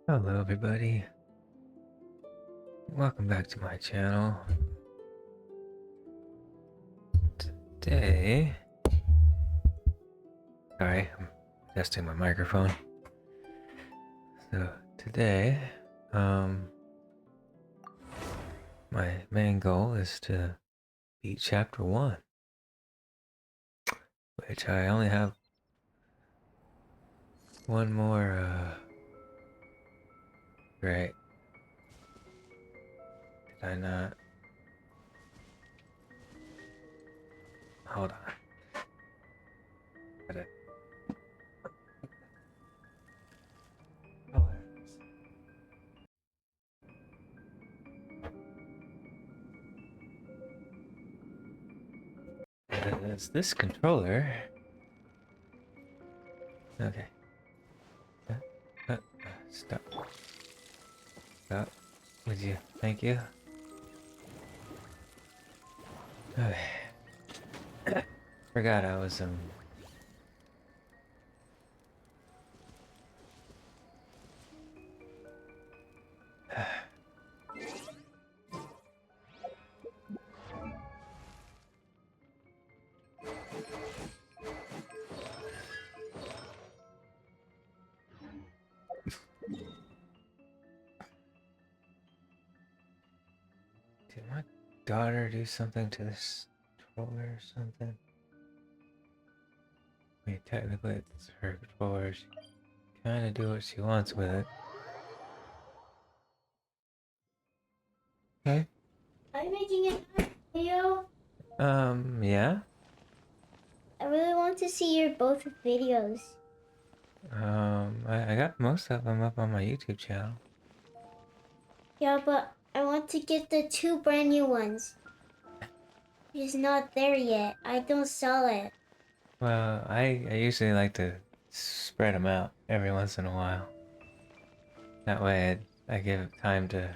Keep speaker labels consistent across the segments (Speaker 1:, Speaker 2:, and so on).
Speaker 1: Hello everybody, welcome back to my channel. Today, sorry, I'm testing my microphone. So today, my main goal is to beat chapter 1, which I only have one more, great. Did I not? Hold on. Gotta... It's this controller. Okay. Stop. Stop. Would you? Thank you. Okay. Forgot I was Did my daughter do something to this controller or something? I mean, technically it's her controller. She kind of do what she wants with it. Okay.
Speaker 2: Are you making a video?
Speaker 1: Yeah.
Speaker 2: I really want to see your both videos.
Speaker 1: I got most of them up on my YouTube channel.
Speaker 2: Yeah, but I want to get the 2 brand new ones. It's not there yet. I don't sell it.
Speaker 1: Well, I usually like to spread them out every once in a while. That way I give it time to...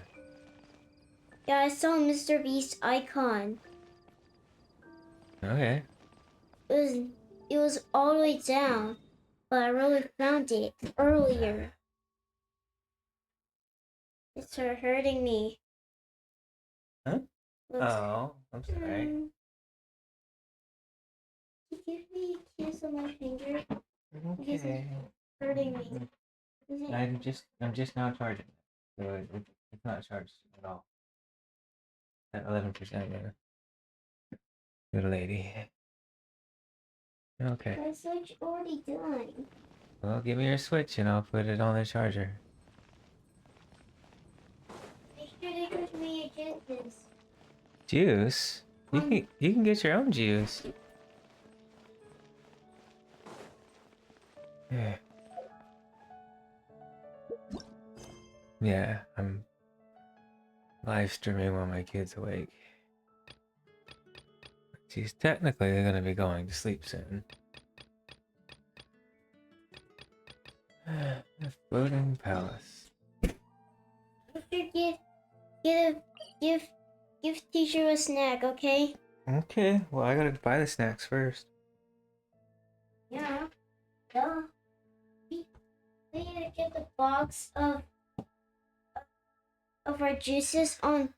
Speaker 2: Yeah, I saw Mr. Beast icon.
Speaker 1: Okay.
Speaker 2: It was all the way down, but I really found it earlier. It's hurting me.
Speaker 1: Huh?
Speaker 2: Looks,
Speaker 1: Oh, I'm sorry.
Speaker 2: Give me a kiss on my finger. Because
Speaker 1: Okay.
Speaker 2: it's hurting me.
Speaker 1: I'm just now charging it, so it's not charged at all. At 11%, yeah. Good lady. Okay.
Speaker 2: My switch already done.
Speaker 1: Well, give me your Switch and I'll put it on the charger.
Speaker 2: Make sure they give me a juice.
Speaker 1: Juice? You can get your own juice. Yeah. Yeah, I'm live streaming while my kid's awake. She's technically gonna be going to sleep soon. The floating palace.
Speaker 2: Give, give, give, give teacher a snack, okay?
Speaker 1: Okay, well I gotta buy the snacks first.
Speaker 2: Yeah. Duh. We need to get the box of our juices on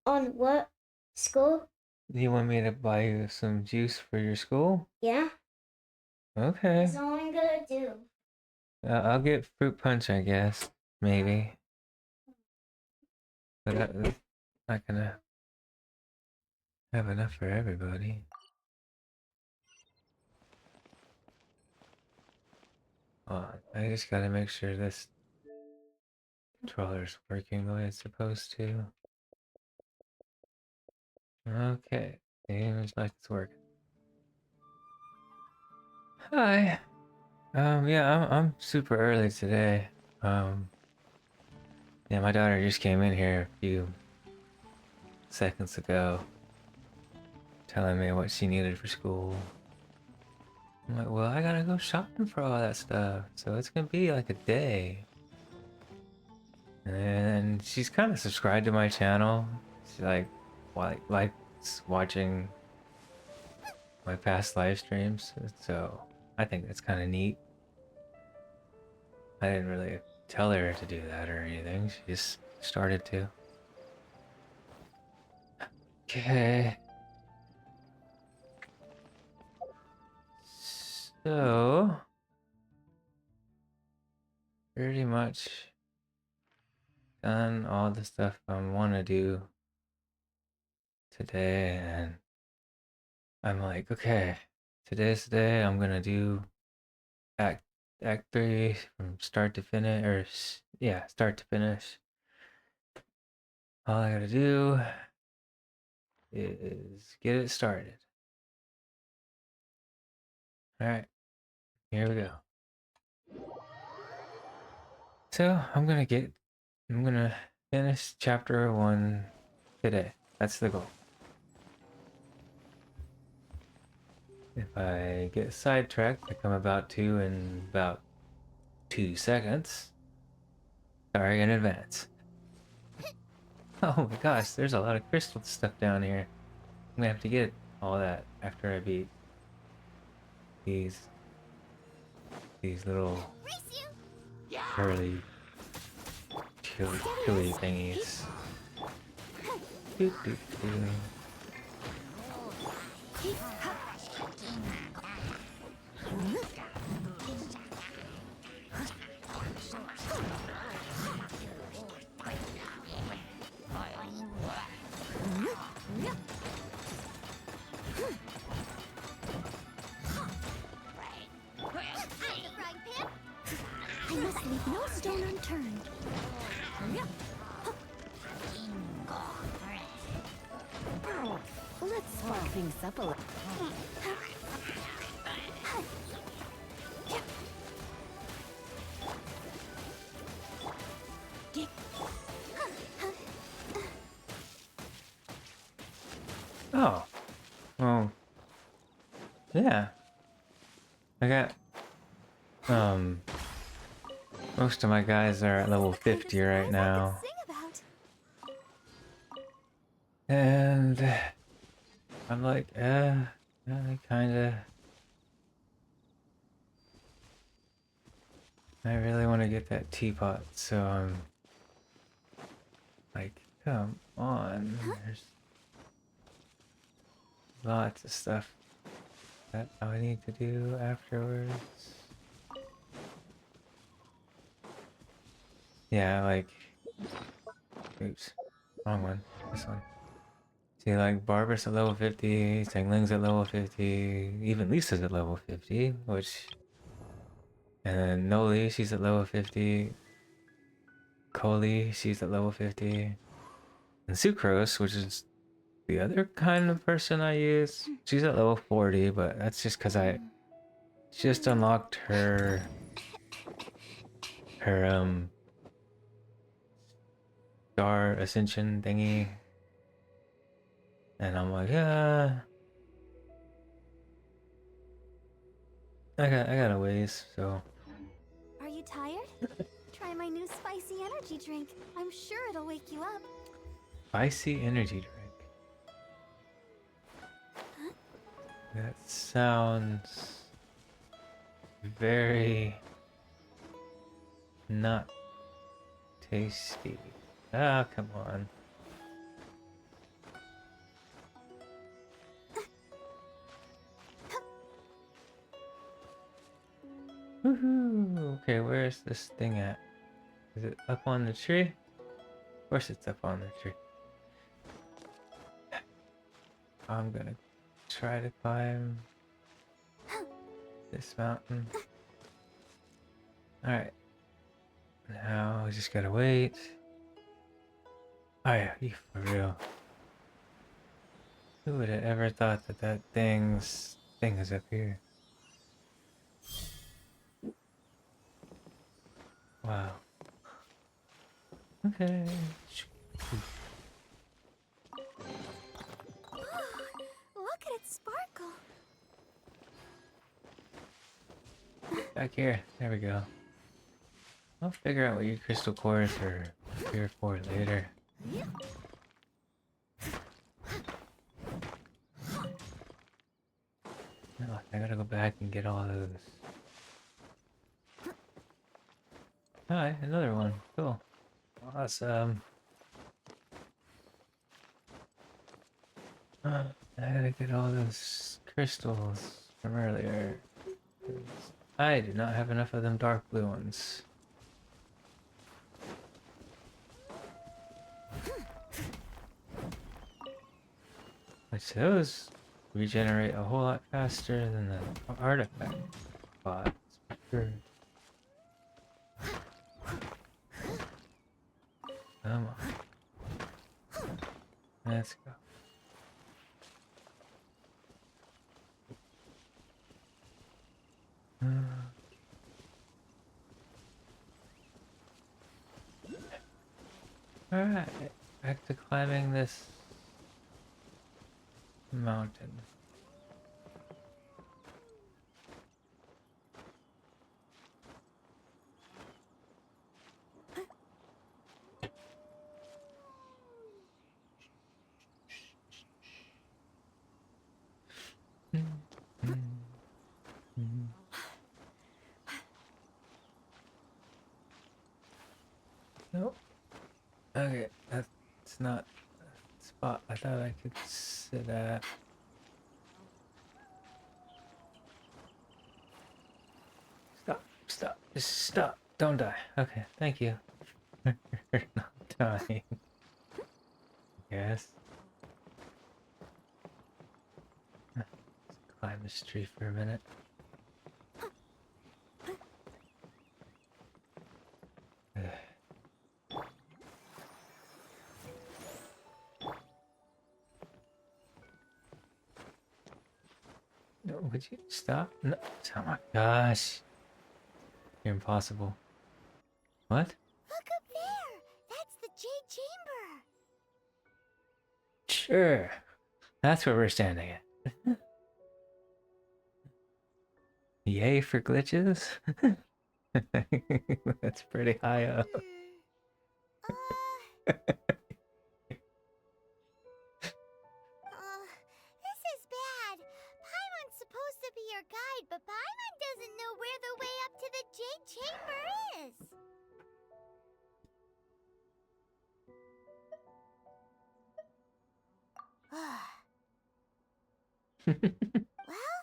Speaker 2: what school?
Speaker 1: Do you want me to buy you some juice for your school?
Speaker 2: Yeah.
Speaker 1: Okay.
Speaker 2: That's all I'm gonna do.
Speaker 1: I'll get fruit punch, I guess. Maybe. But that's not gonna have enough for everybody. Hold on, I just gotta make sure this controller's working the way it's supposed to. Okay, seems like it's working. Hi. Yeah, I'm super early today. Yeah, my daughter just came in here a few seconds ago, telling me what she needed for school. I'm like, well, I gotta go shopping for all that stuff, so it's gonna be like a day. And she's kind of subscribed to my channel. She likes watching my past live streams, so I think that's kind of neat. I didn't really tell her to do that or anything. She just started to. Okay. So, pretty much done all the stuff I want to do today, and I'm like, okay, today's the day I'm gonna do act act 3 from start to finish, or yeah, start to finish. All I gotta do is get it started. All right, here we go. So I'm gonna finish chapter 1 today. That's the goal. If I get sidetracked, like I'm about to in about 2 seconds, sorry in advance. Oh my gosh, there's a lot of crystal stuff down here. I'm gonna have to get all that after I beat these little curly chili thingies. Doo, doo, doo.
Speaker 3: I must leave no stone unturned. Let's spark things up a little.
Speaker 1: Oh, well, yeah. I got most of my guys are at level 50 right now, and I'm like, I really want to get that teapot, so I'm like, come on, there's lots of stuff that I need to do afterwards. Yeah, like, oops, wrong one, this one. See, like, Barbar's at level 50, Tangling's at level 50, even Lisa's at level 50, which, and then Noli, she's at level 50, Koli, she's at level 50, and Sucrose, which is the other kind of person I use, she's at level 40, but that's just because I just unlocked her star ascension thingy, and I'm like, yeah, I got a ways, so.
Speaker 3: Are you tired? Try my new spicy energy drink. I'm sure it'll wake you up.
Speaker 1: Spicy energy drink. That sounds very not tasty. Ah, come on. Woohoo! Okay, where is this thing at? Is it up on the tree? Of course it's up on the tree. I'm gonna try to climb this mountain. Alright. Now we just gotta wait. Oh yeah, you for real. Who would have ever thought that that thing is up here? Wow. Okay.
Speaker 3: Look at it sparkle.
Speaker 1: Back here. There we go. I'll figure out what your crystal cores are here for later. No, I gotta go back and get all those. Hi, another one. Cool. Awesome. I gotta get all those crystals from earlier. 'Cause I do not have enough of them dark blue ones. Which those regenerate a whole lot faster than the artifact pods. For sure. Come on. Let's go. Alright, back to climbing this mountain. Nope. Okay, that's not a spot I thought I could sit at. Stop, stop, just stop. Don't die. Okay, thank you. You're not dying. Yes. Let's climb this tree for a minute. No, would you stop? No. Oh my gosh. You're impossible. What?
Speaker 3: Look up there! That's the Jade Chamber!
Speaker 1: Sure. That's where we're standing at. Yay for glitches? That's pretty high up.
Speaker 3: This is bad. Paimon's supposed to be your guide, but Paimon doesn't know where the way up to the Jade Chamber is. Well,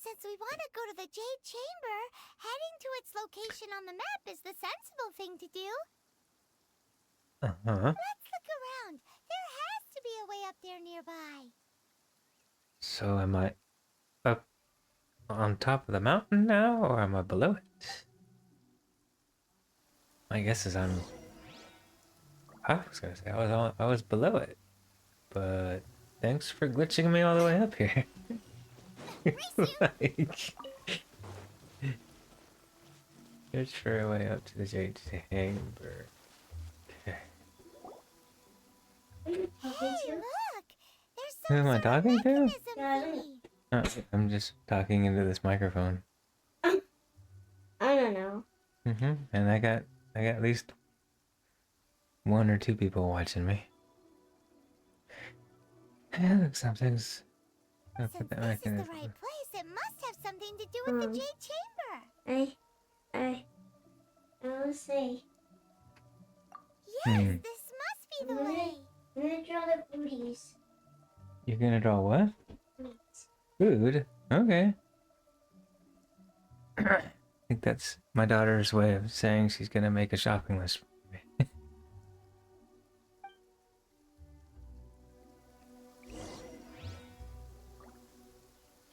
Speaker 3: since we want to go to the Jade Chamber, heading to its location on the map is the sensible thing to do.
Speaker 1: Uh-huh.
Speaker 3: Let's look around. There has to be a way up there nearby.
Speaker 1: So am I up on top of the mountain now, or am I below it? My guess is I was gonna say I was below it, but thanks for glitching me all the way up here. Like, search for a way up to the Jade Chamber. Okay.
Speaker 3: Hey, look! There's
Speaker 1: Who
Speaker 3: some
Speaker 1: am I
Speaker 3: sort of
Speaker 1: talking to?
Speaker 3: mechanism
Speaker 2: Yeah,
Speaker 3: thingy.
Speaker 1: Oh, I'm just talking into this microphone.
Speaker 2: I don't know.
Speaker 1: And I got at least one or two people watching me. And look, something's gonna
Speaker 3: Since
Speaker 1: put that
Speaker 3: this is the
Speaker 1: mechanism.
Speaker 3: right place, it must have something to do with the Jade Chamber.
Speaker 2: I will say.
Speaker 3: Yes,
Speaker 1: Hmm.
Speaker 3: this must be the way.
Speaker 2: I'm gonna draw the booties.
Speaker 1: You're gonna draw what?
Speaker 2: Meat.
Speaker 1: Food? Okay. I think that's my daughter's way of saying she's gonna make a shopping list for me.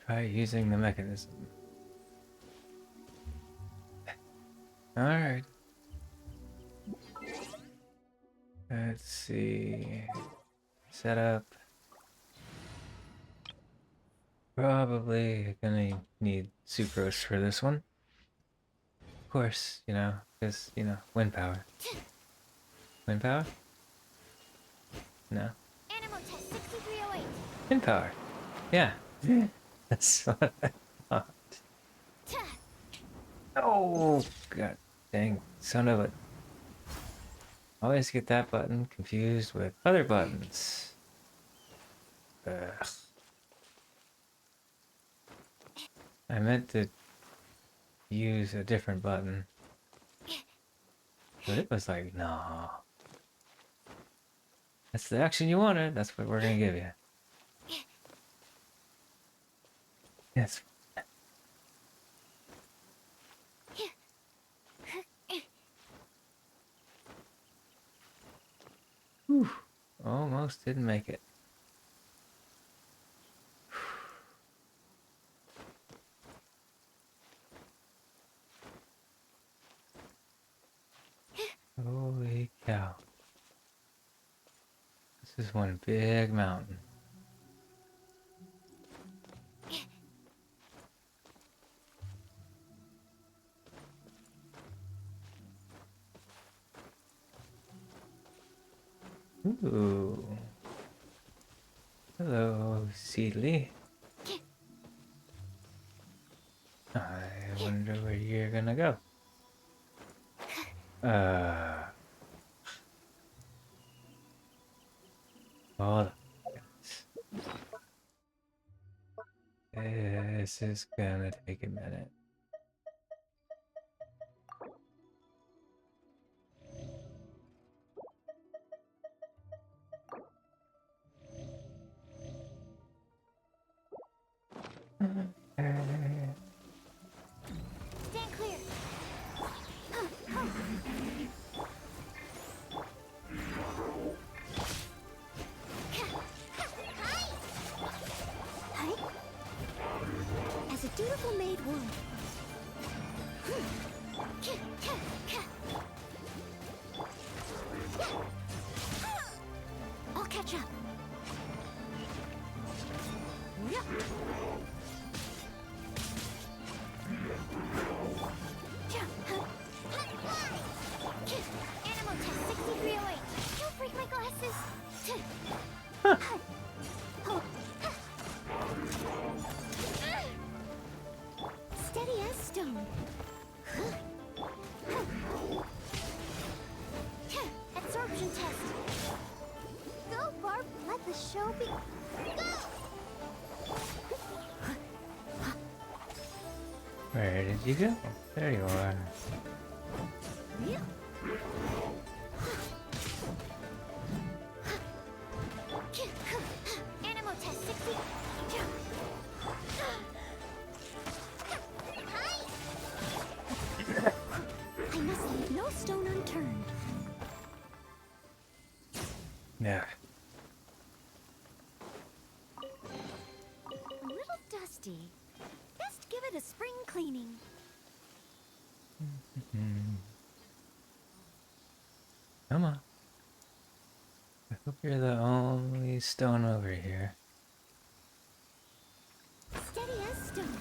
Speaker 1: Try using the mechanism. Alright. Let's see. Setup. Probably gonna need sucrose for this one. Of course, because, wind power. Wind power? No.
Speaker 3: Animal test 6308.
Speaker 1: Wind power. Yeah. That's what I thought. Oh, god dang. Son of a... Always get that button confused with other buttons. Ugh. I meant to use a different button. But it was like, no. That's the action you wanted. That's what we're gonna give you. Yes. Whew. Almost didn't make it. Holy cow. This is one big mountain. Ooh. Hello, Seedly. I wonder where you're gonna go. Hold on. This is gonna take a minute.
Speaker 3: Stand clear. As a dutiful maid would. I'll catch up. Animal test 6308. Don't break my glasses. Steady as stone. Absorption test. Go, Barb. Let the show be. Go!
Speaker 1: Where did you go? There you are.
Speaker 3: Animal test 60. I must leave no stone unturned.
Speaker 1: Yeah.
Speaker 3: A little dusty. Best give it a spring cleaning.
Speaker 1: Come on. I hope you're the only stone over here.
Speaker 3: Steady as stone.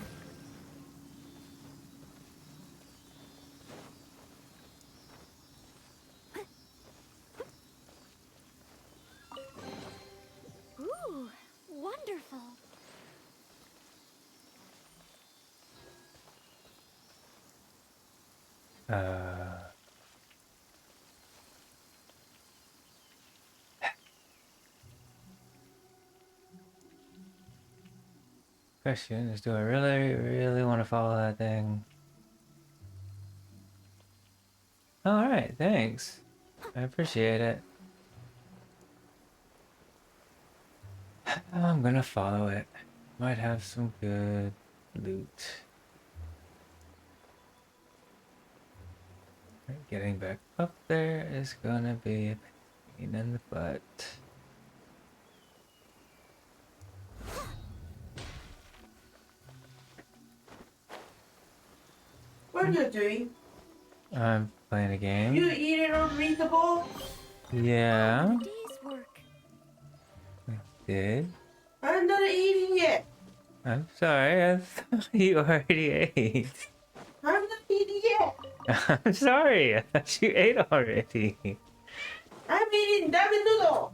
Speaker 3: Ooh, wonderful.
Speaker 1: Question is, do I really want to follow that thing? Alright, thanks. I appreciate it. I'm gonna follow it. Might have some good loot. Getting back up there is gonna be a pain in the butt.
Speaker 4: What are you doing?
Speaker 1: I'm playing a game.
Speaker 4: You eating unreadable?
Speaker 1: Yeah,
Speaker 3: The day's work.
Speaker 1: did.
Speaker 4: I'm not eating yet.
Speaker 1: I'm sorry, I thought you already ate.
Speaker 4: I'm not eating yet.
Speaker 1: I'm sorry, I thought you ate already.
Speaker 4: I'm eating ramen noodle.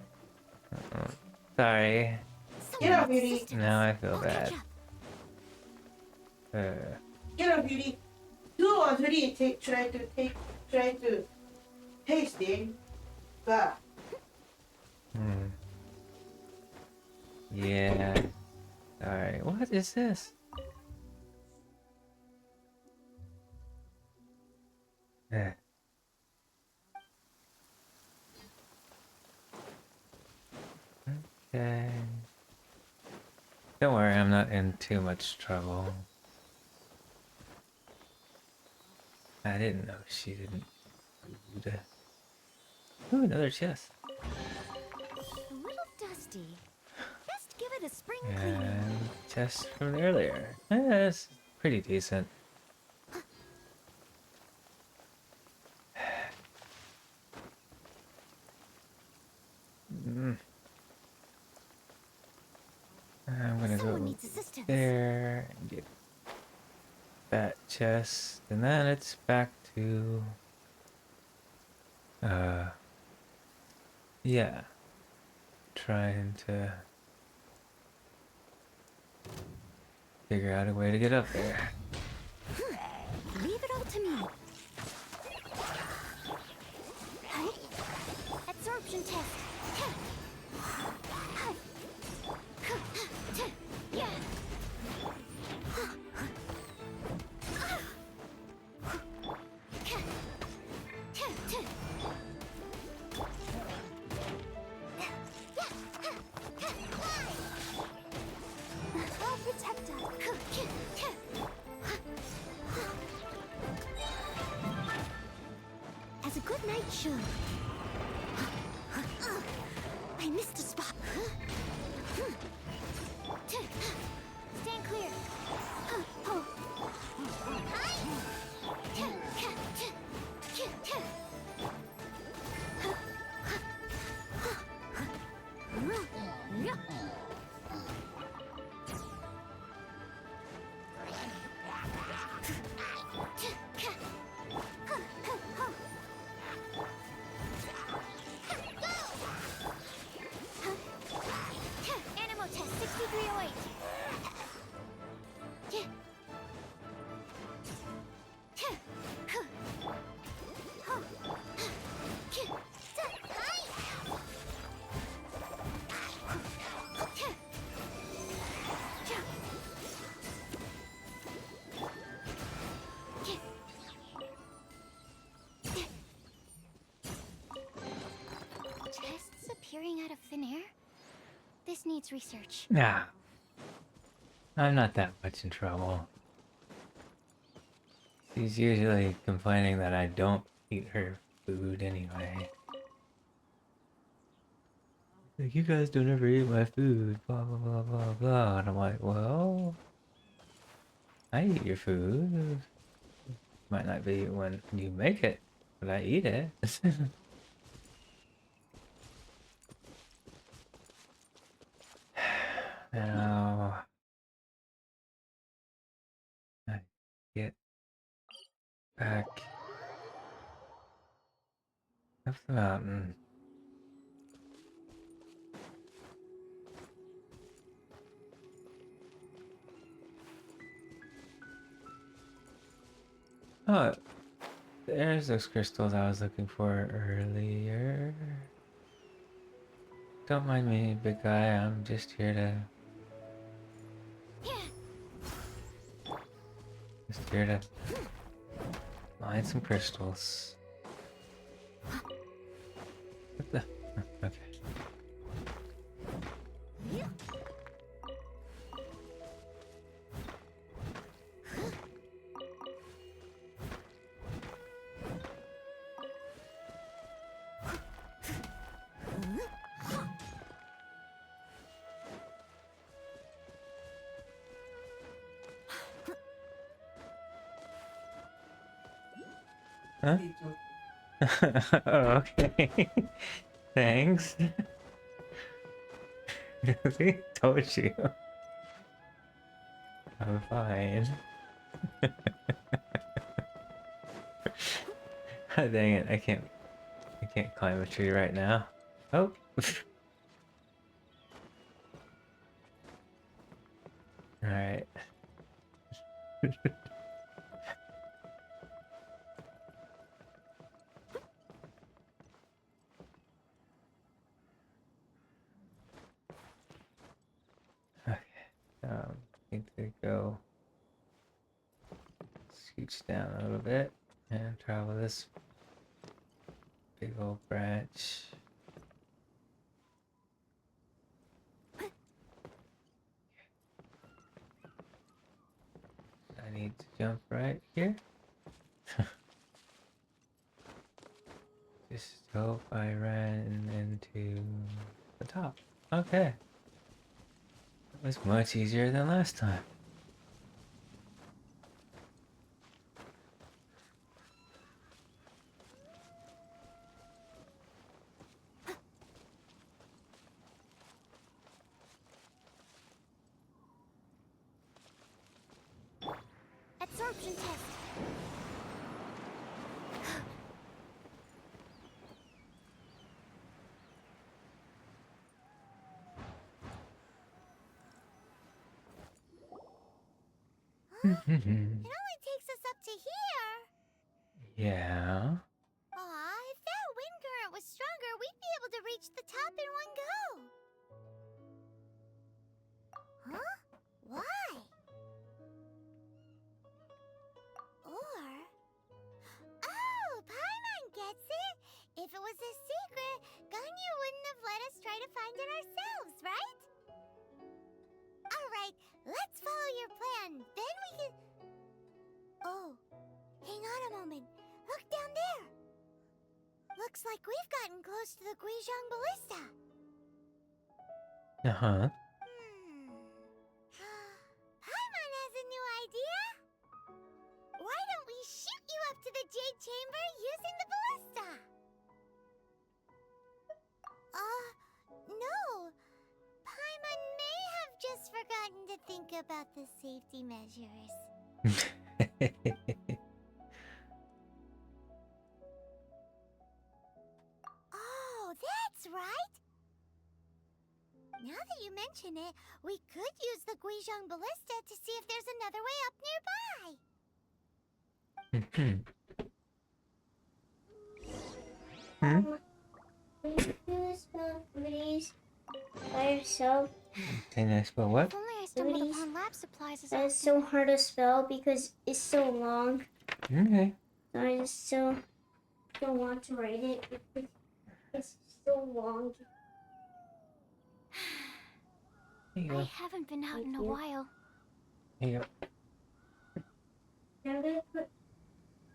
Speaker 1: Sorry.
Speaker 4: Get up,
Speaker 3: Someone
Speaker 4: Beauty.
Speaker 3: assistance.
Speaker 1: Now I feel
Speaker 3: I'll catch
Speaker 1: bad.
Speaker 3: up.
Speaker 4: Get up, Beauty. 2 or 3 try to taste it, but
Speaker 1: Yeah. Alright, what is this? Eh. okay. Don't worry, I'm not in too much trouble. I didn't know she didn't food. Ooh, another chest.
Speaker 3: A little dusty. Best give it a spring cleaning.
Speaker 1: And chest from earlier. Yeah, it's pretty decent. Mm. I'm gonna
Speaker 3: Someone
Speaker 1: go
Speaker 3: needs assistance.
Speaker 1: there and get that chest, and then it's back to yeah, trying to figure out a way to get up there.
Speaker 3: Leave it all to me. Absorption test. I'll protect us. As a good knight should. I missed a spot. Stand clear. Animal test 6308. Chests appearing out of thin air? This needs research.
Speaker 1: Nah, I'm not that much in trouble. She's usually complaining that I don't eat her food anyway. Like, you guys don't ever eat my food, blah blah blah blah blah. And I'm like, well, I eat your food. Might not be when you make it, but I eat it. Now I get back up the mountain. Oh, there's those crystals I was looking for earlier. Don't mind me, big guy. I'm just here to mine some crystals. What the? Okay. Huh? Oh, okay. Thanks. See? Told you. I'm fine. Dang it, I can't climb a tree right now. Oh. Alright. Okay. Need to go scooch down a little bit and travel this big old branch. jump right here. Just hope I ran into the top. Okay. That was much easier than last time.
Speaker 3: Absorption test. It only takes us up to here.
Speaker 1: Yeah.
Speaker 3: Aw, if that wind current was stronger, we'd be able to reach the top in one go. Huh? Why? Or... Oh, Paimon gets it! If it was a secret, Ganyu wouldn't have let us try to find it ourselves, right? Alright, let's follow your plan. Then we can... Oh, hang on a moment. Look down there. Looks like we've gotten close to the Guizhong Ballista.
Speaker 1: Uh-huh.
Speaker 3: Paimon has a new idea. Why don't we shoot you up to the Jade Chamber using the ballista? No. Paimon may have just forgotten to think about the safety measures. Oh, that's right. Now that you mention it, we could use the Guizhong Ballista to see if there's another way up nearby.
Speaker 2: Can you do this one, please? By yourself?
Speaker 1: Can I spell what?
Speaker 3: If only I stumbled
Speaker 2: Goodies.
Speaker 3: upon lab supplies as
Speaker 2: That is
Speaker 3: often.
Speaker 2: so hard to spell because it's so long.
Speaker 1: Okay.
Speaker 2: So I just still don't want to write it because it's so long.
Speaker 1: Here you
Speaker 3: I
Speaker 1: go.
Speaker 3: haven't been out
Speaker 2: Thank
Speaker 3: in a
Speaker 2: you.
Speaker 3: while.
Speaker 1: Here you go.
Speaker 2: I'm gonna put.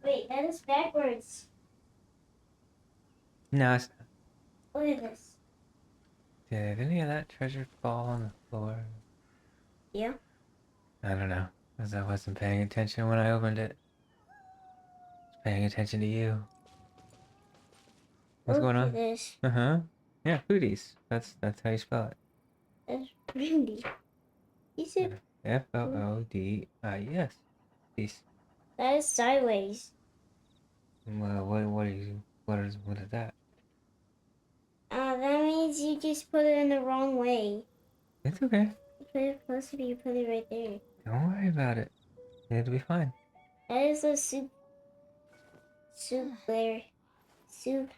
Speaker 2: Wait, that is backwards.
Speaker 1: No, it's not.
Speaker 2: Look at this.
Speaker 1: Did any of that treasure fall on the floor?
Speaker 2: Yeah.
Speaker 1: I don't know, because I wasn't paying attention when I opened it. I was paying attention to you. What's going
Speaker 2: Look at
Speaker 1: on?
Speaker 2: this.
Speaker 1: Uh-huh. Yeah, foodies. That's how you spell it.
Speaker 2: That's Rudy. You said
Speaker 1: Foodies. Peace.
Speaker 2: that is sideways.
Speaker 1: Well, what is that?
Speaker 2: That means you just put it in the wrong way.
Speaker 1: It's okay.
Speaker 2: You put it supposed to be. You put it right there.
Speaker 1: Don't worry about it. It'll be fine.
Speaker 2: That is a soup berry. Soup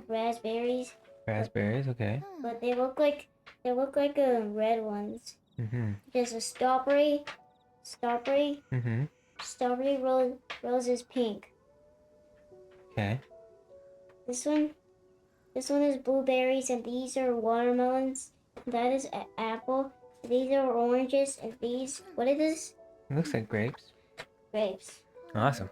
Speaker 2: raspberries.
Speaker 1: Raspberries, okay.
Speaker 2: But they look like red ones.
Speaker 1: Mm-hmm.
Speaker 2: There's a strawberry
Speaker 1: Mm-hmm.
Speaker 2: rose is pink.
Speaker 1: Okay.
Speaker 2: This one is blueberries, and these are watermelons. That is apple. These are oranges, and these, what is this?
Speaker 1: It looks like grapes.
Speaker 2: Grapes.
Speaker 1: Awesome.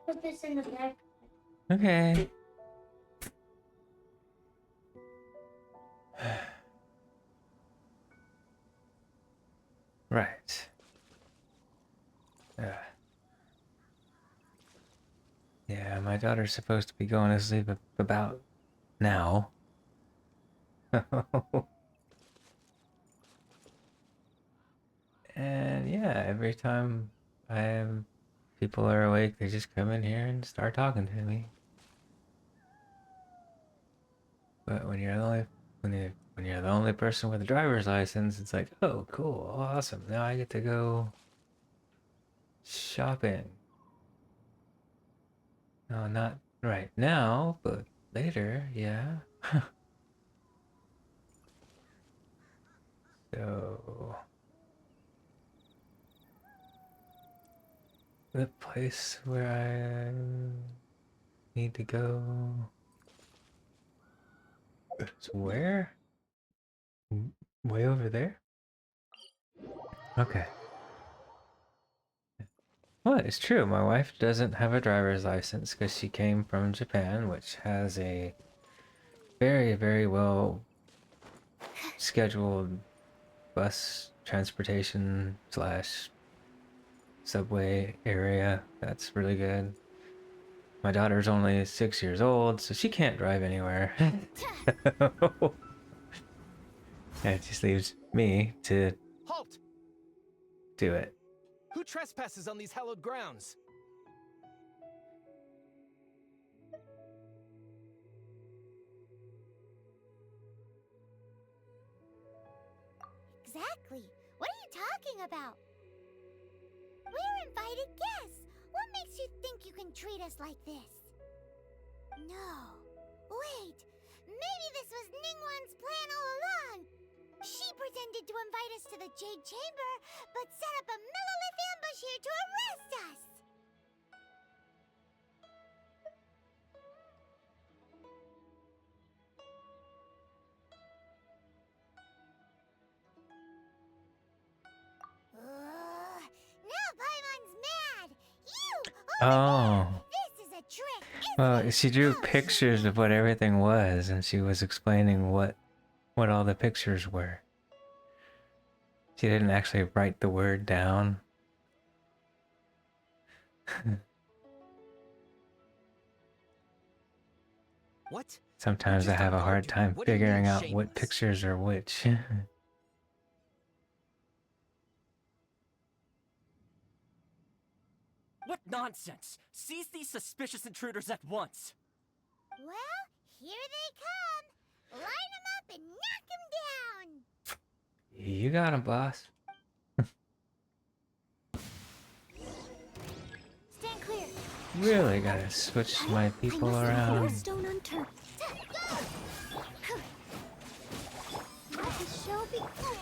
Speaker 2: Put this in the back.
Speaker 1: Okay. Right. Yeah, my daughter's supposed to be going to sleep about now. And yeah, every time people are awake, they just come in here and start talking to me. But when you're the only person with a driver's license, it's like, oh, cool, awesome. Now I get to go shopping. No, not right now, but later, yeah. So, the place where I need to go is where? Way over there? Okay. Well, it's true. My wife doesn't have a driver's license because she came from Japan, which has a very, very well scheduled bus transportation slash subway area. That's really good. My daughter's only 6 years old, so she can't drive anywhere. And it just leaves me to
Speaker 5: Halt!
Speaker 1: do it.
Speaker 5: Who trespasses on these hallowed grounds?
Speaker 3: Exactly. What are you talking about? We're invited guests. What makes you think you can treat us like this? No. Wait. Maybe this was Ningguang's plan all along. She pretended to invite us to the Jade Chamber, but set up a Millilith ambush here to arrest us. Now Paimon's mad. You!
Speaker 1: Oh.
Speaker 3: This is a trick.
Speaker 1: Well, she drew pictures of what everything was, and she was explaining what all the pictures were. She didn't actually write the word down.
Speaker 5: What?
Speaker 1: Sometimes I
Speaker 5: Just
Speaker 1: have a
Speaker 5: unarmed
Speaker 1: hard
Speaker 5: you.
Speaker 1: time
Speaker 5: What do you
Speaker 1: figuring
Speaker 5: mean,
Speaker 1: out what
Speaker 5: shameless?
Speaker 1: pictures are which.
Speaker 6: What nonsense! Seize these suspicious intruders at once!
Speaker 3: Well, here they come. Line them up and knock them down.
Speaker 1: You got him, boss.
Speaker 3: Stand clear.
Speaker 1: Really gotta switch my people around.
Speaker 3: Stone unturned. Let the show begin.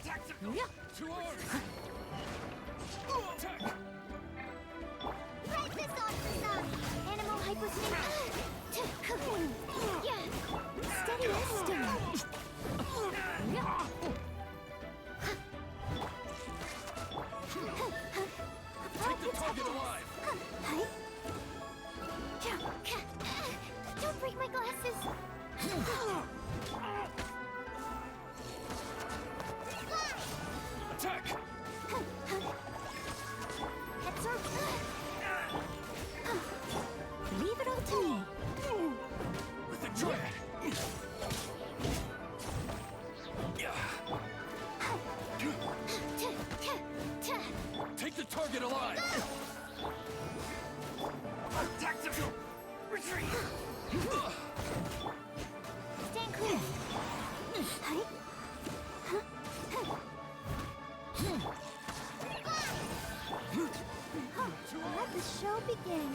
Speaker 3: Time to clean up. Right this off the side. Animal hyposync. Yeah. Steady as stone.
Speaker 5: Take the target alive!
Speaker 3: Don't break my glasses.
Speaker 5: Attack!
Speaker 3: Heads are. Leave it all to me.
Speaker 5: With the dread! Take the target alive! Tactical retreat!
Speaker 3: Stand clear. Let the show begin.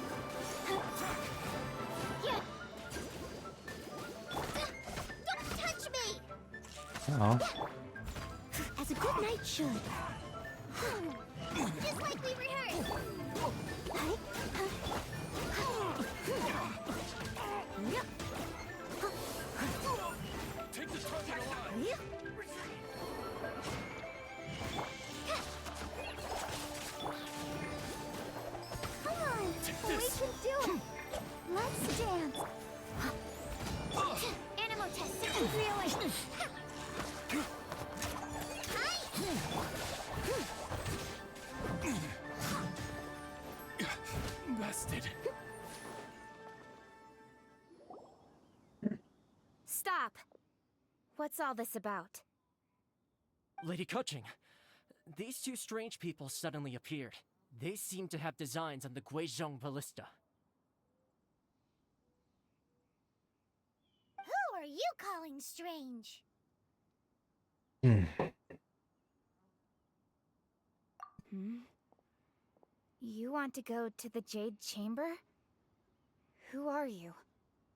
Speaker 3: Yeah. Don't touch me!
Speaker 1: Oh.
Speaker 3: As a good knight should. Just like we rehearsed.
Speaker 5: Take the target alive!
Speaker 3: Come on,
Speaker 5: Take
Speaker 3: we
Speaker 5: this.
Speaker 3: can do it. Let's dance. Animal test 6308.
Speaker 5: Bested.
Speaker 7: Stop! What's all this about?
Speaker 6: Lady Coaching, these two strange people suddenly appeared. They seem to have designs on the Guizhong Ballista.
Speaker 3: Who are you calling strange?
Speaker 1: Hmm.
Speaker 7: You want to go to the Jade Chamber? Who are you?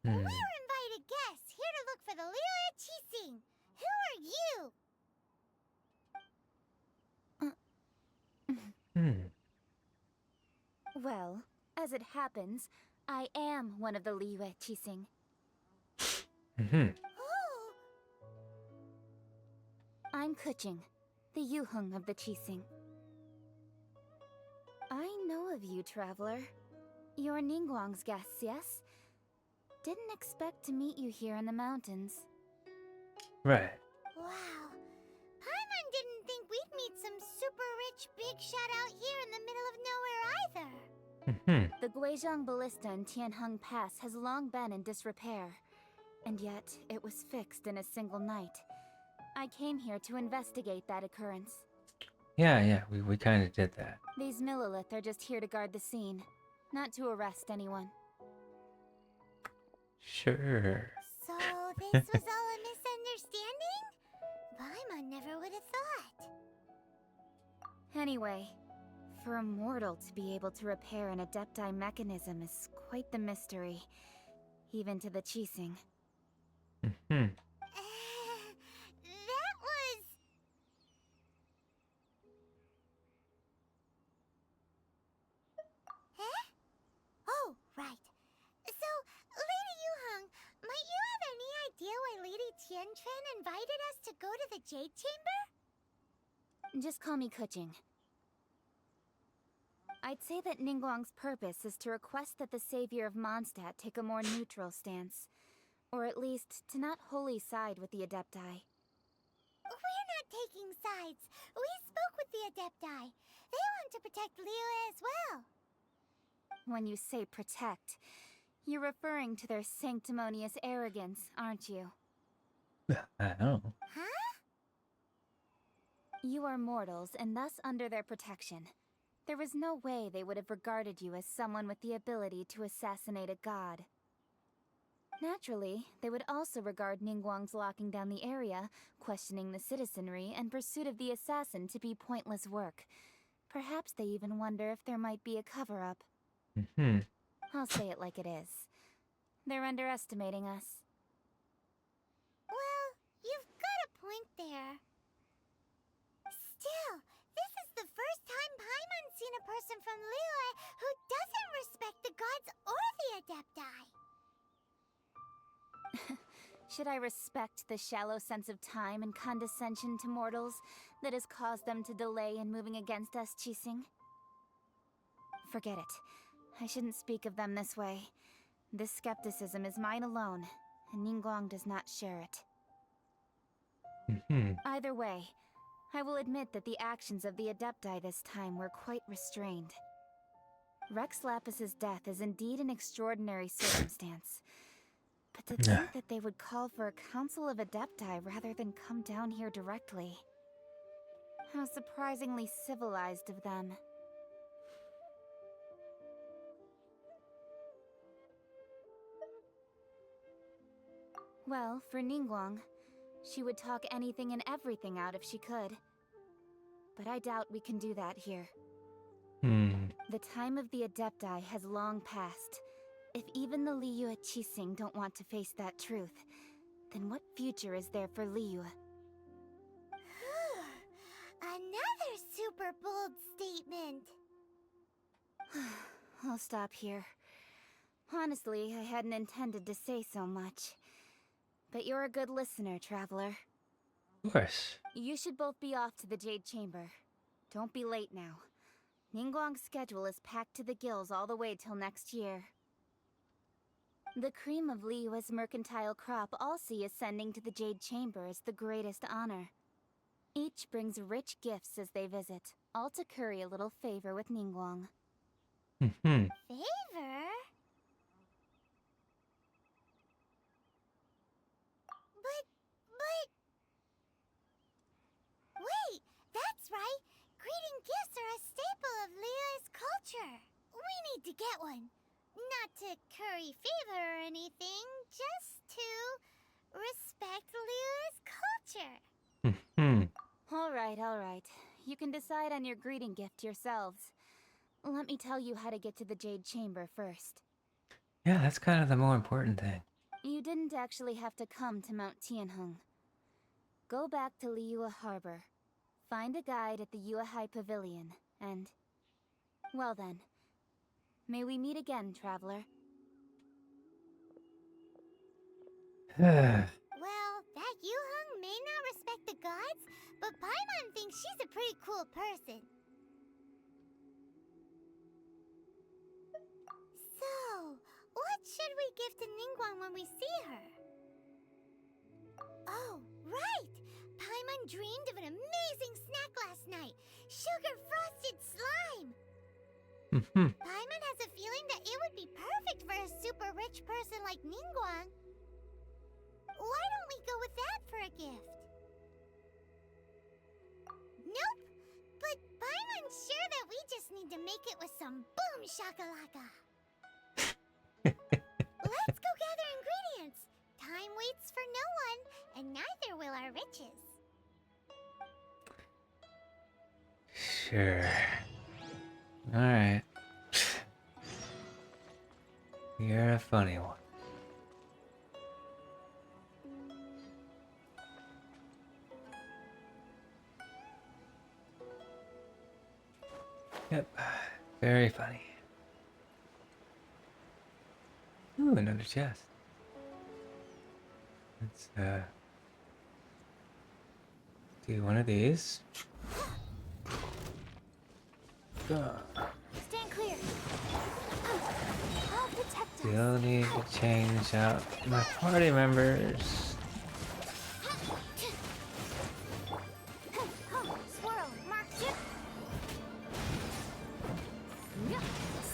Speaker 3: We're invited guests here to look for the Liyue Qixing. Who are you?
Speaker 7: Well, as it happens, I am one of the Liyue Qixing.
Speaker 3: Oh,
Speaker 7: I'm Kuching, the Yuheng of the Qixing. I know of you, traveler. You're Ningguang's guests, yes? Didn't expect to meet you here in the mountains.
Speaker 1: Right.
Speaker 3: wow. Paimon didn't think we'd meet some super rich big shot out here in the middle of nowhere either.
Speaker 7: The Guizhong Ballista in Tianheng Pass has long been in disrepair, and yet it was fixed in a single night. I came here to investigate that occurrence.
Speaker 1: Yeah, we kind of did that.
Speaker 7: These Millilith are just here to guard the scene, not to arrest anyone.
Speaker 1: Sure.
Speaker 3: So this was all a misunderstanding? Paimon never would have thought.
Speaker 7: Anyway, for a mortal to be able to repair an Adepti mechanism is quite the mystery, even to the Qixing.
Speaker 3: That was... Huh? Oh, right. So, Lady Yuheng, might you have any idea why Lady Tianquan invited us to go to the Jade Chamber?
Speaker 7: Just call me Kuching. I'd say that Ningguang's purpose is to request that the savior of Mondstadt take a more neutral stance. Or at least, to not wholly side with the Adepti.
Speaker 3: We're not taking sides. We spoke with the Adepti. They want to protect Liyue as well.
Speaker 7: When you say protect, you're referring to their sanctimonious arrogance, aren't you?
Speaker 1: I know.
Speaker 3: Huh?
Speaker 7: You are mortals, and thus under their protection. There is no way they would have regarded you as someone with the ability to assassinate a god. Naturally, they would also regard Ningguang's locking down the area, questioning the citizenry, and pursuit of the assassin to be pointless work. Perhaps they even wonder if there might be a cover-up. I'll say it like it is. They're underestimating us.
Speaker 3: Well, you've got a point there. Still, this is the first time Paimon's seen a person from Liyue who doesn't respect the gods or the Adepti.
Speaker 7: Should I respect the shallow sense of time and condescension to mortals that has caused them to delay in moving against us, Qixing? Forget it. I shouldn't speak of them this way. This skepticism is mine alone, and Ningguang does not share it. Either way, I will admit that the actions of the Adepti this time were quite restrained. Rex Lapis's death is indeed an extraordinary circumstance. But to think that they would call for a council of Adepti rather than come down here directly. How surprisingly civilized of them. Well, for Ningguang, she would talk anything and everything out if she could. But I doubt we can do that here. The time of the Adepti has long passed. If even the Liyue Qixing don't want to face that truth, then what future is there for Liyue?
Speaker 3: Another super bold statement.
Speaker 7: I'll stop here. Honestly, I hadn't intended to say so much. But you're a good listener, traveler.
Speaker 1: Of course.
Speaker 7: You should both be off to the Jade Chamber. Don't be late now. Ningguang's schedule is packed to the gills all the way till next year. The cream of Liyue's mercantile crop all see ascending to the Jade Chamber as the greatest honor. Each brings rich gifts as they visit, all to curry a little favor with Ningguang.
Speaker 3: Favor? But... Wait, that's right! Greeting gifts are a staple of Liyue's culture. We need to get one. Not to curry favor or anything, just to respect Liyue's culture.
Speaker 7: All right. You can decide on your greeting gift yourselves. Let me tell you how to get to the Jade Chamber first.
Speaker 1: Yeah, that's kind of the more important thing.
Speaker 7: You didn't actually have to come to Mount Tianheng. Go back to Liyue Harbor. Find a guide at the Yuehai Pavilion, and... well then. May we meet again, traveler.
Speaker 3: Well, that Yuheng may not respect the gods, but Paimon thinks she's a pretty cool person. So, what should we give to Ningguang when we see her? Oh, right! Paimon dreamed of an amazing snack last night! Sugar-frosted slime! Paimon has a feeling that it would be perfect for a super rich person like Ningguang. Why don't we go with that for a gift? Nope! But Paimon's sure that we just need to make it with some boom shakalaka! Let's go gather ingredients! Time waits for no one, and neither will our riches.
Speaker 1: Sure. Alright. You're a funny one. Yep. Very funny. Ooh, another chest. Let's do one of these.
Speaker 7: Stand clear. I'll protect us.
Speaker 1: Still need to change out my party members.
Speaker 7: Swirl, mark chip.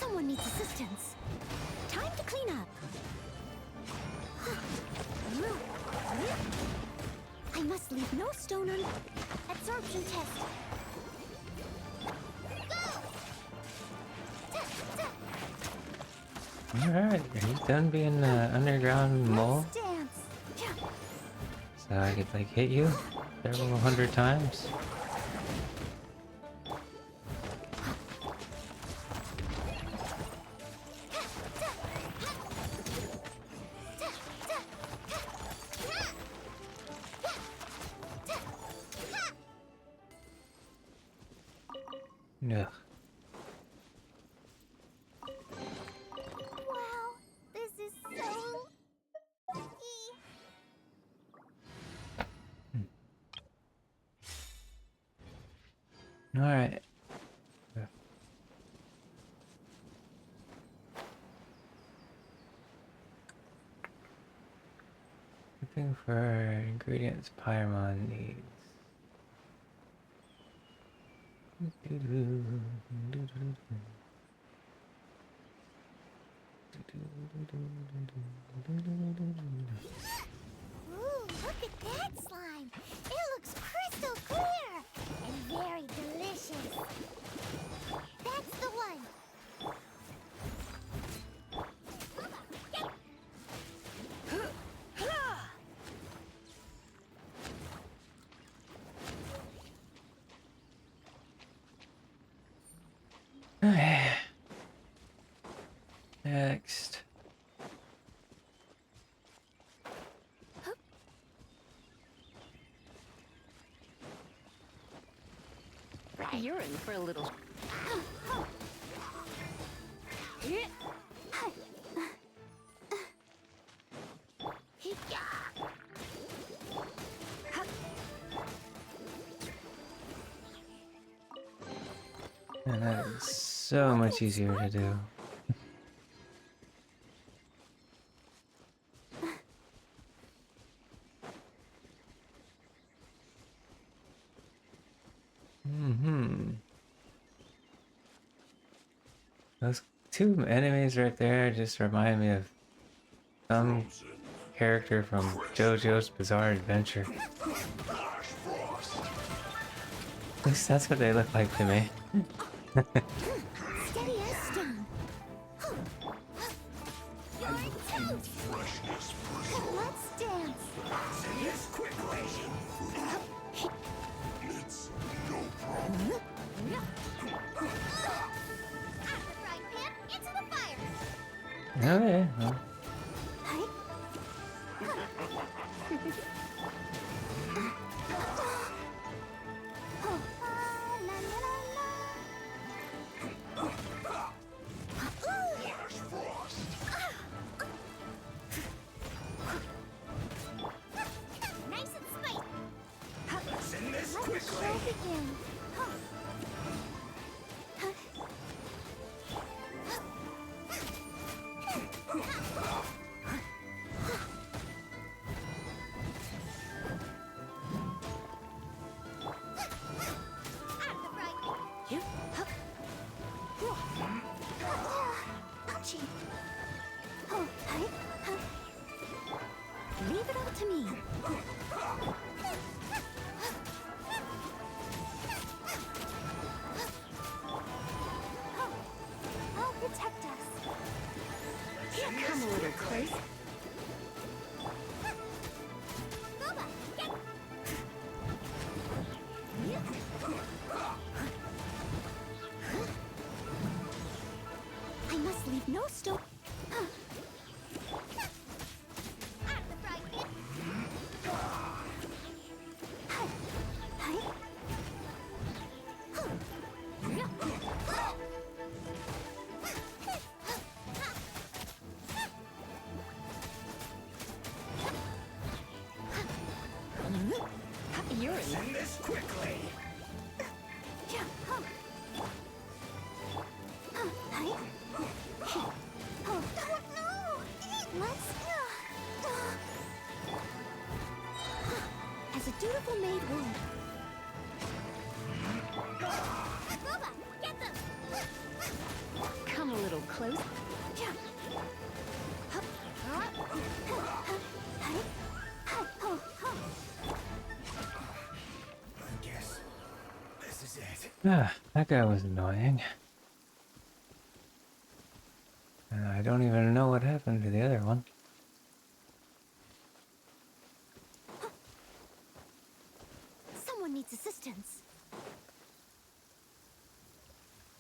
Speaker 7: Someone needs assistance. Time to clean up. I must leave no stone unturned. Absorption test.
Speaker 1: Alright, are you done being an underground mole?
Speaker 7: Dance.
Speaker 1: So I could like hit you several hundred times? No.
Speaker 3: Wow, this is so...
Speaker 1: Alright. Looking for ingredients Paimon needs.
Speaker 3: Ooh, look at that slime! It looks crystal clear! And very delicious! That's the one!
Speaker 1: Next.
Speaker 7: You're in for a little.
Speaker 1: And that is so much easier to do. Those two enemies right there just remind me of some character from JoJo's Bizarre Adventure. At least that's what they look like to me.
Speaker 3: Steady as stone. You're toast! Let's dance!
Speaker 5: Yes, quickly. It's no problem.
Speaker 3: Out of the frying pan, into the fire!
Speaker 1: Okay, well,
Speaker 5: quickly.
Speaker 3: Show begin.
Speaker 7: Ouchie. Oh, hi. Leave it all to me. I'll protect us. Here, come a little close.
Speaker 3: Boba, get
Speaker 7: I must leave no stone.
Speaker 3: out the fry pit.
Speaker 7: Hi. You're in.
Speaker 5: End this quickly.
Speaker 7: Yeah. Hi. Oh, no. Let's. As a dutiful maid would.
Speaker 3: Boba, get them.
Speaker 7: Come a little close. Yeah.
Speaker 5: I guess this is it.
Speaker 1: Ah, that guy was annoying. And I don't even know what happened to the other one.
Speaker 7: Someone needs assistance.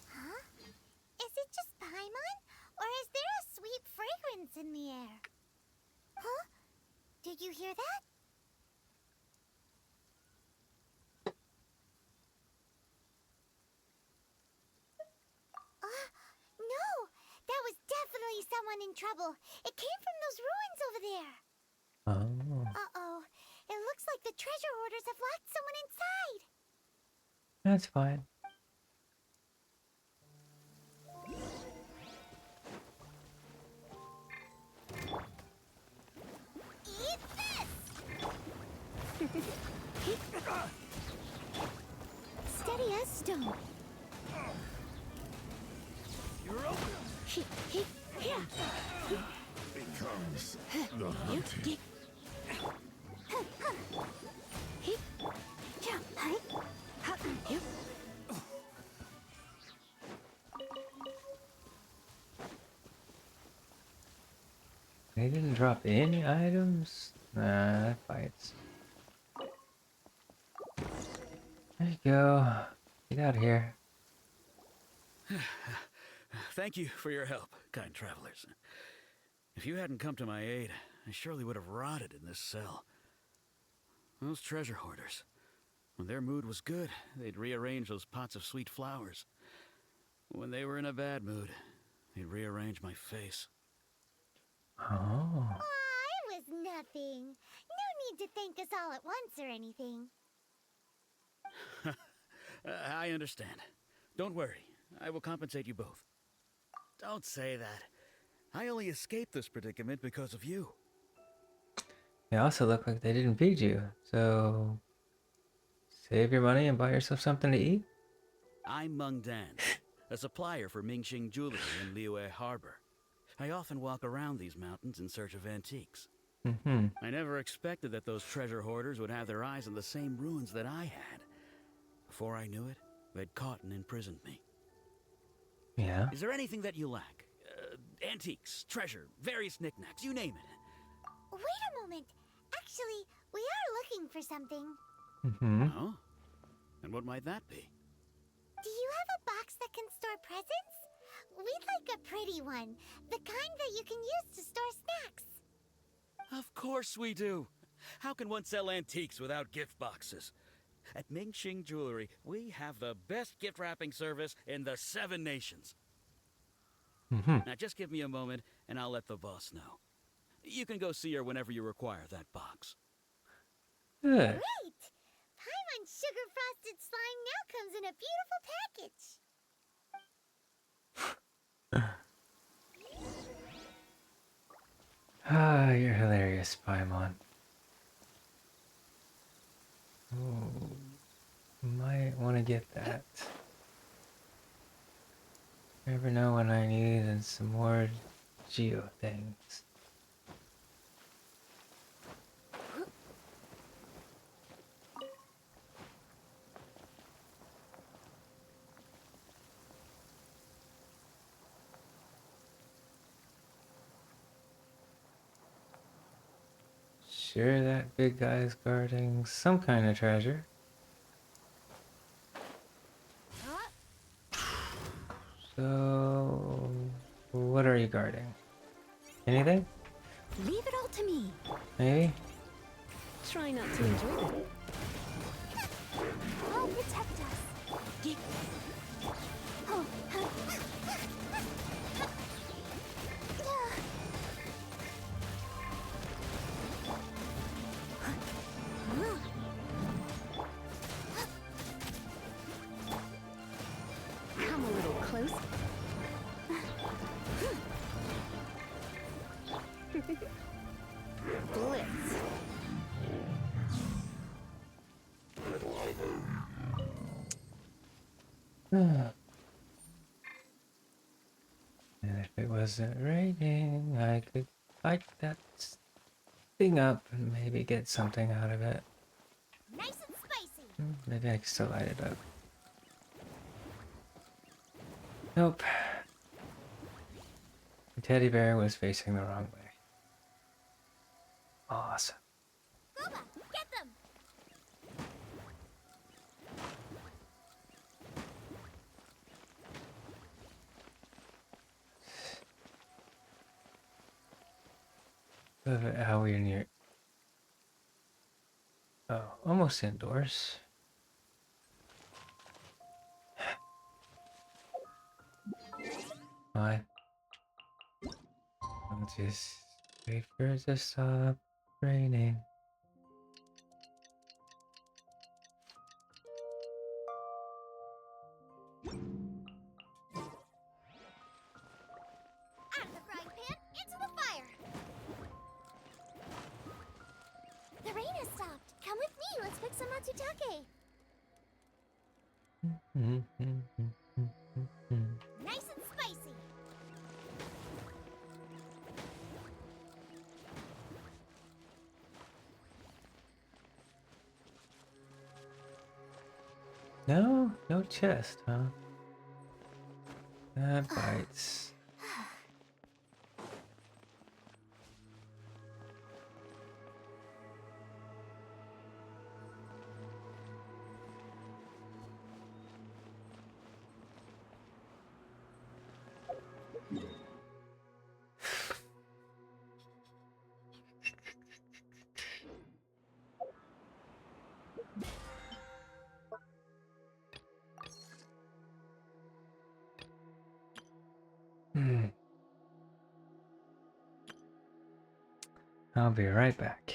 Speaker 3: Huh? Is it just Paimon? Or is there a sweet fragrance in the air? Huh? Did you hear that? No! That was definitely someone in trouble. It came from those ruins over there.
Speaker 1: Oh,
Speaker 3: Uh-oh. It looks like the treasure hoarders have locked someone inside.
Speaker 1: that's fine.
Speaker 3: Eat this!
Speaker 7: Steady as stone.
Speaker 5: You're open. Becomes the hunting.
Speaker 1: They didn't drop any items? Nah, that fights. There you go. Get out of here.
Speaker 8: Thank you for your help, kind travelers. If you hadn't come to my aid, I surely would have rotted in this cell. Those treasure hoarders. When their mood was good, they'd rearrange those pots of sweet flowers. When they were in a bad mood, they'd rearrange my face.
Speaker 1: Oh.
Speaker 3: Aw, it was nothing. No need to thank us all at once or anything.
Speaker 8: I understand. Don't worry. I will compensate you both. Don't say that. I only escaped this predicament because of you.
Speaker 1: They also look like they didn't feed you, so save your money and buy yourself something to eat?
Speaker 8: I'm Meng Dan, a supplier for Mingxing Jewelry in Liyue Harbor. I often walk around these mountains in search of antiques.
Speaker 1: Mm-hmm.
Speaker 8: I never expected that those treasure hoarders would have their eyes on the same ruins that I had. Before I knew it, they'd caught and imprisoned me.
Speaker 1: Yeah.
Speaker 8: Is there anything that you lack? Antiques, treasure, various knickknacks, you name it.
Speaker 3: Wait a moment. Actually, we are looking for something.
Speaker 1: Mm-hmm.
Speaker 8: Oh? And what might that be?
Speaker 3: Do you have a box that can store presents? We'd like a pretty one. The kind that you can use to store snacks.
Speaker 8: Of course we do. How can one sell antiques without gift boxes? At Mingxing Jewelry, we have the best gift wrapping service in the 7 nations.
Speaker 1: Mm-hmm.
Speaker 8: Now just give me a moment and I'll let the boss know. You can go see her whenever you require that box.
Speaker 1: Good.
Speaker 3: Great! Paimon sugar frosted
Speaker 1: this Paimon. Oh, might want to get that. Never know when I need some more Geo things. Sure, that big guy's guarding some kind of treasure. So, what are you guarding? Anything?
Speaker 7: Leave it all to me.
Speaker 1: Maybe?
Speaker 7: Try not to enjoy it. I'll protect us. Oh, come a little closer. Blitz.
Speaker 1: And if it wasn't raining, I could light that thing up and maybe get something out of it.
Speaker 3: Nice and spicy.
Speaker 1: Maybe I can still light it up. Nope. The teddy bear was facing the wrong way. Awesome.
Speaker 3: Gooba, get them.
Speaker 1: Love it how we're near. Oh, almost indoors. Fine. I'll just wait for it to stop raining.
Speaker 3: Out of the frying pan, into the fire. The rain has stopped. Come with me. Let's pick some matsutake. Nice and spicy.
Speaker 1: No chest, huh? That bites. I'll be right back.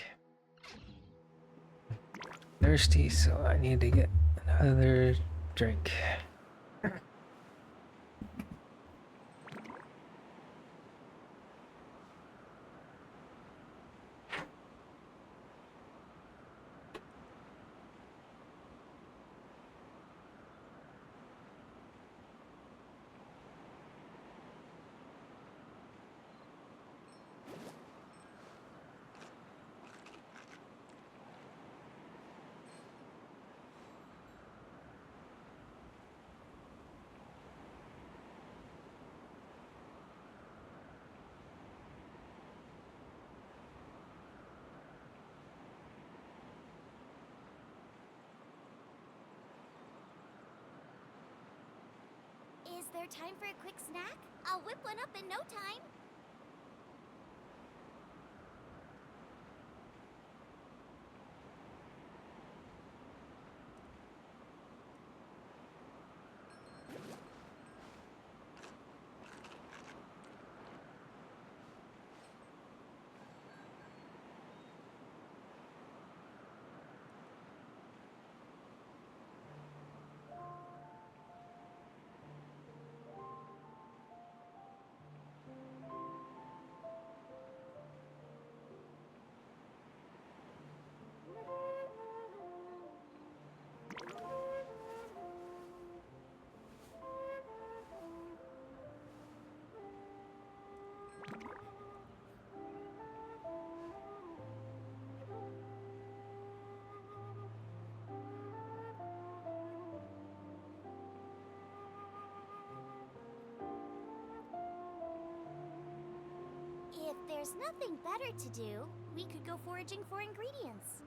Speaker 1: Thirsty, so I need to get another drink.
Speaker 3: Is there time for a quick snack? I'll whip one up in no time. there's nothing better to do, we could go foraging for ingredients.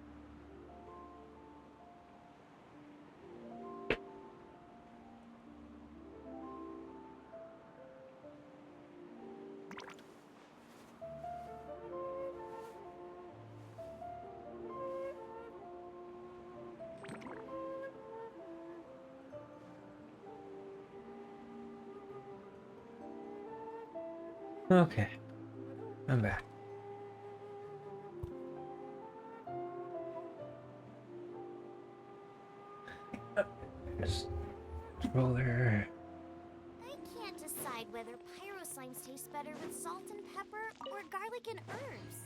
Speaker 1: Okay, I'm back. There's controller.
Speaker 3: I can't decide whether pyro slimes taste better with salt and pepper or garlic and herbs.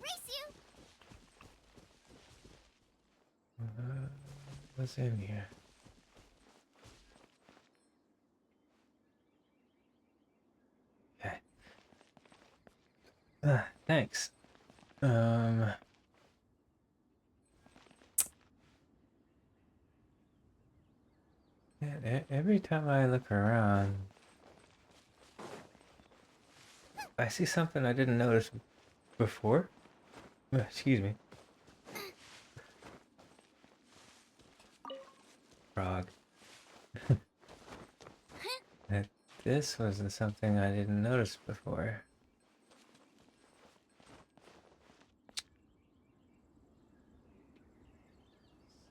Speaker 3: Race you!
Speaker 1: What's in here? Okay. Thanks. Yeah, every time I look around, I see something I didn't notice before. Excuse me. Frog. That this was something I didn't notice before.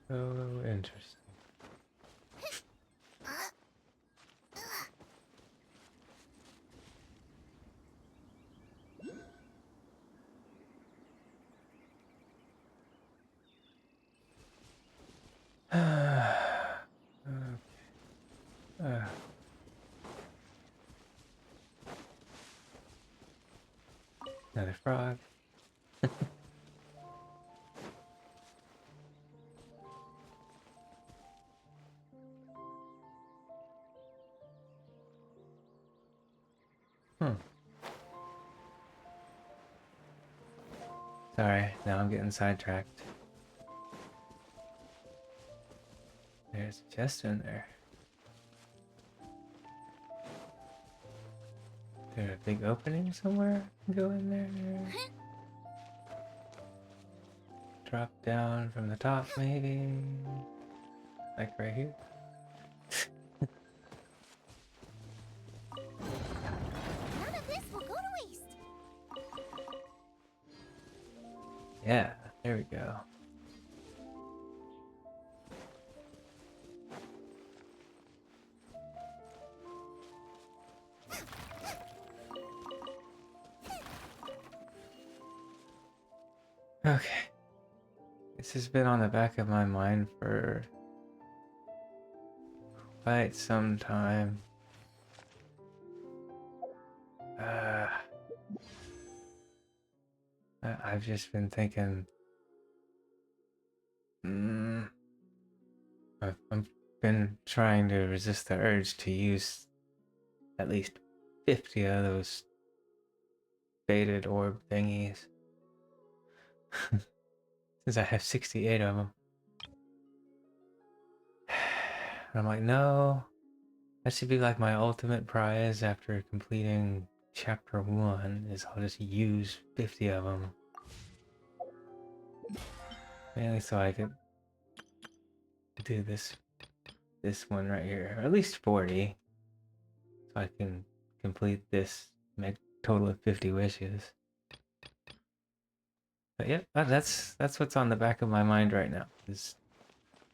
Speaker 1: So interesting. Okay. Another frog. Sorry, now I'm getting sidetracked. There's a chest in there. Is there a big opening somewhere? Go in there. Drop down from the top, maybe. Like right here.
Speaker 3: None of this will go to waste.
Speaker 1: Yeah, there we go. Okay. This has been on the back of my mind for quite some time. I've just been thinking, I've been trying to resist the urge to use at least 50 of those faded orb thingies. Since I have 68 of them. I'm like, no, that should be like my ultimate prize after completing chapter 1, is I'll just use 50 of them. Mainly so I could do this one right here, or at least 40. So I can complete this, make a total of 50 wishes. But yeah, that's what's on the back of my mind right now, is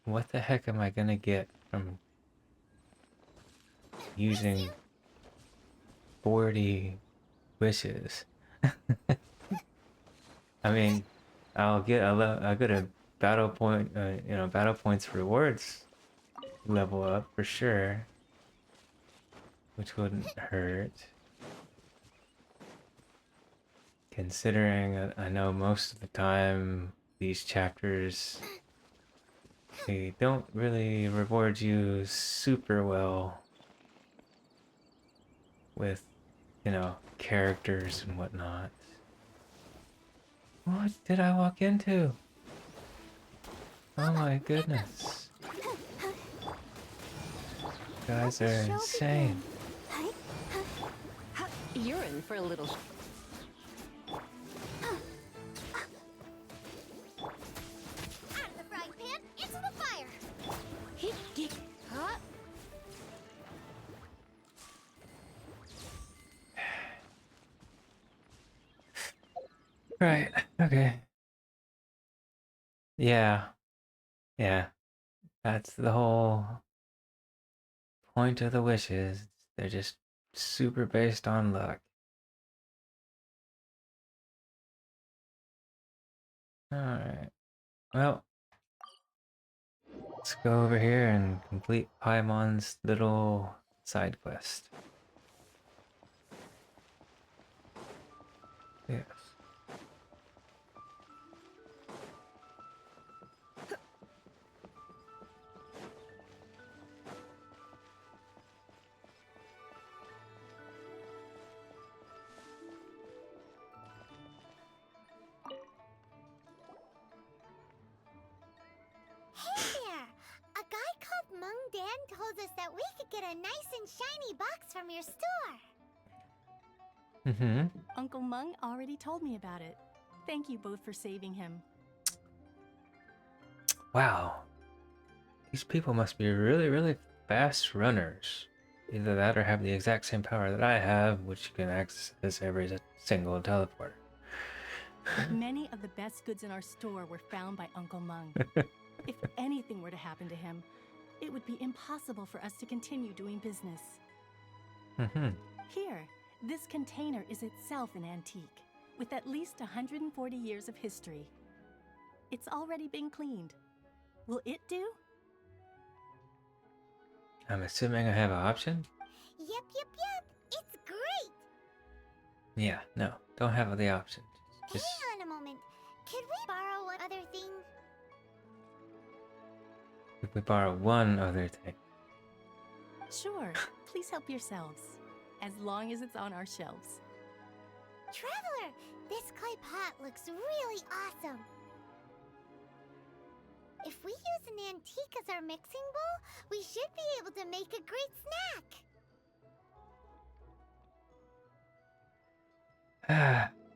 Speaker 1: what the heck am I gonna get from using 40 wishes? I mean, I'll get a battle point, battle points rewards level up for sure, which wouldn't hurt. Considering I know most of the time these chapters, they don't really reward you super well with, characters and whatnot. What did I walk into? Oh my goodness. Guys are insane.
Speaker 9: You're in for a little.
Speaker 3: Out of the frying pan, into the fire! Huh?
Speaker 1: Right. Okay. Yeah. Yeah. That's the whole point of the wishes. They're just super based on luck. Alright. Well, let's go over here and complete Paimon's little side quest. Yes.
Speaker 3: Hey there! A guy called Mung Dan told us that we could get a nice and shiny box from your store.
Speaker 1: Mm-hmm.
Speaker 10: Uncle Mung already told me about it. Thank you both for saving him.
Speaker 1: Wow. These people must be really, really fast runners. Either that or have the exact same power that I have, which can access every single teleporter.
Speaker 10: Many of the best goods in our store were found by Uncle Mung. If anything were to happen to him, it would be impossible for us to continue doing business.
Speaker 1: Mm-hmm.
Speaker 10: Here, this container is itself an antique, with at least 140 years of history. It's already been cleaned. Will it do?
Speaker 1: I'm assuming I have an option?
Speaker 3: Yep. It's great!
Speaker 1: Yeah, no, don't have the option. Just
Speaker 3: Hang on a moment. Could we borrow one other thing?
Speaker 1: if we borrow one other thing.
Speaker 10: Sure, please help yourselves, as long as it's on our shelves.
Speaker 3: Traveler, this clay pot looks really awesome. If we use an antique as our mixing bowl, we should be able to make a great snack.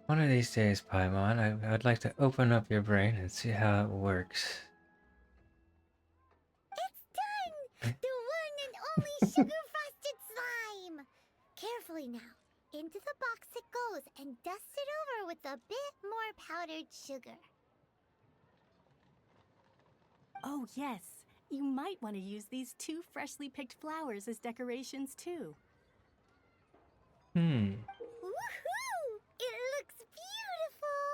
Speaker 1: One of these days, Paimon, I'd like to open up your brain and see how it works.
Speaker 3: It's done! The one and only sugar-frosted slime! Carefully now. Into the box it goes and dust it over with a bit more powdered sugar.
Speaker 10: Oh yes, you might want to use these 2 freshly picked flowers as decorations too.
Speaker 1: Hmm.
Speaker 3: Woohoo! It looks beautiful!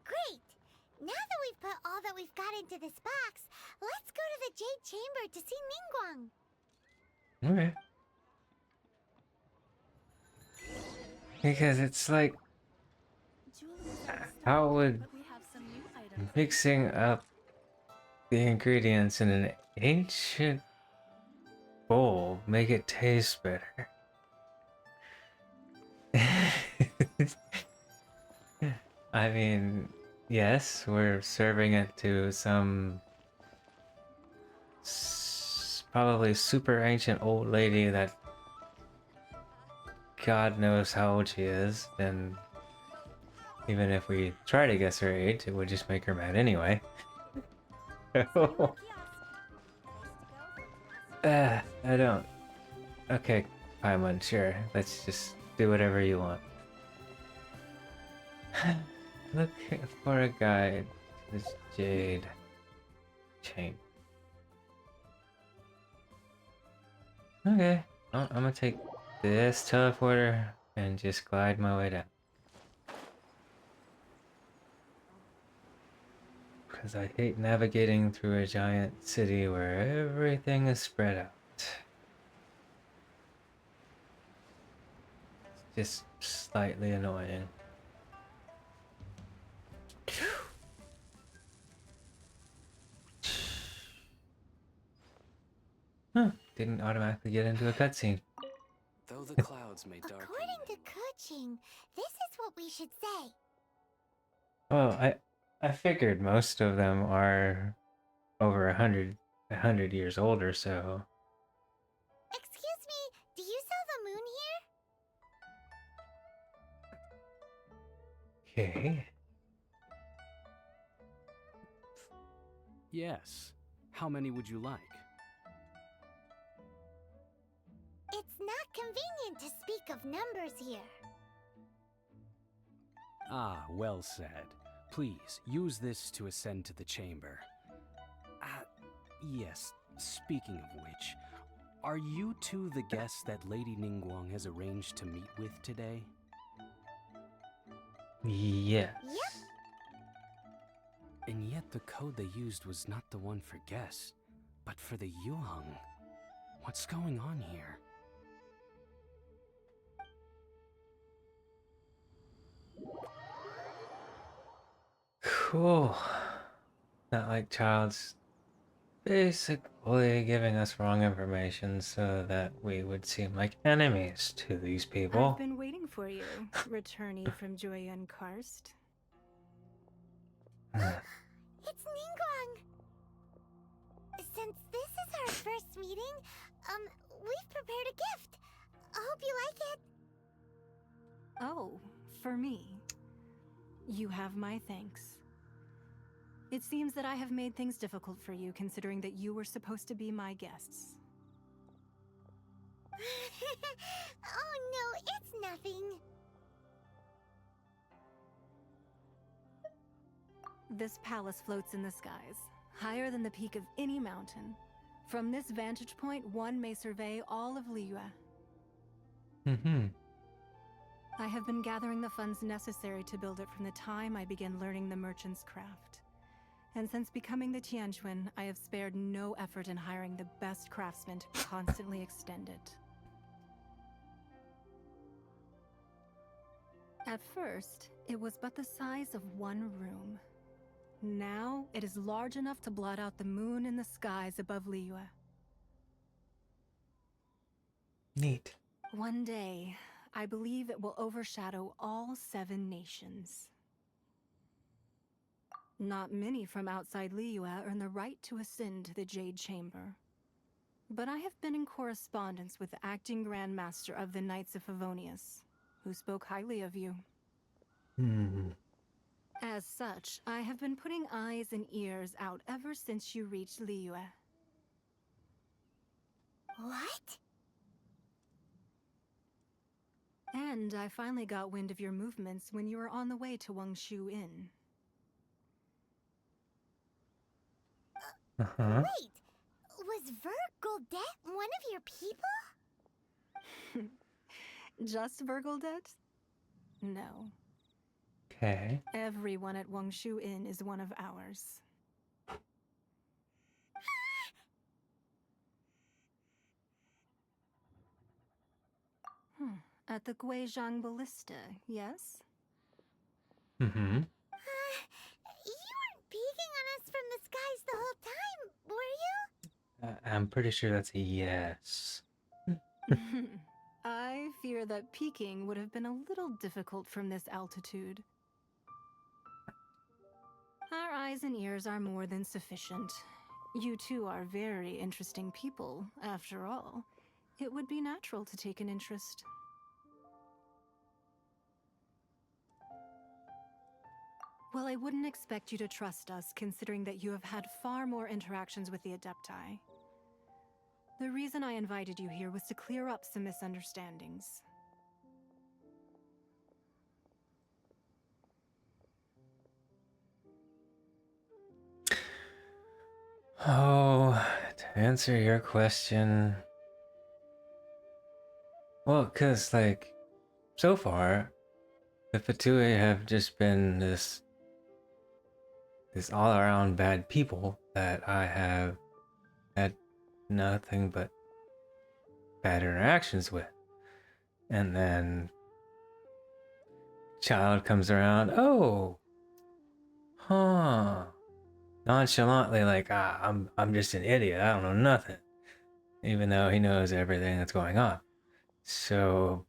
Speaker 3: Great! Now that we've put all that we've got into this box, let's go to the Jade Chamber to see Ningguang.
Speaker 1: Okay. Because it's like, how would mixing up the ingredients in an ancient bowl make it taste better? I mean, yes, we're serving it to some probably super ancient old lady that God knows how old she is, then even if we try to guess her age, it would just make her mad anyway. I don't. Okay, Paimon, sure. Let's just do whatever you want. Look for a guide to this Jade Chamber. Okay, I'm gonna take this teleporter and just glide my way down. Because I hate navigating through a giant city where everything is spread out. It's just slightly annoying. Huh, didn't automatically get into a cutscene.
Speaker 11: Though the clouds may darken.
Speaker 3: According to Kuching, this is what we should say.
Speaker 1: Well, I figured most of them are over 100 100 years old or so.
Speaker 3: Excuse me, do you sell the moon here?
Speaker 1: Okay.
Speaker 11: Yes. How many would you like?
Speaker 3: It's not convenient to speak of numbers here.
Speaker 11: Ah, well said. Please, use this to ascend to the chamber. Yes, speaking of which, are you two the guests that Lady Ningguang has arranged to meet with today?
Speaker 1: Yes.
Speaker 3: Yep.
Speaker 11: And yet the code they used was not the one for guests, but for the Yuheng. What's going on here?
Speaker 1: Cool. Not like Child's basically giving us wrong information so that we would seem like enemies to these people.
Speaker 10: I've been waiting for you, returnee from Joyun Karst.
Speaker 3: It's Ningguang! Since this is our first meeting, we've prepared a gift. I hope you like it.
Speaker 10: Oh, for me. You have my thanks. It seems that I have made things difficult for you, considering that you were supposed to be my guests.
Speaker 3: Oh no, it's nothing.
Speaker 10: This palace floats in the skies, higher than the peak of any mountain. From this vantage point, one may survey all of Liyue.
Speaker 1: Mm-hmm.
Speaker 10: I have been gathering the funds necessary to build it from the time I began learning the merchant's craft. And since becoming the Tianquan, I have spared no effort in hiring the best craftsmen to constantly extend it. At first, it was but the size of one room. Now, it is large enough to blot out the moon in the skies above Liyue.
Speaker 1: Neat.
Speaker 10: One day, I believe it will overshadow all 7 nations. Not many from outside Liyue earn the right to ascend to the Jade Chamber. But I have been in correspondence with the acting Grand Master of the Knights of Favonius, who spoke highly of you.
Speaker 1: Hmm.
Speaker 10: As such, I have been putting eyes and ears out ever since you reached Liyue.
Speaker 3: What?
Speaker 10: And I finally got wind of your movements when you were on the way to Wangshu Inn.
Speaker 1: Uh-huh.
Speaker 3: Wait, was Vergoldet one of your people?
Speaker 10: Just Vergoldet? No.
Speaker 1: Okay.
Speaker 10: Everyone at Wangshu Inn is one of ours. At the Guizhang Ballista, yes?
Speaker 1: Mm-hmm.
Speaker 3: You weren't peeking on us from the skies the whole time, were you?
Speaker 1: I'm pretty sure that's a yes.
Speaker 10: I fear that peeking would have been a little difficult from this altitude. Our eyes and ears are more than sufficient. You two are very interesting people, after all. It would be natural to take an interest. Well, I wouldn't expect you to trust us, considering that you have had far more interactions with the Adepti. The reason I invited you here was to clear up some misunderstandings.
Speaker 1: Oh, to answer your question... Well, because, like, so far, the Fatui have just been this all-around bad people that I have had nothing but bad interactions with. And then Child comes around, oh, huh, nonchalantly, like, I'm just an idiot, I don't know nothing, even though he knows everything that's going on. So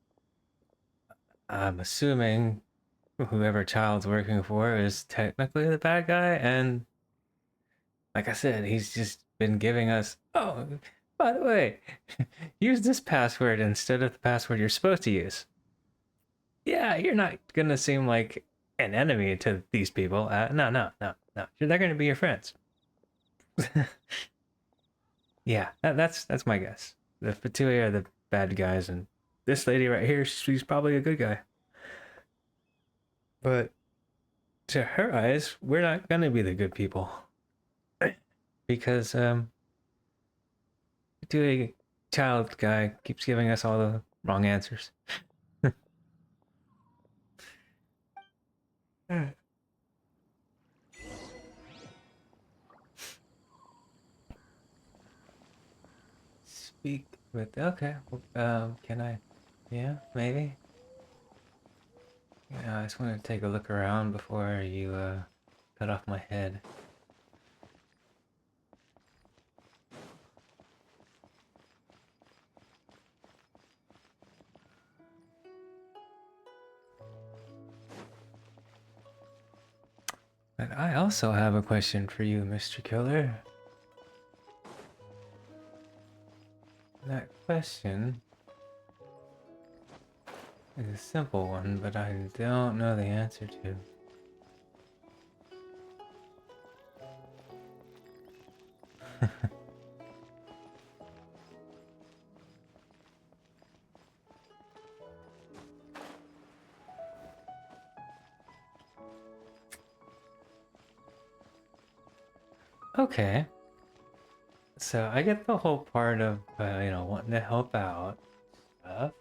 Speaker 1: I'm assuming whoever Child's working for is technically the bad guy, and like I said, he's just been giving us, oh, by the way, use this password instead of the password you're supposed to use. Yeah, you're not gonna seem like an enemy to these people. No, no, no, no. They're gonna be your friends. Yeah, that's my guess. The Fatui are the bad guys, and this lady right here, she's probably a good guy. But to her eyes, we're not gonna be the good people because Fatui child guy keeps giving us all the wrong answers. Speak with, okay. Can I? Yeah, maybe. Yeah, I just want to take a look around before you cut off my head. But I also have a question for you, Mr. Killer. That question is a simple one, but I don't know the answer to. Okay. So I get the whole part of, wanting to help out stuff.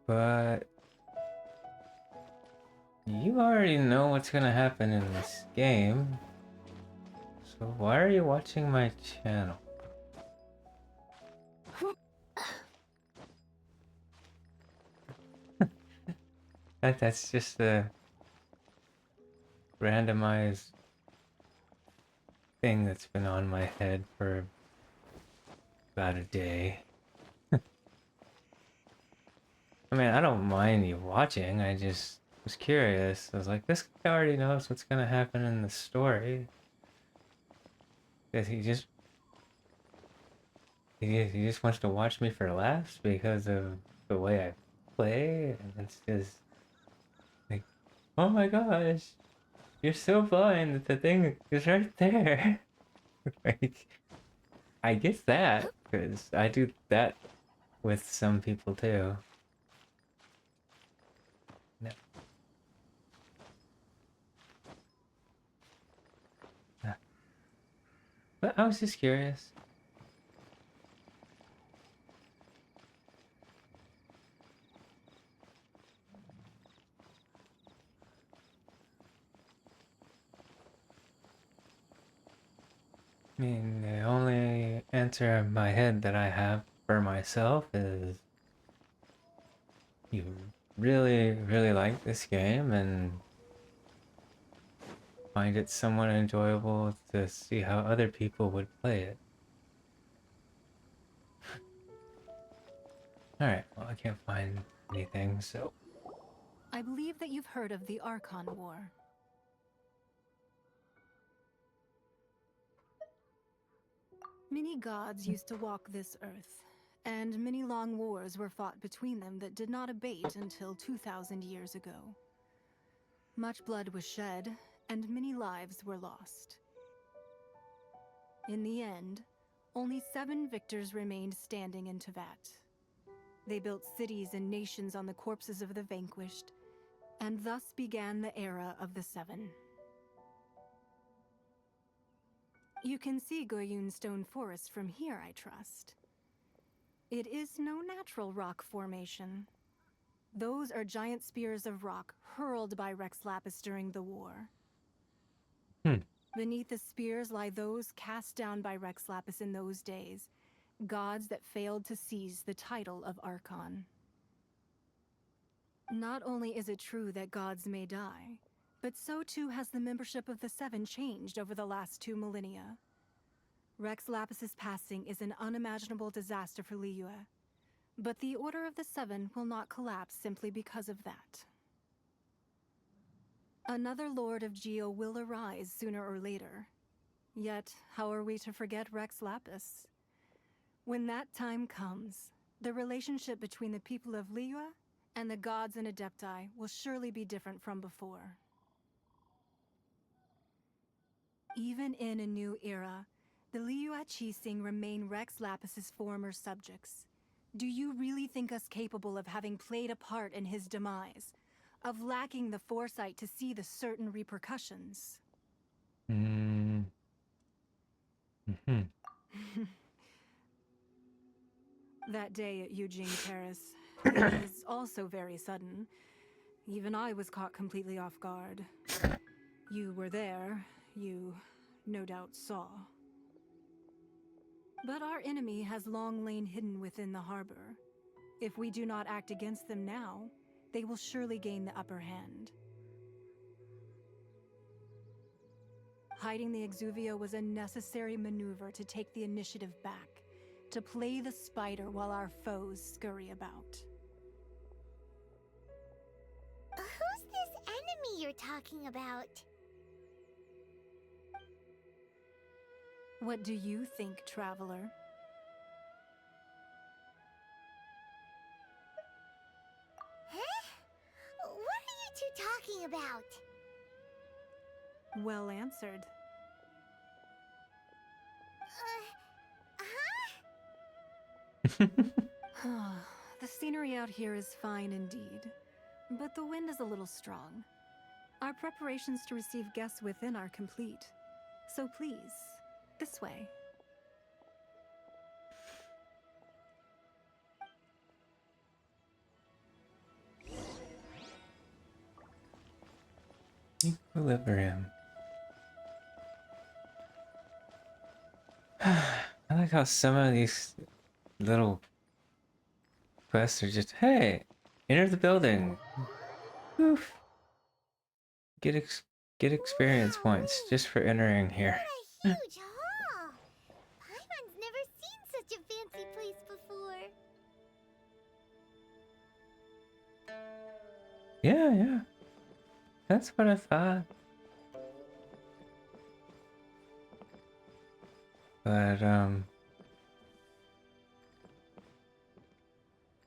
Speaker 1: But you already know what's gonna happen in this game. So why are you watching my channel? That's just a randomized thing that's been on my head for about a day. I mean, I don't mind you watching, I just was curious. I was like, this guy already knows what's gonna happen in the story. Because he just wants to watch me for laughs because of the way I play, and it's just like, oh my gosh, you're so blind that the thing is right there. Like, I get that, because I do that with some people too. No. But I was just curious. I mean, the only answer in my head that I have for myself is you really, really like this game and find it somewhat enjoyable to see how other people would play it. Alright, well, I can't find anything, so...
Speaker 10: I believe that you've heard of the Archon War. Many gods used to walk this earth, and many long wars were fought between them that did not abate until 2,000 years ago. Much blood was shed, and many lives were lost. In the end, only 7 victors remained standing in Tevat. They built cities and nations on the corpses of the vanquished, and thus began the era of the 7. You can see Goyun Stone Forest from here, I trust. It is no natural rock formation. Those are giant spears of rock hurled by Rex Lapis during the war. Beneath the spears lie those cast down by Rex Lapis in those days, gods that failed to seize the title of Archon. Not only is it true that gods may die, but so too has the membership of the 7 changed over the last 2 millennia. Rex Lapis's passing is an unimaginable disaster for Liyue, but the Order of the 7 will not collapse simply because of that. Another Lord of Geo will arise sooner or later. Yet, how are we to forget Rex Lapis? When that time comes, the relationship between the people of Liyue and the gods and Adepti will surely be different from before. Even in a new era, the Liyue Qixing remain Rex Lapis's former subjects. Do you really think us capable of having played a part in his demise? Of lacking the foresight to see the certain repercussions?
Speaker 1: Mm. Mm-hmm.
Speaker 10: That day at Eugene Terrace was also very sudden. Even I was caught completely off guard. You were there. You, no doubt, saw. But our enemy has long lain hidden within the harbor. If we do not act against them now, they will surely gain the upper hand. Hiding the Exuvia was a necessary maneuver to take the initiative back, to play the spider while our foes scurry about.
Speaker 3: Who's this enemy you're talking about?
Speaker 10: What do you think, Traveler?
Speaker 3: Huh? What are you two talking about?
Speaker 10: Well answered. The scenery out here is fine indeed, but the wind is a little strong. Our preparations to receive guests within are complete. So please, this way.
Speaker 1: Equilibrium. I like how some of these little quests are just, hey, enter the building. Oof. Get experience points just for entering here.
Speaker 3: What a huge hall! Paimon's never seen such a fancy place before.
Speaker 1: Yeah. That's what I thought. But,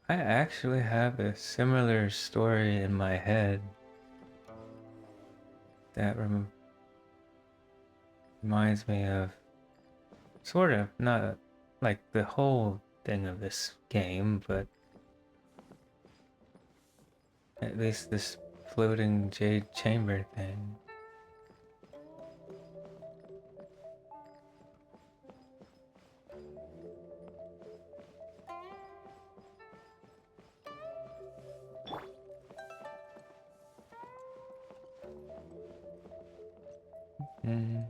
Speaker 1: I actually have a similar story in my head that reminds me of, sort of, not like the whole thing of this game, but at least this floating jade chamber thing. Mm.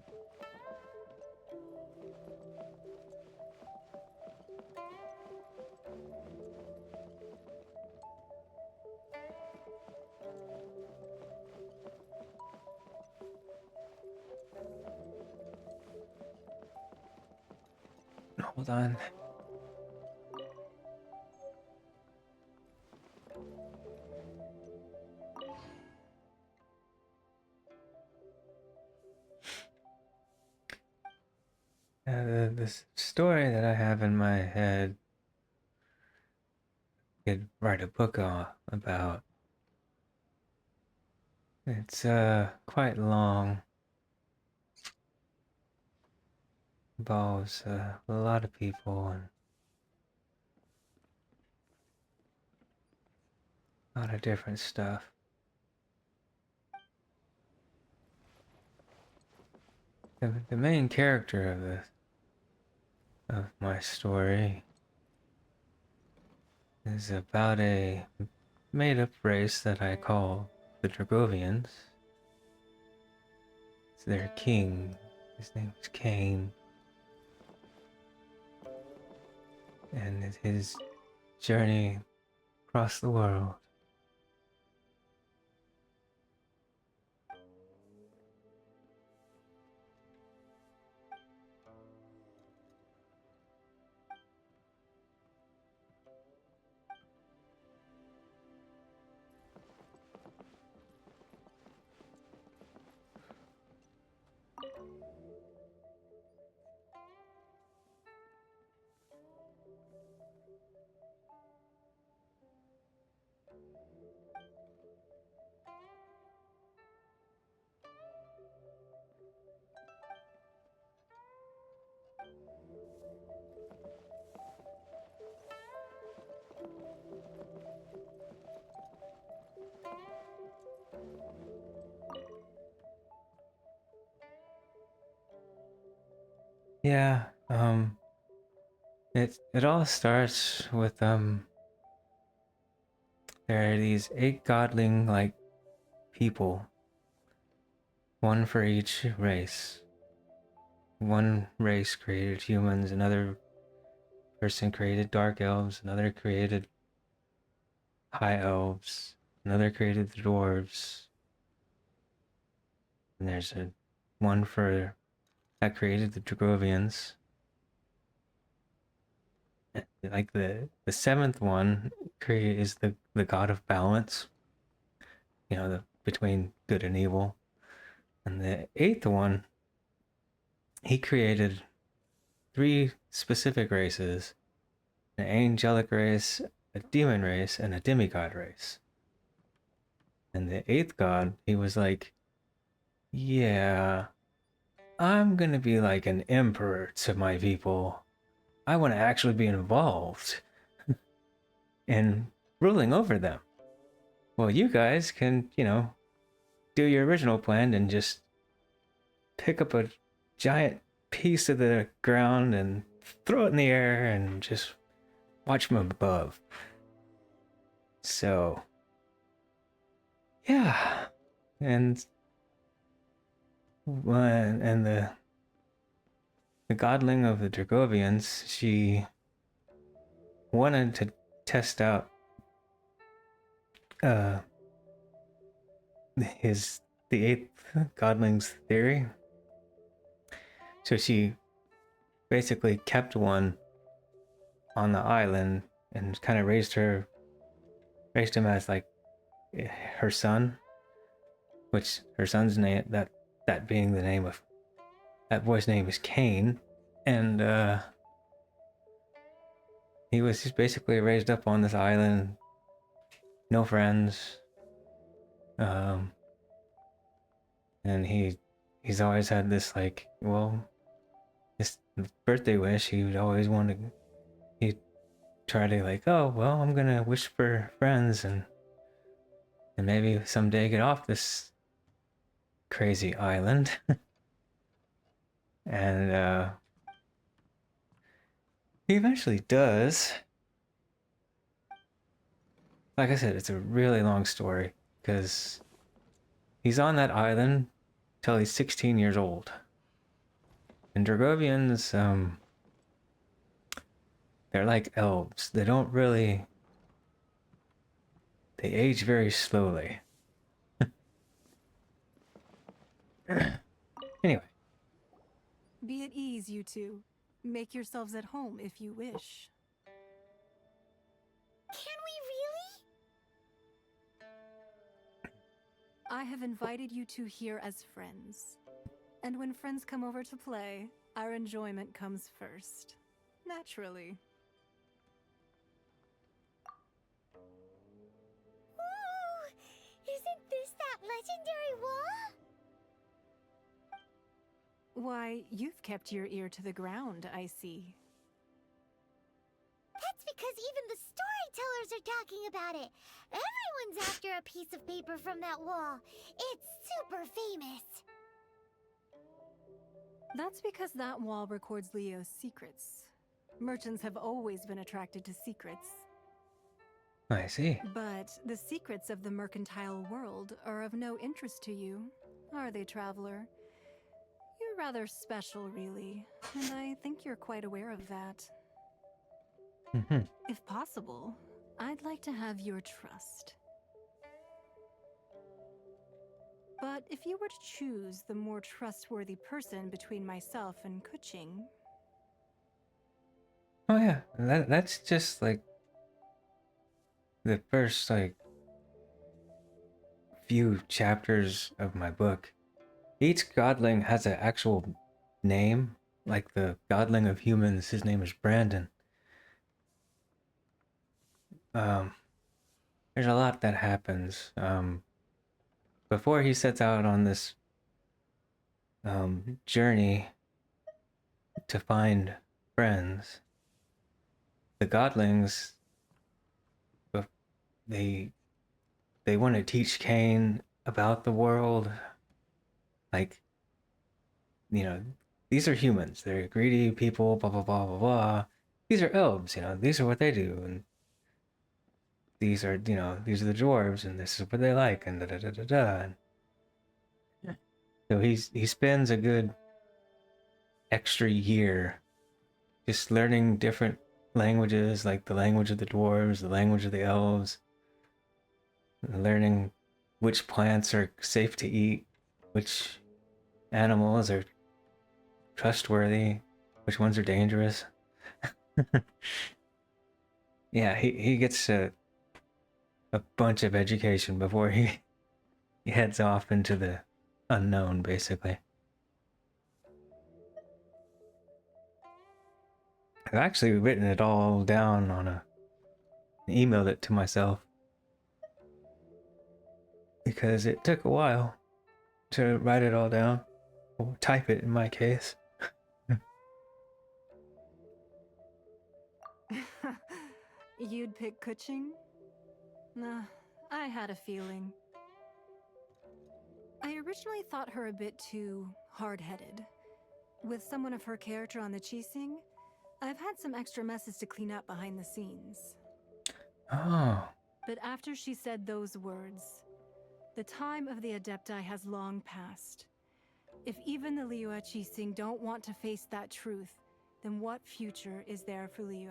Speaker 1: Hold on. This story that I have in my head, could write a book about. It's quite long. Involves a lot of people and a lot of different stuff. The main character of my story is about a made-up race that I call the Dragovians. It's their king. His name is Cain. And it's his journey across the world. Yeah, it all starts with there are these 8 godling like people, one for each race. One race created humans, another person created dark elves, another created high elves, another created the dwarves, and there's a one for that created the Dragovians. Like the seventh one is the god of balance, you know, the between good and evil. And the eighth one, he created 3 specific races: an angelic race, a demon race, and a demigod race. And the eighth god, he was like, yeah, I'm gonna be like an emperor to my people. I want to actually be involved in ruling over them. Well, you guys can, do your original plan and just pick up a giant piece of the ground and throw it in the air and just watch from above. So, yeah. And the godling of the Dragovians, she wanted to test out uh the eighth godling's theory. So she basically kept one on the island and kind of raised him as like her son, which her son's name, that being the name of that boy's name is Cain. And he was just basically raised up on this island, no friends, and he's always had this like, well, this birthday wish he would always want to, he'd try to like, oh well, I'm gonna wish for friends and maybe someday get off this crazy island. And he eventually does. Like I said, it's a really long story because he's on that island till he's 16 years old. And Dragovians, they're like elves. They don't really, they age very slowly. Anyway.
Speaker 10: Be at ease, you two. Make yourselves at home if you wish.
Speaker 3: Can we really?
Speaker 10: I have invited you two here as friends. And when friends come over to play, our enjoyment comes first. Naturally.
Speaker 3: Ooh, isn't this that legendary wall?
Speaker 10: Why, you've kept your ear to the ground, I see.
Speaker 3: That's because even the storytellers are talking about it. Everyone's after a piece of paper from that wall. It's super famous.
Speaker 10: That's because that wall records Leo's secrets. Merchants have always been attracted to secrets.
Speaker 1: I see.
Speaker 10: But the secrets of the mercantile world are of no interest to you, are they, traveler? You're rather special, really, and I think you're quite aware of that. If possible, I'd like to have your trust. But if you were to choose the more trustworthy person between myself and Kuching...
Speaker 1: Oh yeah, that's just like the first like few chapters of my book. Each godling has an actual name, like the godling of humans, his name is Brandon. There's a lot that happens. Before he sets out on this journey to find friends, the godlings, they want to teach Cain about the world, like, these are humans. They're greedy people, blah, blah, blah, blah, blah. These are elves, these are what they do. And these are, these are the dwarves, and this is what they like, and da da da da da. So he spends a good extra year just learning different languages, like the language of the dwarves, the language of the elves, learning which plants are safe to eat, which animals are trustworthy, which ones are dangerous. Yeah, he gets a bunch of education before he heads off into the unknown, basically. I've actually written it all down on emailed it to myself because it took a while to write it all down, or type it in my case.
Speaker 10: You'd pick Kuching? Nah, I had a feeling. I originally thought her a bit too hard-headed. With someone of her character on the Qixing, I've had some extra messes to clean up behind the scenes.
Speaker 1: Oh.
Speaker 10: But after she said those words, the time of the Adepti has long passed. If even the Liyue Qixing don't want to face that truth, then what future is there for Liyue?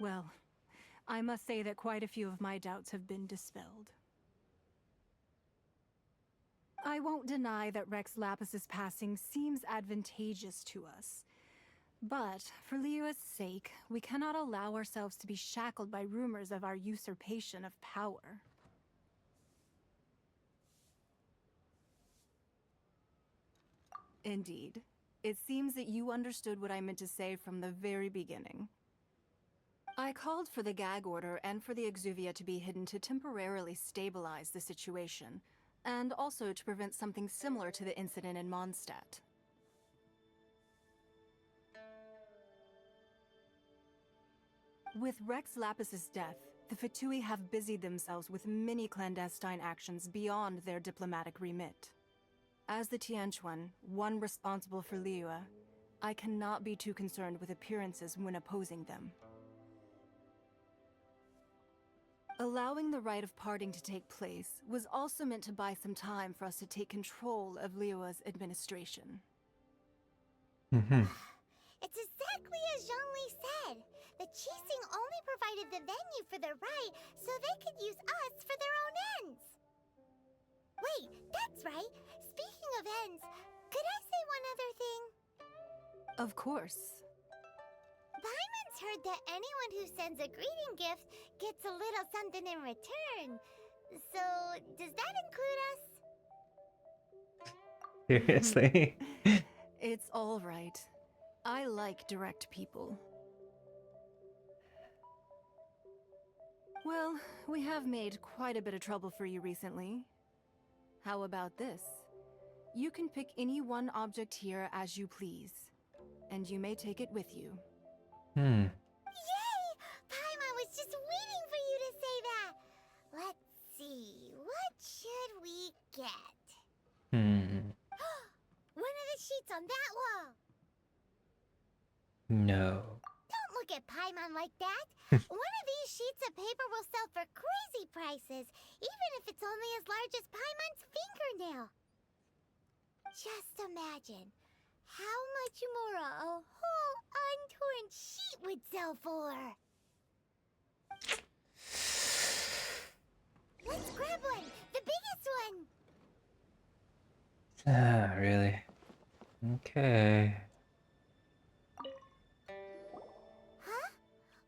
Speaker 10: Well, I must say that quite a few of my doubts have been dispelled. I won't deny that Rex Lapis's passing seems advantageous to us. But, for Liyue's sake, we cannot allow ourselves to be shackled by rumors of our usurpation of power. Indeed. It seems that you understood what I meant to say from the very beginning. I called for the gag order and for the Exuvia to be hidden to temporarily stabilize the situation, and also to prevent something similar to the incident in Mondstadt. With Rex Lapis's death, the Fatui have busied themselves with many clandestine actions beyond their diplomatic remit. As the Tianquan, one responsible for Liyue, I cannot be too concerned with appearances when opposing them. Allowing the rite of parting to take place was also meant to buy some time for us to take control of Liyue's administration.
Speaker 3: It's exactly as Zhongli said. The Qixing only provided the venue for their rite so they could use us for their own ends. Wait, that's right. Speaking of ends, could I say one other thing?
Speaker 10: Of course.
Speaker 3: Paimon's heard that anyone who sends a greeting gift gets a little something in return. So, does that include us?
Speaker 1: Seriously?
Speaker 10: It's all right. I like direct people. Well, we have made quite a bit of trouble for you recently. How about this? You can pick any one object here as you please, and you may take it with you.
Speaker 3: Yay! Paimon was just waiting for you to say that. Let's see, what should we get? One of the sheets on that wall.
Speaker 1: No.
Speaker 3: Don't look at Paimon like that. One of these sheets of paper will sell for crazy prices, even if it's only as large as Paimon's fingernail. Just imagine how much more a whole untorn sheet would sell for. Let's grab one, the biggest one.
Speaker 1: Really? Okay.
Speaker 3: Huh?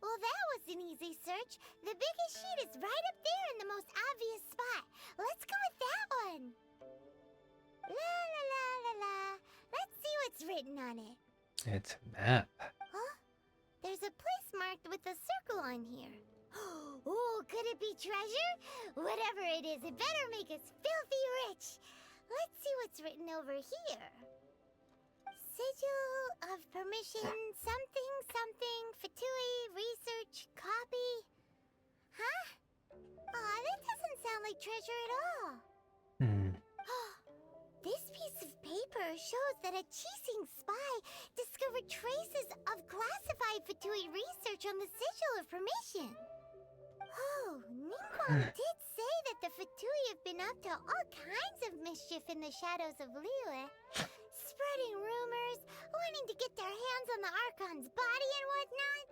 Speaker 3: Well, that was an easy search. The biggest sheet is right up there in the most obvious spot. Let's go with that one. La la la la la. Let's see what's written on it.
Speaker 1: It's a map.
Speaker 3: Huh? There's a place marked with a circle on here. Oh, could it be treasure? Whatever it is, it better make us filthy rich. Let's see what's written over here. Sigil of permission, something, something, Fatui, research, copy. Huh? Aw, that doesn't sound like treasure at all. This piece shows that a Chising spy discovered traces of classified Fatui research on the Sigil of Permission. Oh, Ningguang did say that the Fatui have been up to all kinds of mischief in the shadows of Liyue. Spreading rumors, wanting to get their hands on the Archon's body and whatnot.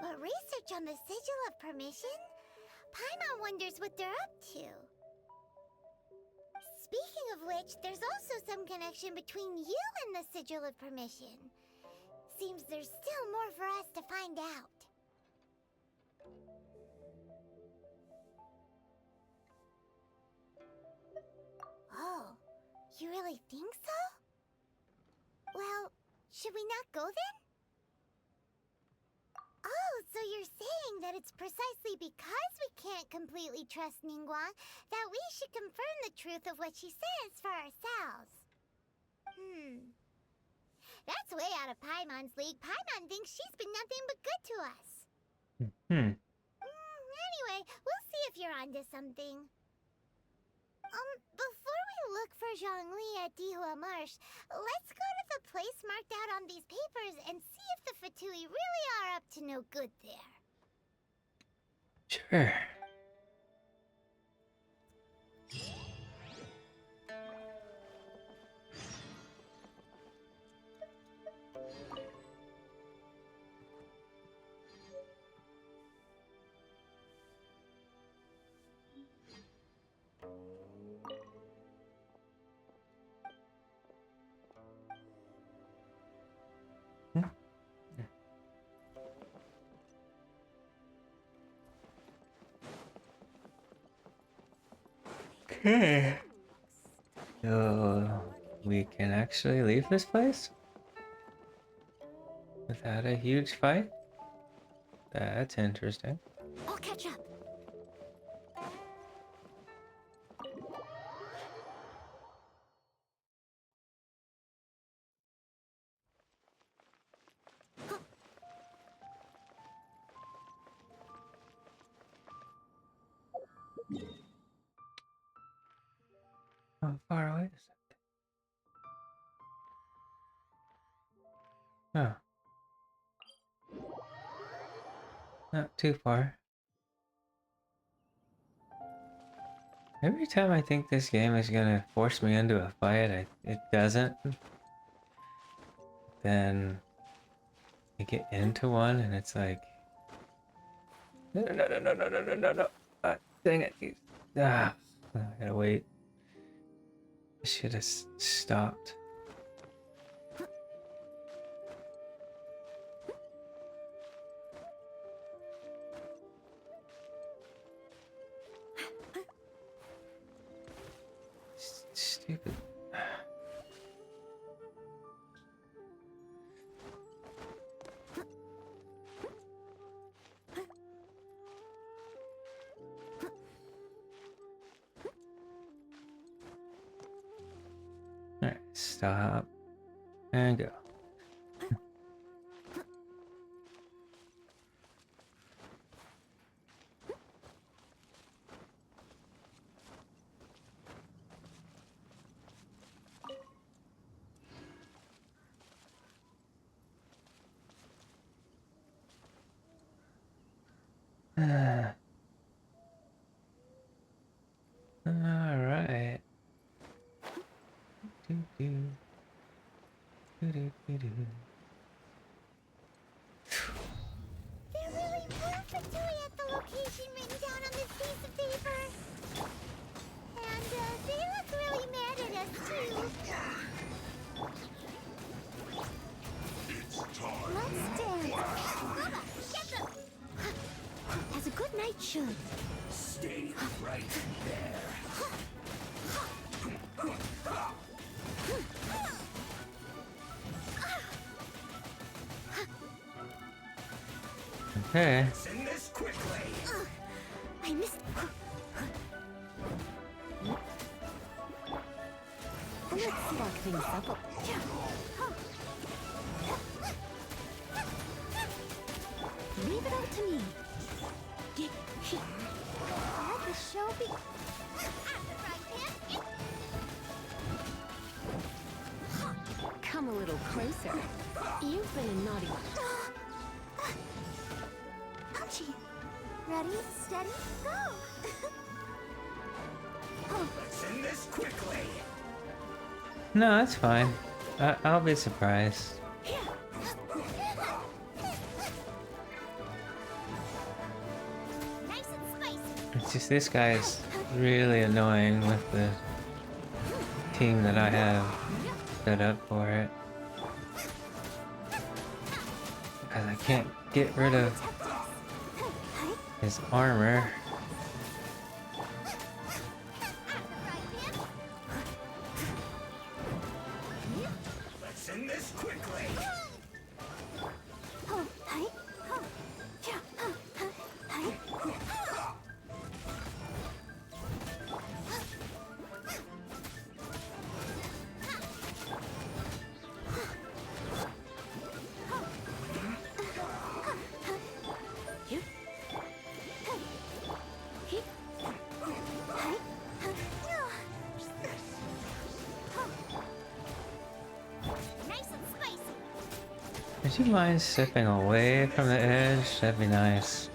Speaker 3: But research on the Sigil of Permission? Paimon wonders what they're up to. Speaking of which, there's also some connection between you and the Sigil of Permission. Seems there's still more for us to find out. Oh, you really think so? Well, should we not go then? Oh, so you're saying that it's precisely because we can't completely trust Ningguang that we should confirm the truth of what she says for ourselves. That's way out of Paimon's league. Paimon thinks she's been nothing but good to us. Anyway, we'll see if you're onto something. Before we look for Zhongli at Dihua Marsh, let's go to the place marked out on these papers and see if the Fatui really are up to no good there.
Speaker 1: Sure. Okay. So we can actually leave this place without a huge fight? That's interesting.
Speaker 3: I'll catch up.
Speaker 1: How far away is it? Oh. Not too far. Every time I think this game is gonna force me into a fight, it doesn't. Then I get into one and it's like, no. Dang it. I gotta wait. I should have stopped. Stupid. Alright, stop and go. Alright.
Speaker 3: There really were Fatui at the location written down on this piece of paper. And they look really mad at us too. Let's dance. Mama, get them! As a good knight should.
Speaker 5: Stay right there.
Speaker 1: Okay.
Speaker 5: Send this quickly.
Speaker 3: I missed. Let's lock things up. Leave it up to me. Let the show be.
Speaker 9: Come a little closer. You've been a naughty one.
Speaker 3: Ouchie. Ready, steady, go!
Speaker 5: Let's end this quickly.
Speaker 1: No, that's fine. I'll be surprised.
Speaker 3: Nice and spicy.
Speaker 1: It's just this guy is really annoying with the team that I have set up for it. Because I can't get rid of his armor.
Speaker 5: Let's end this quickly.
Speaker 3: Oh, hi. Oh. Yeah. Hi. Nice and spicy.
Speaker 1: Would you mind stepping away from the edge? That'd be nice.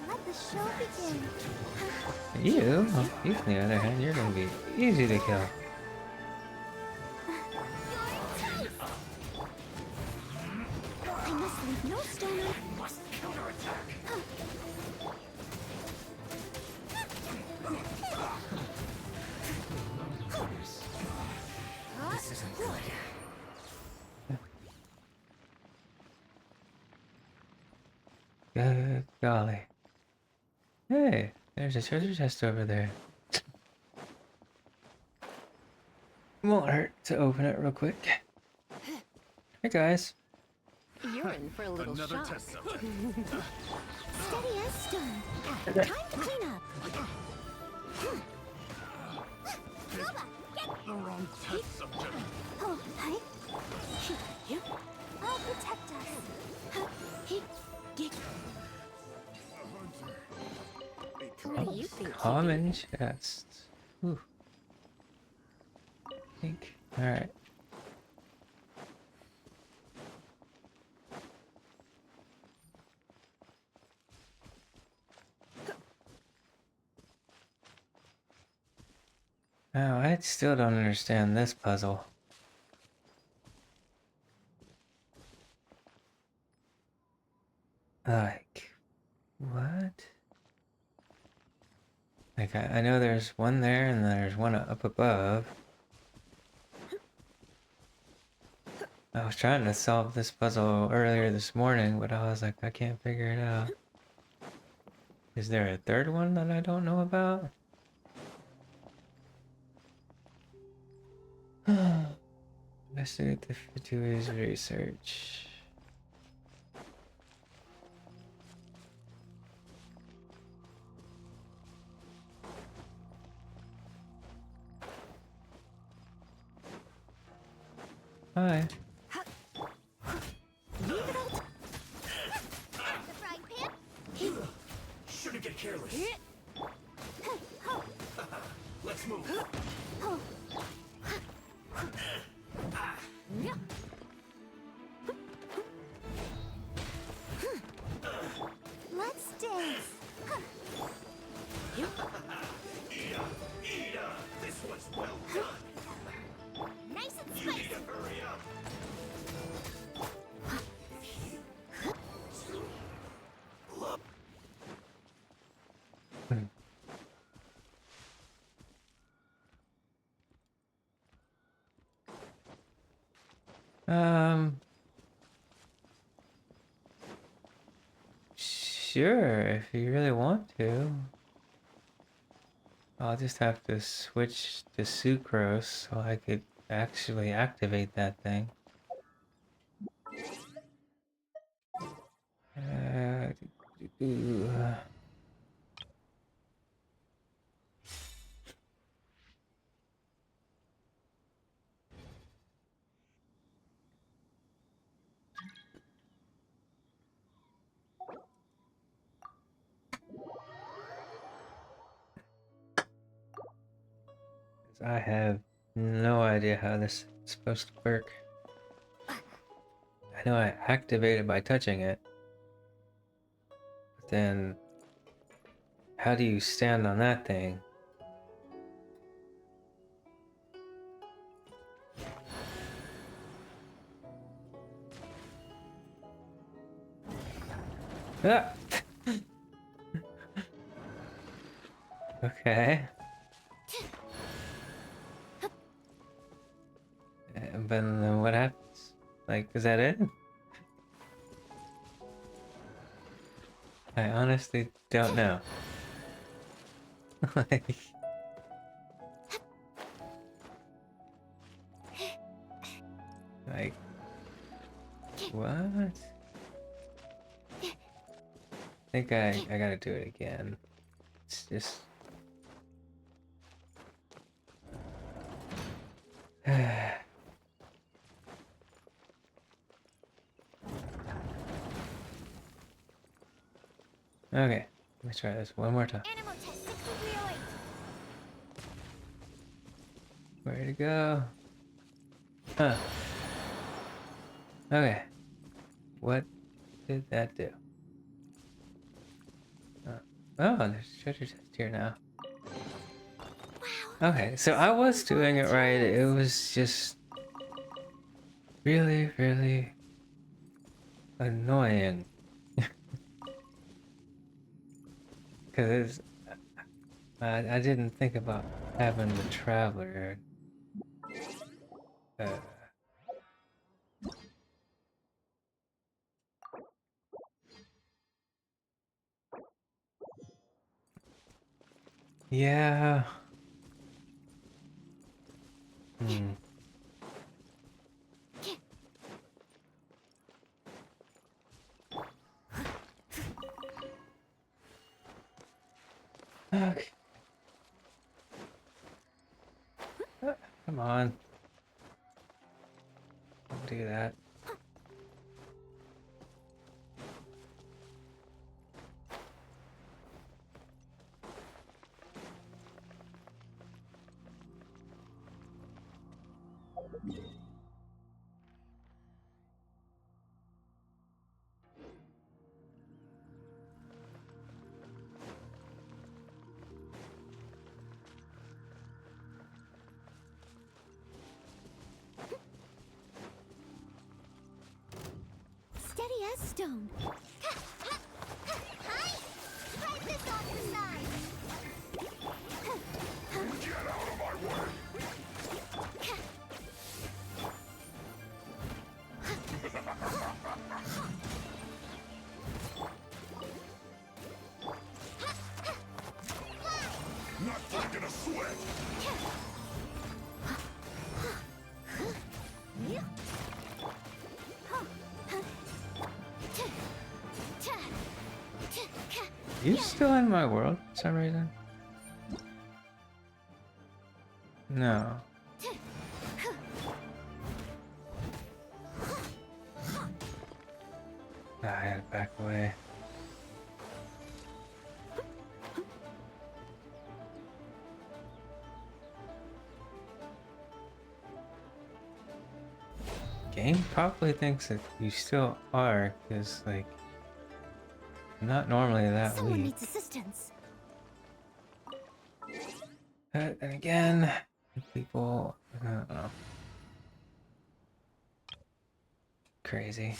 Speaker 3: Let the show begin.
Speaker 1: You? Oh, you, on the other hand, you're gonna be easy to kill.
Speaker 3: I must leave no stone unturned.
Speaker 5: Must counterattack.
Speaker 6: This isn't good.
Speaker 1: Good golly. Hey, there's a treasure chest over there. Won't hurt to open it real quick. Hey guys.
Speaker 9: You're in for a little shock.
Speaker 3: Steady as stone. Time to clean up. Boba, get
Speaker 5: The wrong test subject.
Speaker 3: Oh, hi. You. I'll protect us.
Speaker 9: What do you think?
Speaker 1: Common chest. Ooh. Think. Alright. Oh, I still don't understand this puzzle. Like, what? Like, I know there's one there and there's one up above. I was trying to solve this puzzle earlier this morning, but I was like, I can't figure it out. Is there a third one that I don't know about? Investigate the Fitui's research. Hi.
Speaker 3: Leave it all.
Speaker 5: The frying pan? Shouldn't get careless. Let's move.
Speaker 3: Let's dance.
Speaker 5: Ida, this was well done.
Speaker 3: Nice and
Speaker 5: You need
Speaker 3: spicy.
Speaker 5: to hurry up.
Speaker 1: Sure, if you really want to. I'll just have to switch to sucrose so I could actually activate that thing. Uh, I have no idea how this is supposed to work. I know I activate it by touching it. But then, how do you stand on that thing? Ah! Okay. But then what happens? Like, is that it? I honestly don't know. Like, like, what? I think I gotta do it again. It's just. Okay, let me try this one more time.
Speaker 3: Animal test 6308.
Speaker 1: Where to go? Huh. Okay. What did that do? Oh, there's a treasure chest here now. Okay, so I was doing it right. It was just really, really annoying. Because I didn't think about having the traveler. Uh, yeah. Hmm. Okay. Come on. Don't do that.
Speaker 3: Steady as stone. Hi! Spread this off the side.
Speaker 5: Get out of my way! Not breaking a sweat!
Speaker 1: You still in my world for some reason? No. I had to back away. Game probably thinks that you still are, because, like, I'm not normally that
Speaker 3: Someone
Speaker 1: weak.
Speaker 3: needs assistance.
Speaker 1: But then again, people, I don't know. Crazy.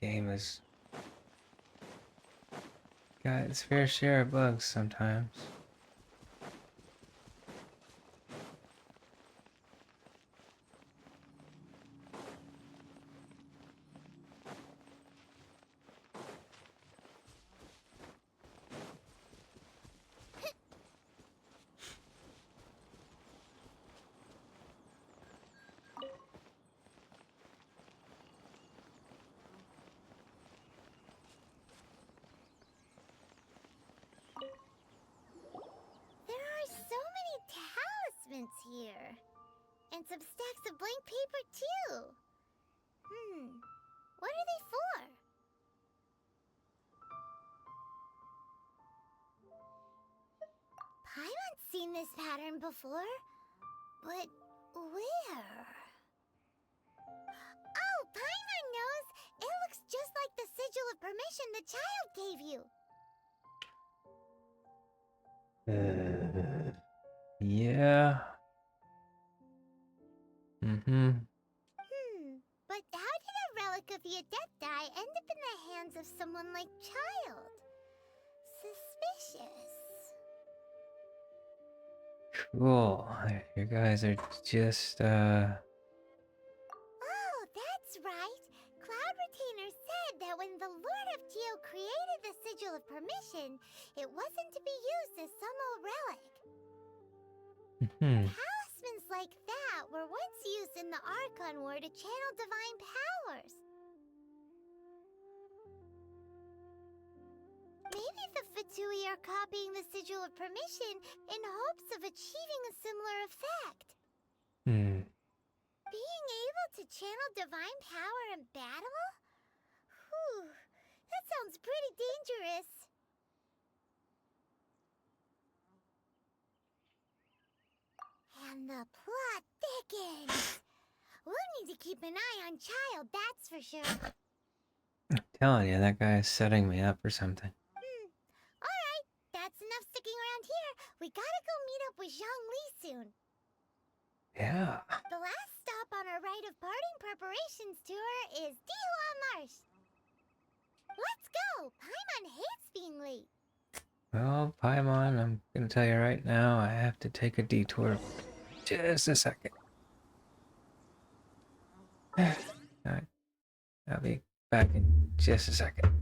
Speaker 1: Game has got its fair share of bugs sometimes.
Speaker 3: There are so many talismans here. And some stacks of blank paper, too. What are they for? Paimon's seen this pattern before. But where? of permission the child gave you.
Speaker 1: Yeah.
Speaker 3: But how did a relic of the Adepti end up in the hands of someone like Child? Suspicious.
Speaker 1: Cool. You guys are just,
Speaker 3: Oh, that's right. Cloud Retainer said that when the Lord of Geo created the Sigil of Permission, it wasn't to be used as some old relic. Talismans like that were once used in the Archon War to channel divine powers. Maybe the Fatui are copying the Sigil of Permission in hopes of achieving a similar effect. Being able to channel divine power in battle? Whew, that sounds pretty dangerous. And the plot thickens. We'll need to keep an eye on Child, that's for sure.
Speaker 1: I'm telling you, that guy is setting me up for something.
Speaker 3: Alright, that's enough sticking around here. We gotta go meet up with Zhongli soon.
Speaker 1: Yeah.
Speaker 3: The last stop on our rite of parting preparations tour is Dihua Marsh. Let's go! Paimon hates being late.
Speaker 1: Well, Paimon, I'm gonna tell you right now, I have to take a detour. Just a second. Alright. I'll be back in just a second.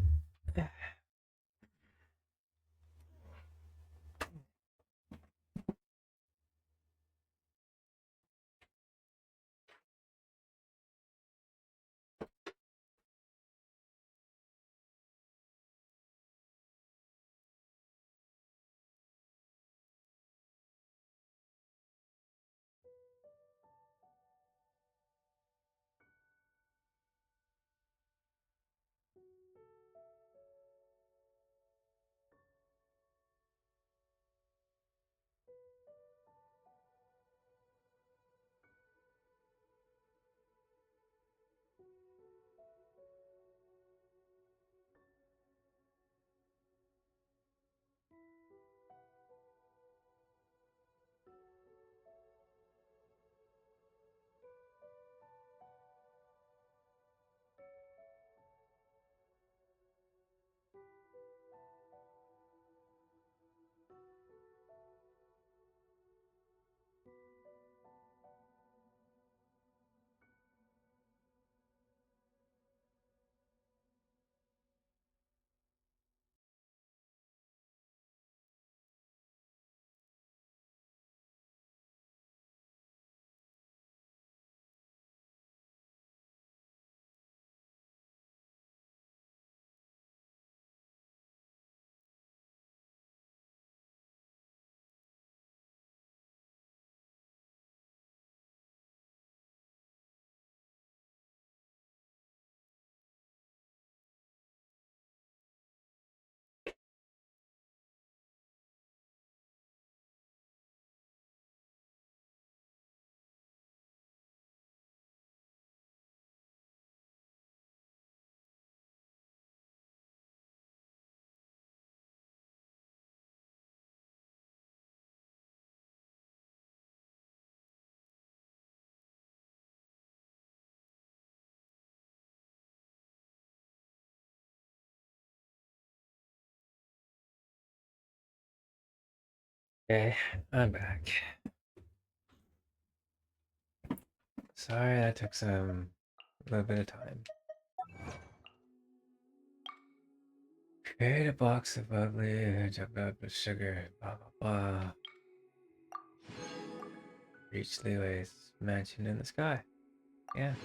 Speaker 1: Okay, I'm back. Sorry that took a little bit of time. Create a box of ugly, sugar, blah blah blah. Reach Liwei's mansion in the sky. Yeah,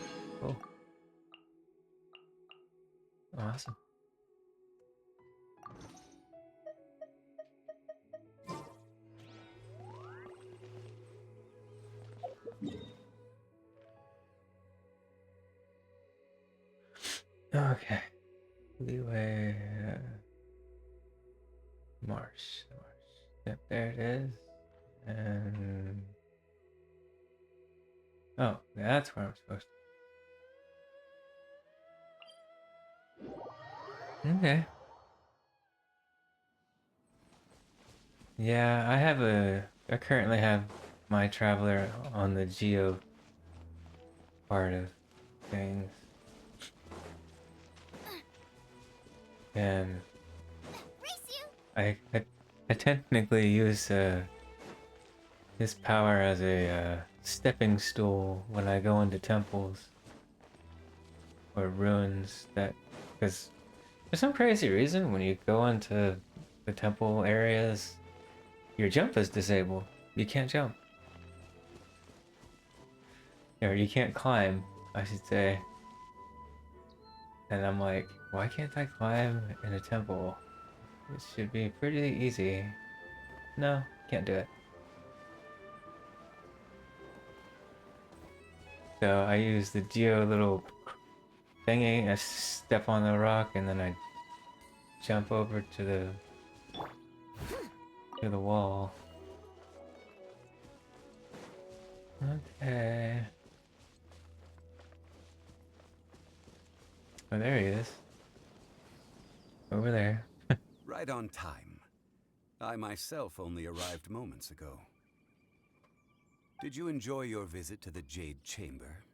Speaker 1: cool. Awesome. Okay. Liwei Marsh. Yep, there it is. And oh, that's where I'm supposed to. Okay. Yeah, I currently have my traveler on the geo part of things. And I technically use his power as a stepping stool when I go into temples or ruins that, because for some crazy reason when you go into the temple areas, your jump is disabled. You can't jump. Or you can't climb, I should say. And I'm like, why can't I climb in a temple? It should be pretty easy. No, can't do it. So I use the geo little thingy, I step on the rock, and then I jump over to the wall. Okay. Oh, there he is. Over there.
Speaker 12: Right on time. I myself only arrived moments ago. Did you enjoy your visit to the Jade Chamber?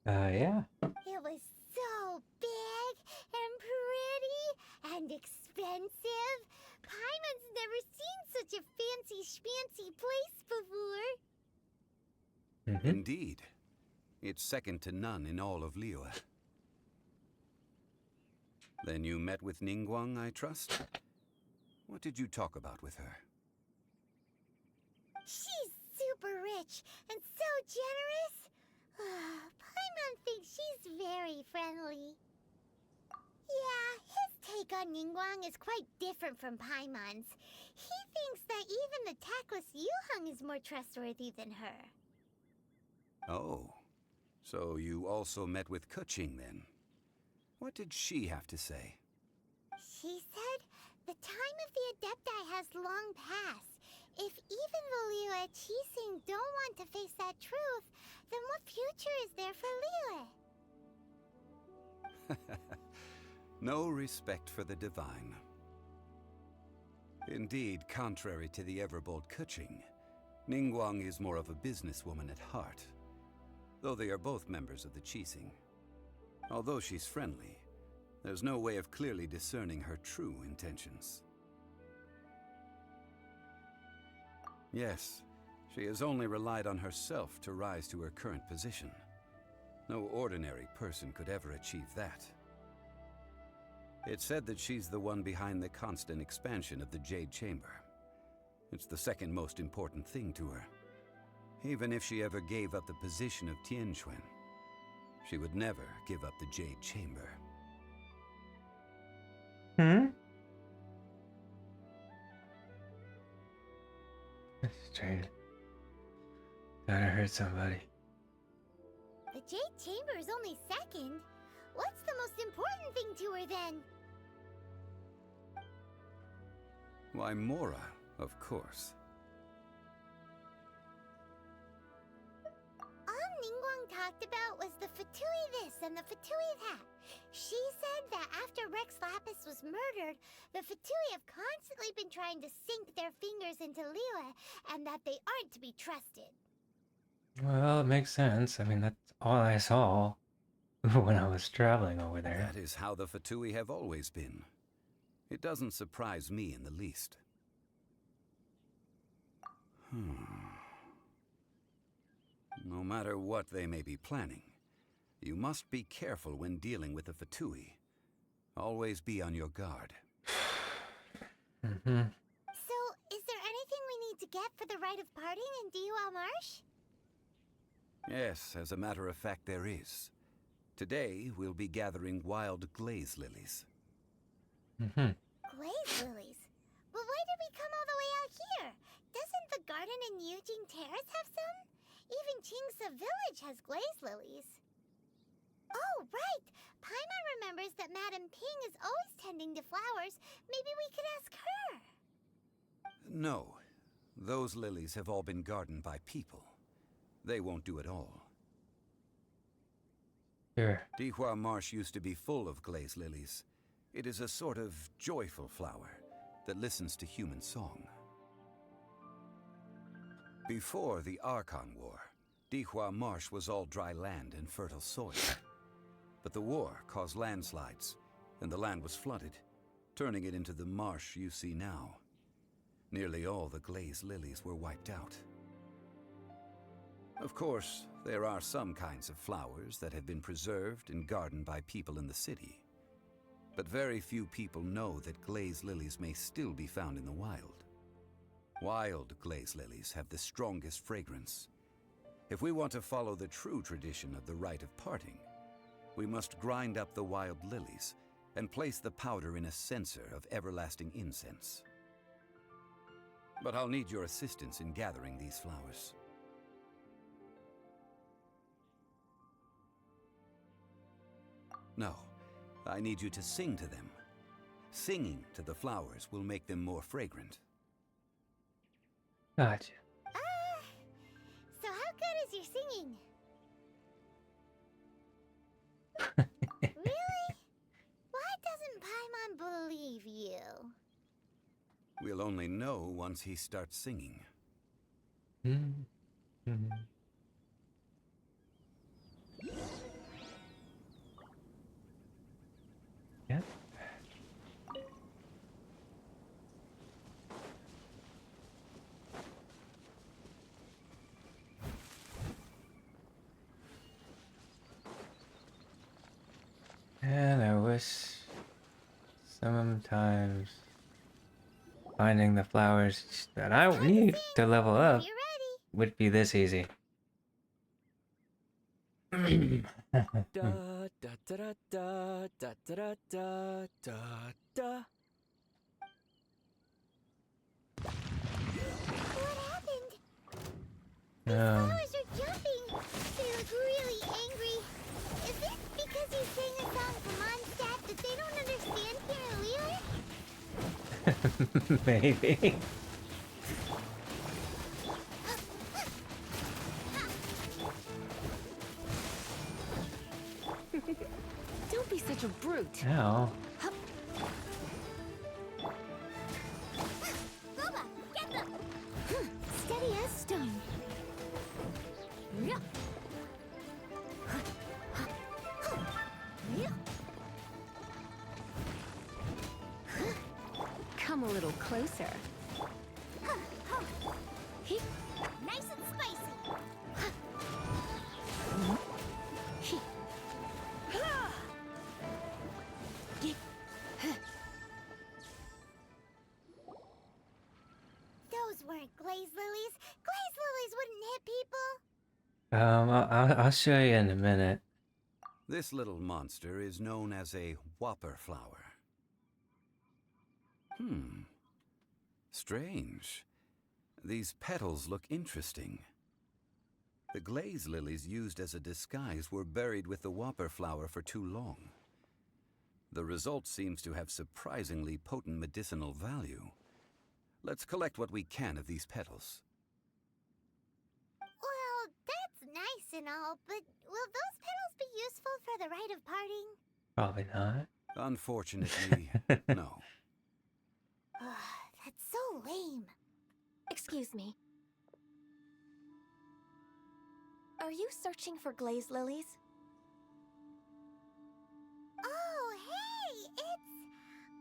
Speaker 1: Yeah.
Speaker 3: It was so big and pretty and expensive. Paimon's never seen such a fancy schmancy place before.
Speaker 12: Indeed. It's second to none in all of Liyue. Then you met with Ningguang, I trust? What did you talk about with her?
Speaker 3: She's super rich and so generous. Paimon thinks she's very friendly. Yeah, his take on Ningguang is quite different from Paimon's. He thinks that even the tactless Yuheng is more trustworthy than her.
Speaker 12: Oh, so you also met with Keqing then? What did she have to say?
Speaker 3: She said the time of the Adepti has long passed. If even the Liyue Qixing don't want to face that truth, then what future is there for Liyue?
Speaker 12: No respect for the divine. Indeed, contrary to the ever-bold Keqing, Ningguang is more of a businesswoman at heart, though they are both members of the Qixing. Although she's friendly, there's no way of clearly discerning her true intentions. Yes, she has only relied on herself to rise to her current position. No ordinary person could ever achieve that. It's said that she's the one behind the constant expansion of the Jade Chamber. It's the second most important thing to her. Even if she ever gave up the position of Tianquan, she would never give up the Jade Chamber.
Speaker 1: Strange. Thought I heard somebody.
Speaker 3: The Jade Chamber is only second. What's the most important thing to her then?
Speaker 12: Why, Mora, of course.
Speaker 3: All Ningguang talked about was the Fatui this and the Fatui that. She said that after Rex Lapis was murdered, the Fatui have constantly been trying to sink their fingers into Liyue, and that they aren't to be trusted.
Speaker 1: Well, it makes sense. I mean, that's all I saw when I was traveling over there.
Speaker 12: That is how the Fatui have always been. It doesn't surprise me in the least. No matter what they may be planning, you must be careful when dealing with the Fatui. Always be on your guard.
Speaker 3: So, is there anything we need to get for the rite of parting in Diwa Marsh?
Speaker 12: Yes, as a matter of fact, there is. Today, we'll be gathering wild glaze lilies.
Speaker 3: Glaze lilies? But why did we come all the way out here? Doesn't the garden in Yujing Terrace have some? Even Qingsa Village has glaze lilies. Oh, right! Paimon remembers that Madame Ping is always tending to flowers. Maybe we could ask her.
Speaker 12: No. Those lilies have all been gardened by people. They won't do it all.
Speaker 1: Sure.
Speaker 12: Dihua Marsh used to be full of glaze lilies. It is a sort of joyful flower that listens to human song. Before the Archon War, Dihua Marsh was all dry land and fertile soil. But the war caused landslides, and the land was flooded, turning it into the marsh you see now. Nearly all the glaze lilies were wiped out. Of course, there are some kinds of flowers that have been preserved and gardened by people in the city. But very few people know that glaze lilies may still be found in the wild. Wild glaze lilies have the strongest fragrance. If we want to follow the true tradition of the rite of parting, we must grind up the wild lilies and place the powder in a censer of everlasting incense. But I'll need your assistance in gathering these flowers. No, I need you to sing to them. Singing to the flowers will make them more fragrant.
Speaker 1: Gotcha.
Speaker 3: So how good is your singing? Really? Why doesn't Paimon believe you?
Speaker 12: We'll only know once he starts singing.
Speaker 1: Yeah. And I wish sometimes finding the flowers that I need to level up would be this easy.
Speaker 6: Da da da da da da da da da.
Speaker 3: What happened? The flowers are jumping. They look really angry. Is it because you sang a song for Mondstadt that they don't understand here in Wheeler?
Speaker 1: Maybe.
Speaker 9: Don't be such a brute.
Speaker 1: Ow.
Speaker 3: Boba, get them! Steady as stone. Yeah.
Speaker 9: Come a little closer.
Speaker 3: Nice and spicy. Those weren't glaze lilies. Glaze lilies wouldn't hit people.
Speaker 1: I'll show you in a minute.
Speaker 12: This little monster is known as a whopper flower. Strange. These petals look interesting. The glaze lilies used as a disguise were buried with the whopper flower for too long. The result seems to have surprisingly potent medicinal value. Let's collect what we can of these petals.
Speaker 3: Well, that's nice and all, but will those petals be useful for the rite of parting?
Speaker 1: Probably not.
Speaker 12: Unfortunately, no.
Speaker 3: That's so lame.
Speaker 13: Excuse me. Are you searching for glaze lilies?
Speaker 3: Oh, hey! It's...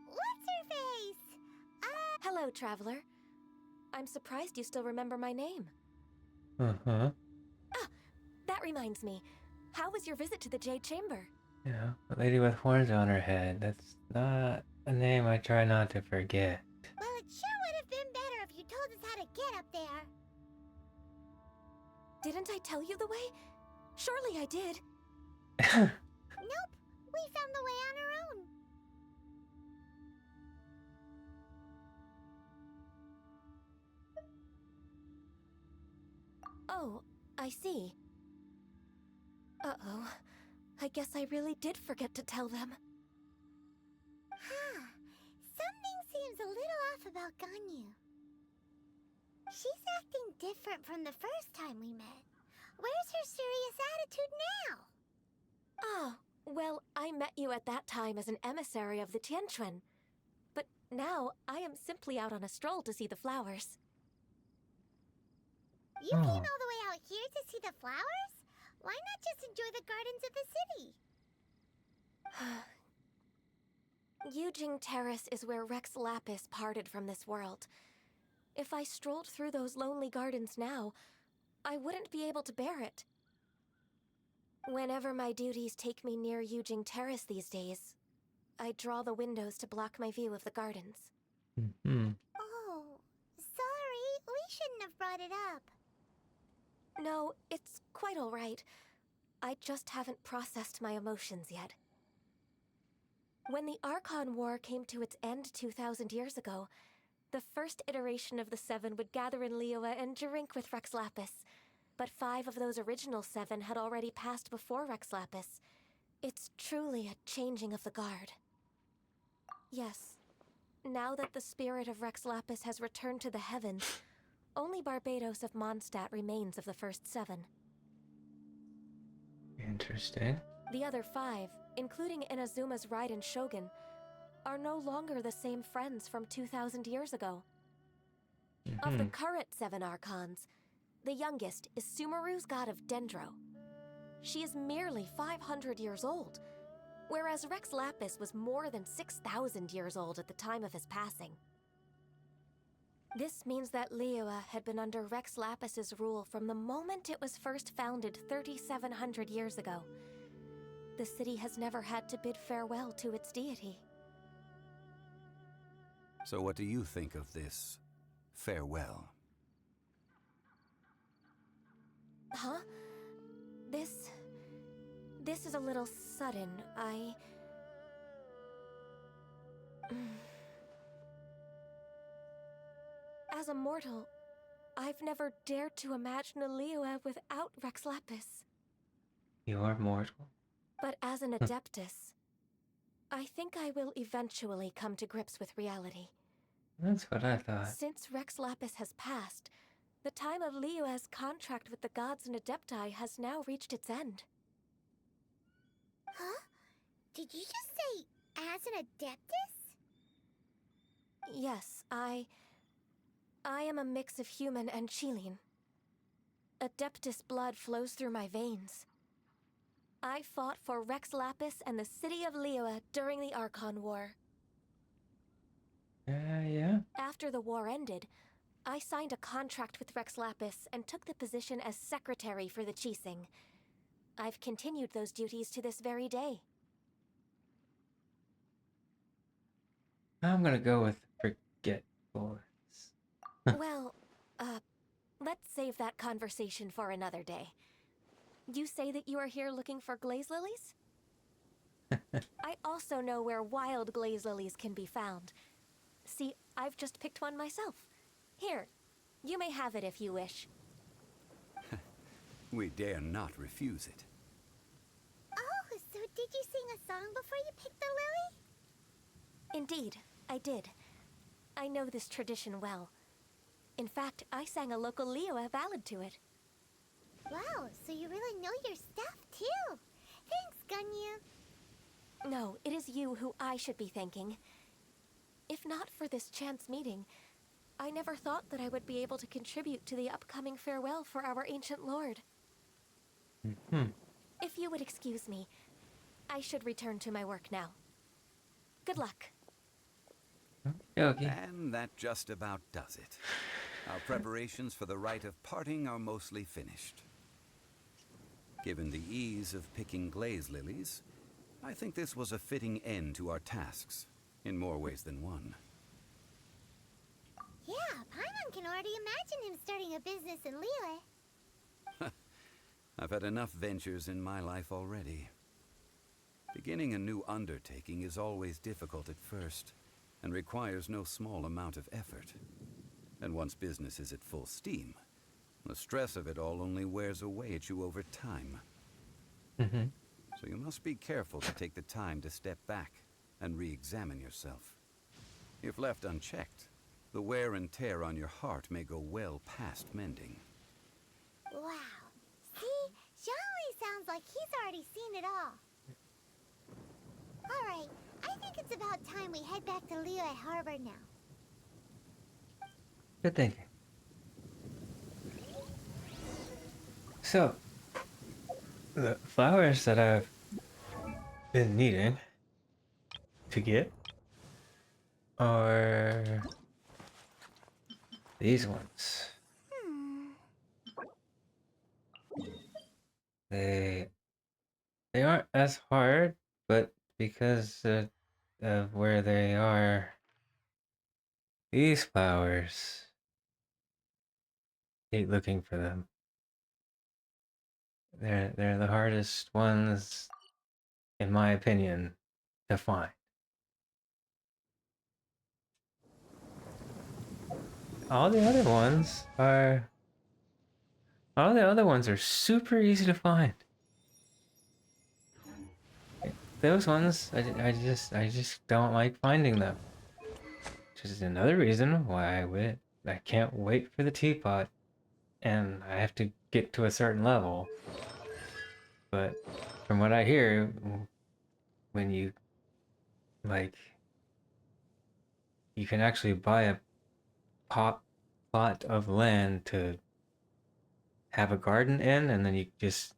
Speaker 3: What's-her-face?
Speaker 13: Hello, traveler. I'm surprised you still remember my name.
Speaker 1: Uh-huh.
Speaker 13: Ah, that reminds me. How was your visit to the Jade Chamber?
Speaker 1: Yeah, a lady with horns on her head. That's not a name I try not to forget.
Speaker 3: Well, it sure would have been better if you told us how to get up there.
Speaker 13: Didn't I tell you the way? Surely I did.
Speaker 3: Nope. We found the way on our own.
Speaker 13: Oh, I see. Uh-oh. I guess I really did forget to tell them.
Speaker 3: Huh. Something seems a little off about Ganyu. She's acting different from the first time we met. Where's her serious attitude now?
Speaker 13: Ah, well, I met you at that time as an emissary of the Tianquan. But now, I am simply out on a stroll to see the flowers.
Speaker 3: You came
Speaker 1: Oh.
Speaker 3: all the way out here to see the flowers? Why not just enjoy the gardens of the city?
Speaker 13: Yujing Terrace is where Rex Lapis parted from this world. If I strolled through those lonely gardens now, I wouldn't be able to bear it. Whenever my duties take me near Yujing Terrace these days, I draw the windows to block my view of the gardens.
Speaker 1: Mm-hmm.
Speaker 3: Oh, sorry. We shouldn't have brought it up.
Speaker 13: No, it's quite all right. I just haven't processed my emotions yet. When the Archon War came to its end 2,000 years ago, the first iteration of the Seven would gather in Liyue and drink with Rex Lapis. But 5 of those original 7 had already passed before Rex Lapis. It's truly a changing of the guard. Yes, now that the spirit of Rex Lapis has returned to the heavens, only Barbados of Mondstadt remains of the first 7.
Speaker 1: Interesting.
Speaker 13: The other 5, including Inazuma's Raiden Shogun, are no longer the same friends from 2,000 years ago. Of the current 7 Archons, the youngest is Sumeru's god of Dendro. She is merely 500 years old, whereas Rex Lapis was more than 6,000 years old at the time of his passing. This means that Liyue had been under Rex Lapis's rule from the moment it was first founded 3,700 years ago. The city has never had to bid farewell to its deity.
Speaker 12: So what do you think of this farewell?
Speaker 13: Huh? This is a little sudden. As a mortal, I've never dared to imagine a Liyue without Rex Lapis.
Speaker 1: You are mortal.
Speaker 13: But as an Adeptus, I think I will eventually come to grips with reality.
Speaker 1: That's what I thought.
Speaker 13: Since Rex Lapis has passed, the time of Liyue's contract with the gods and Adepti has now reached its end.
Speaker 3: Huh? Did you just say, as an Adeptus?
Speaker 13: Yes, I am a mix of human and Qilin. Adeptus blood flows through my veins. I fought for Rex Lapis and the city of Liyue during the Archon War.
Speaker 1: Yeah.
Speaker 13: After the war ended, I signed a contract with Rex Lapis and took the position as secretary for the Qixing. I've continued those duties to this very day.
Speaker 1: I'm gonna go with forgetfulness.
Speaker 13: Well, let's save that conversation for another day. You say that you are here looking for glaze lilies? I also know where wild glaze lilies can be found. See, I've just picked one myself. Here, you may have it if you wish.
Speaker 12: We dare not refuse it.
Speaker 3: Oh, so did you sing a song before you picked the lily?
Speaker 13: Indeed, I did. I know this tradition well. In fact, I sang a local Liyue ballad to it.
Speaker 3: Wow, so you really know your stuff, too. Thanks, Gunyu.
Speaker 13: No, it is you who I should be thanking. If not for this chance meeting, I never thought that I would be able to contribute to the upcoming farewell for our ancient lord. If you would excuse me, I should return to my work now. Good luck.
Speaker 1: Okay.
Speaker 12: And that just about does it. Our preparations for the rite of parting are mostly finished. Given the ease of picking glaze lilies, I think this was a fitting end to our tasks, in more ways than one.
Speaker 3: Yeah, Paimon can already imagine him starting a business in Liyue.
Speaker 12: I've had enough ventures in my life already. Beginning a new undertaking is always difficult at first, and requires no small amount of effort. And once business is at full steam, the stress of it all only wears away at you over time. So you must be careful to take the time to step back and re-examine yourself. If left unchecked, the wear and tear on your heart may go well past mending.
Speaker 3: Wow. See? Zhongli sounds like he's already seen it all. Alright, I think it's about time we head back to Liyue Harbor now.
Speaker 1: Good thinking. So, the flowers that I've been needing to get are these ones. They aren't as hard, but because of where they are, these flowers, hate looking for them. They're the hardest ones, in my opinion, to find. All the other ones are super easy to find. Those ones, I just don't like finding them. Which is another reason why I can't wait for the teapot, and I have to get to a certain level. But from what I hear, when you you can actually buy a plot of land to have a garden in, and then you just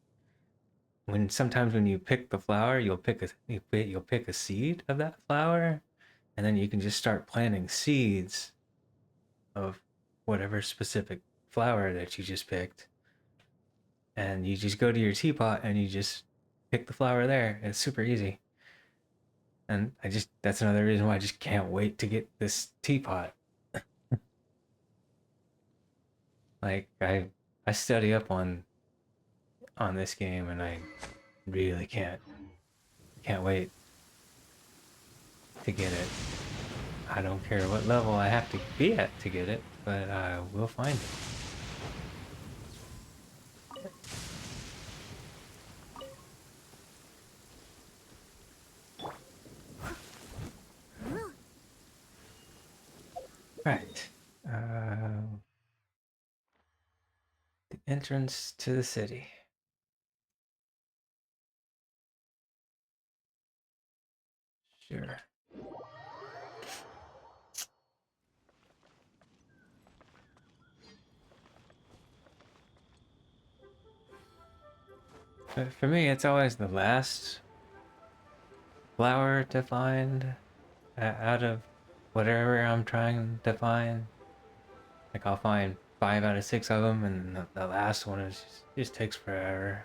Speaker 1: sometimes when you pick the flower, you'll pick a seed of that flower, and then you can just start planting seeds of whatever specific flower that you just picked, and you just go to your teapot and you just pick the flower there. It's super easy, and that's another reason why I just can't wait to get this teapot. Like I study up on this game, and I really can't wait to get it. I don't care what level I have to be at to get it, but I will find it. Right. The entrance to the city. Sure. But for me, it's always the last flower to find out of whatever I'm trying to find. Like I'll find 5 out of 6 of them, and the last one is just takes forever.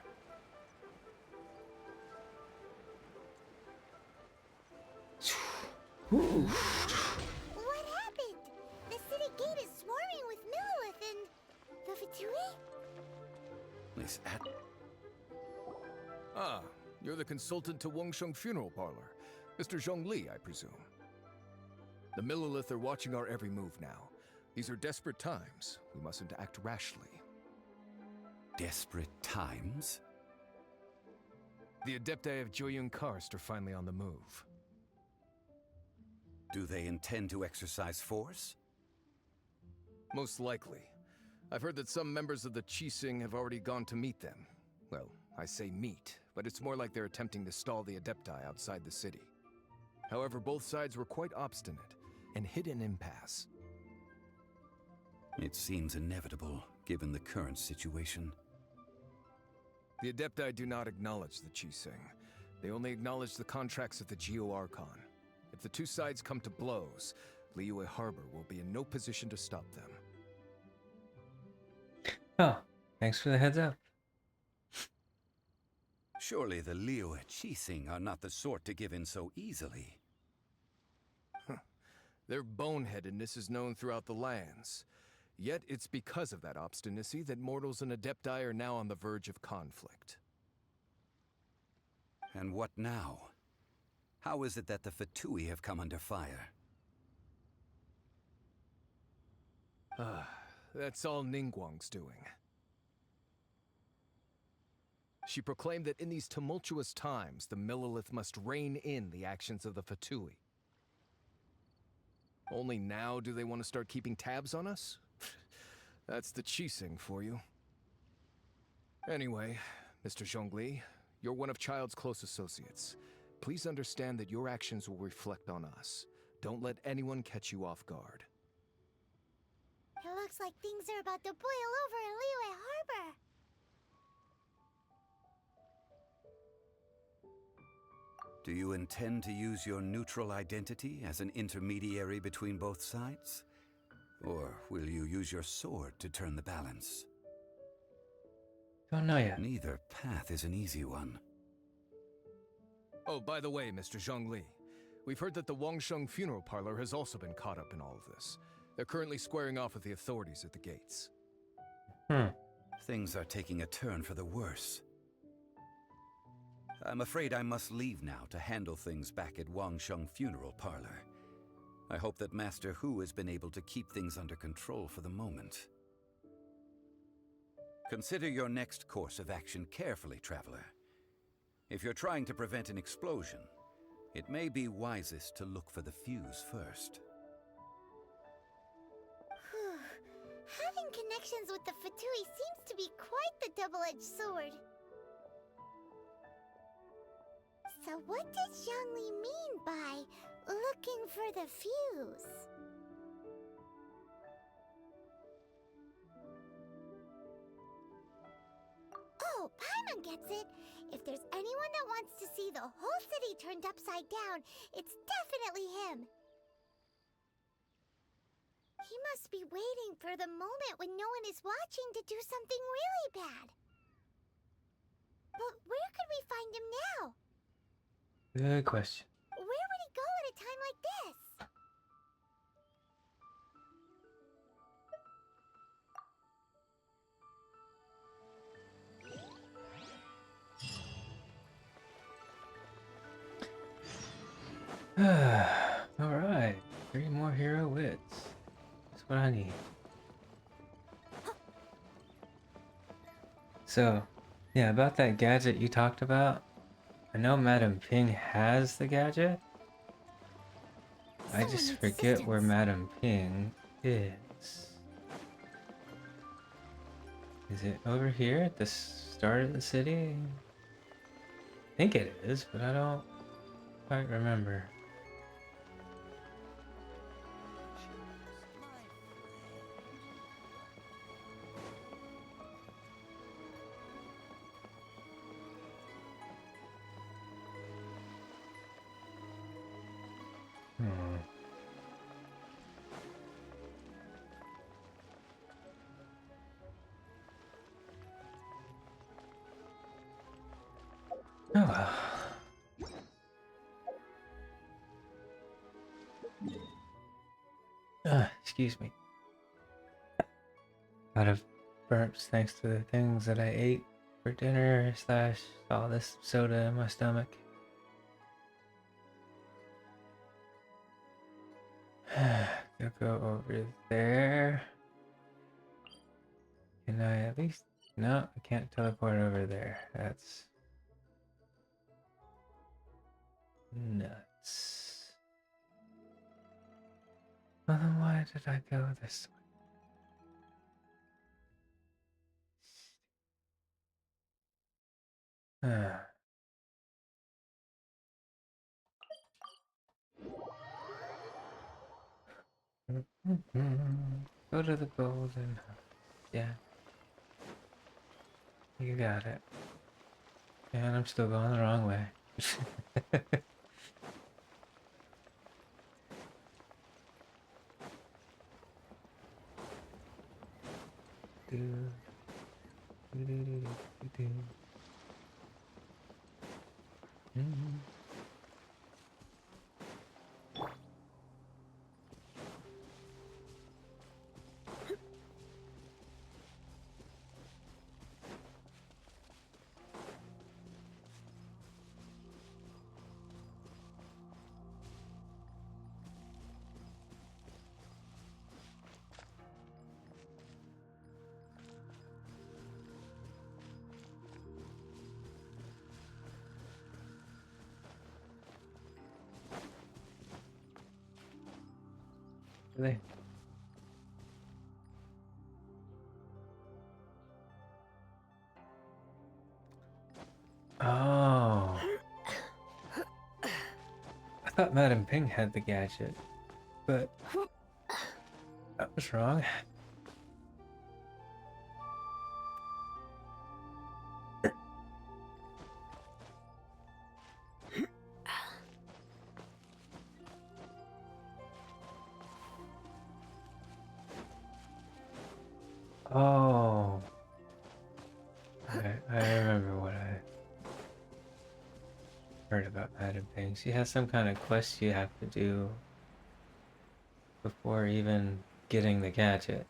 Speaker 3: What happened? The city gate is swarming with Millilith and the Fatui?
Speaker 12: Miss At
Speaker 14: Ah, you're the consultant to Wangsheng Funeral Parlor. Mr. Zhongli, I presume. The Millilith are watching our every move now. These are desperate times. We mustn't act rashly.
Speaker 12: Desperate times?
Speaker 14: The Adepti of Joyun Karst are finally on the move.
Speaker 12: Do they intend to exercise force?
Speaker 14: Most likely. I've heard that some members of the Qixing have already gone to meet them. Well, I say meet, but it's more like they're attempting to stall the Adepti outside the city. However, both sides were quite obstinate and hit an impasse.
Speaker 12: It seems inevitable, given the current situation.
Speaker 14: The Adepti do not acknowledge the Qixing. They only acknowledge the contracts of the Geo-Archon. If the two sides come to blows, Liyue Harbor will be in no position to stop them.
Speaker 1: Oh, thanks for the heads up.
Speaker 12: Surely the Liyue Qixing are not the sort to give in so easily.
Speaker 14: Their boneheadedness is known throughout the lands. Yet it's because of that obstinacy that mortals and Adepti are now on the verge of conflict.
Speaker 12: And what now? How is it that the Fatui have come under fire?
Speaker 14: That's all Ningguang's doing. She proclaimed that in these tumultuous times, the Millilith must rein in the actions of the Fatui. Only now do they want to start keeping tabs on us? That's the Qixing for you. Anyway, Mr. Zhongli, You're one of Child's close associates. Please understand that your actions will reflect on us. Don't let anyone catch you off guard.
Speaker 3: It looks like things are about to boil over in Liyue Harbor.
Speaker 12: Do you intend to use your neutral identity as an intermediary between both sides? Or will you use your sword to turn the balance?
Speaker 1: Don't know yet.
Speaker 12: Neither path is an easy one.
Speaker 14: Oh, by the way, Mr. Zhongli, we've heard that the Wangsheng funeral parlor has also been caught up in all of this. They're currently squaring off with the authorities at the gates.
Speaker 12: Things are taking a turn for the worse. I'm afraid I must leave now to handle things back at Wangsheng Funeral Parlor. I hope that Master Hu has been able to keep things under control for the moment. Consider your next course of action carefully, Traveler. If you're trying to prevent an explosion, it may be wisest to look for the fuse first.
Speaker 3: Having connections with the Fatui seems to be quite the double-edged sword. So what does Zhongli mean by looking for the fuse? Oh, Paimon gets it. If there's anyone that wants to see the whole city turned upside down, it's definitely him. He must be waiting for the moment when no one is watching to do something really bad. But where could we find him now?
Speaker 1: Good question.
Speaker 3: Where would he go at a time like this?
Speaker 1: Alright. 3 more hero wits. That's what I need. So, yeah, about that gadget you talked about. I know Madam Ping has the gadget. I just forget where Madam Ping is. Is it over here at the start of the city? I think it is, but I don't quite remember. Oh well. Excuse me. A lot of burps thanks to the things that I ate for dinner / all this soda in my stomach. I'll go over there. Can I at least... No, I can't teleport over there. That's... nuts. Well, then why did I go this way? Go to the golden... Yeah. You got it. And I'm still going the wrong way. Really? Oh. thought Madam Ping had the gadget, but that was wrong. Oh, I remember what I heard about Madam Ping. She has some kind of quest you have to do before even getting the gadget,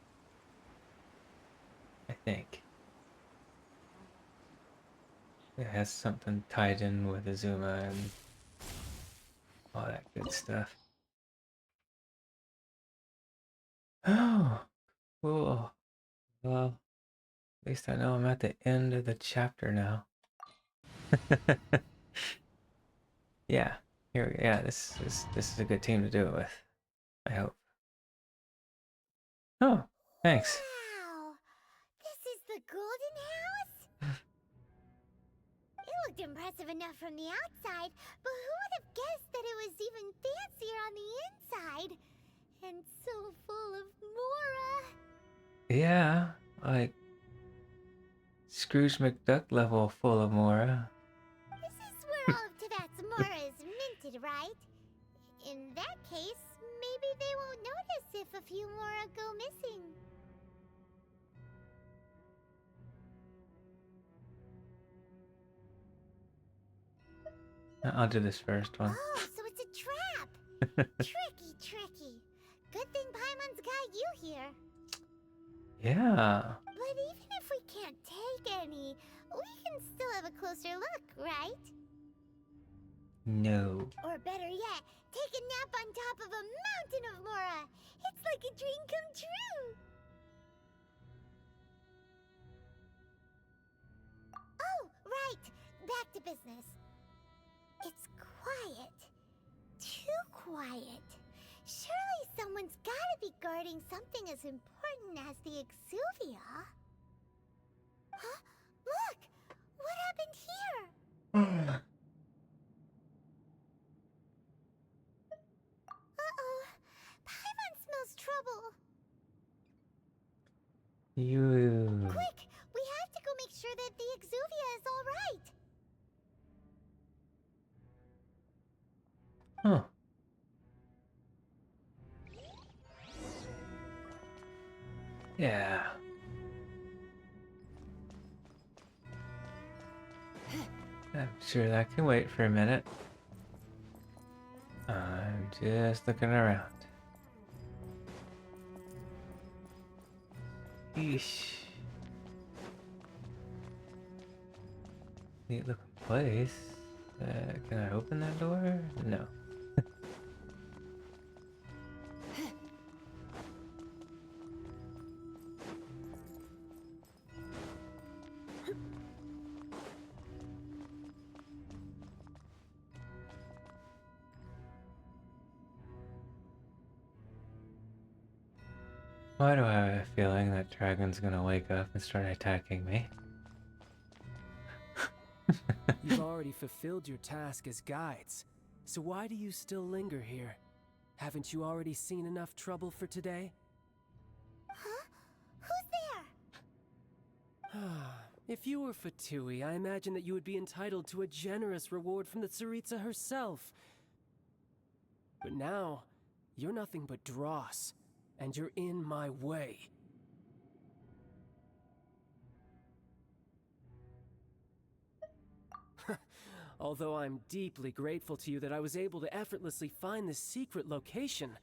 Speaker 1: I think. It has something tied in with Azuma and all that good stuff. Oh, cool. Well, at least I know I'm at the end of the chapter now. Yeah, yeah, this is a good team to do it with, I hope. Oh, thanks.
Speaker 3: Wow! This is the Golden House? It looked impressive enough from the outside, but who would have guessed that it was even fancier on the inside? And so full of Mora!
Speaker 1: Yeah, like Scrooge McDuck level full of Mora.
Speaker 3: This is where all of Tibet's Mora is minted, right? In that case, maybe they won't notice if a few Mora go missing.
Speaker 1: I'll do this first one.
Speaker 3: Oh, so it's a trap! Tricky. Good thing Paimon's got you here.
Speaker 1: Yeah.
Speaker 3: But even if we can't take any, we can still have a closer look, right?
Speaker 1: No.
Speaker 3: Or better yet, take a nap on top of a mountain of Mora. It's like a dream come true. Oh, right. Back to business. It's quiet. Too quiet. Surely someone's gotta be guarding something as important as the Exuvia. Huh? Look! What happened here? Uh-oh. Paimon smells trouble.
Speaker 1: You.
Speaker 3: Quick! We have to go make sure that the Exuvia is all right.
Speaker 1: Huh. Yeah. I'm sure that can wait for a minute. I'm just looking around. Eesh. Neat looking place. Can I open that door? No. Why do I have a feeling that Dragon's gonna wake up and start attacking me?
Speaker 11: You've already fulfilled your task as guides, so why do you still linger here? Haven't you already seen enough trouble for today?
Speaker 3: Huh? Who's there?
Speaker 11: If you were Fatui, I imagine that you would be entitled to a generous reward from the Tsaritsa herself. But now, you're nothing but dross, and you're in my way. Although I'm deeply grateful to you that I was able to effortlessly find this secret location,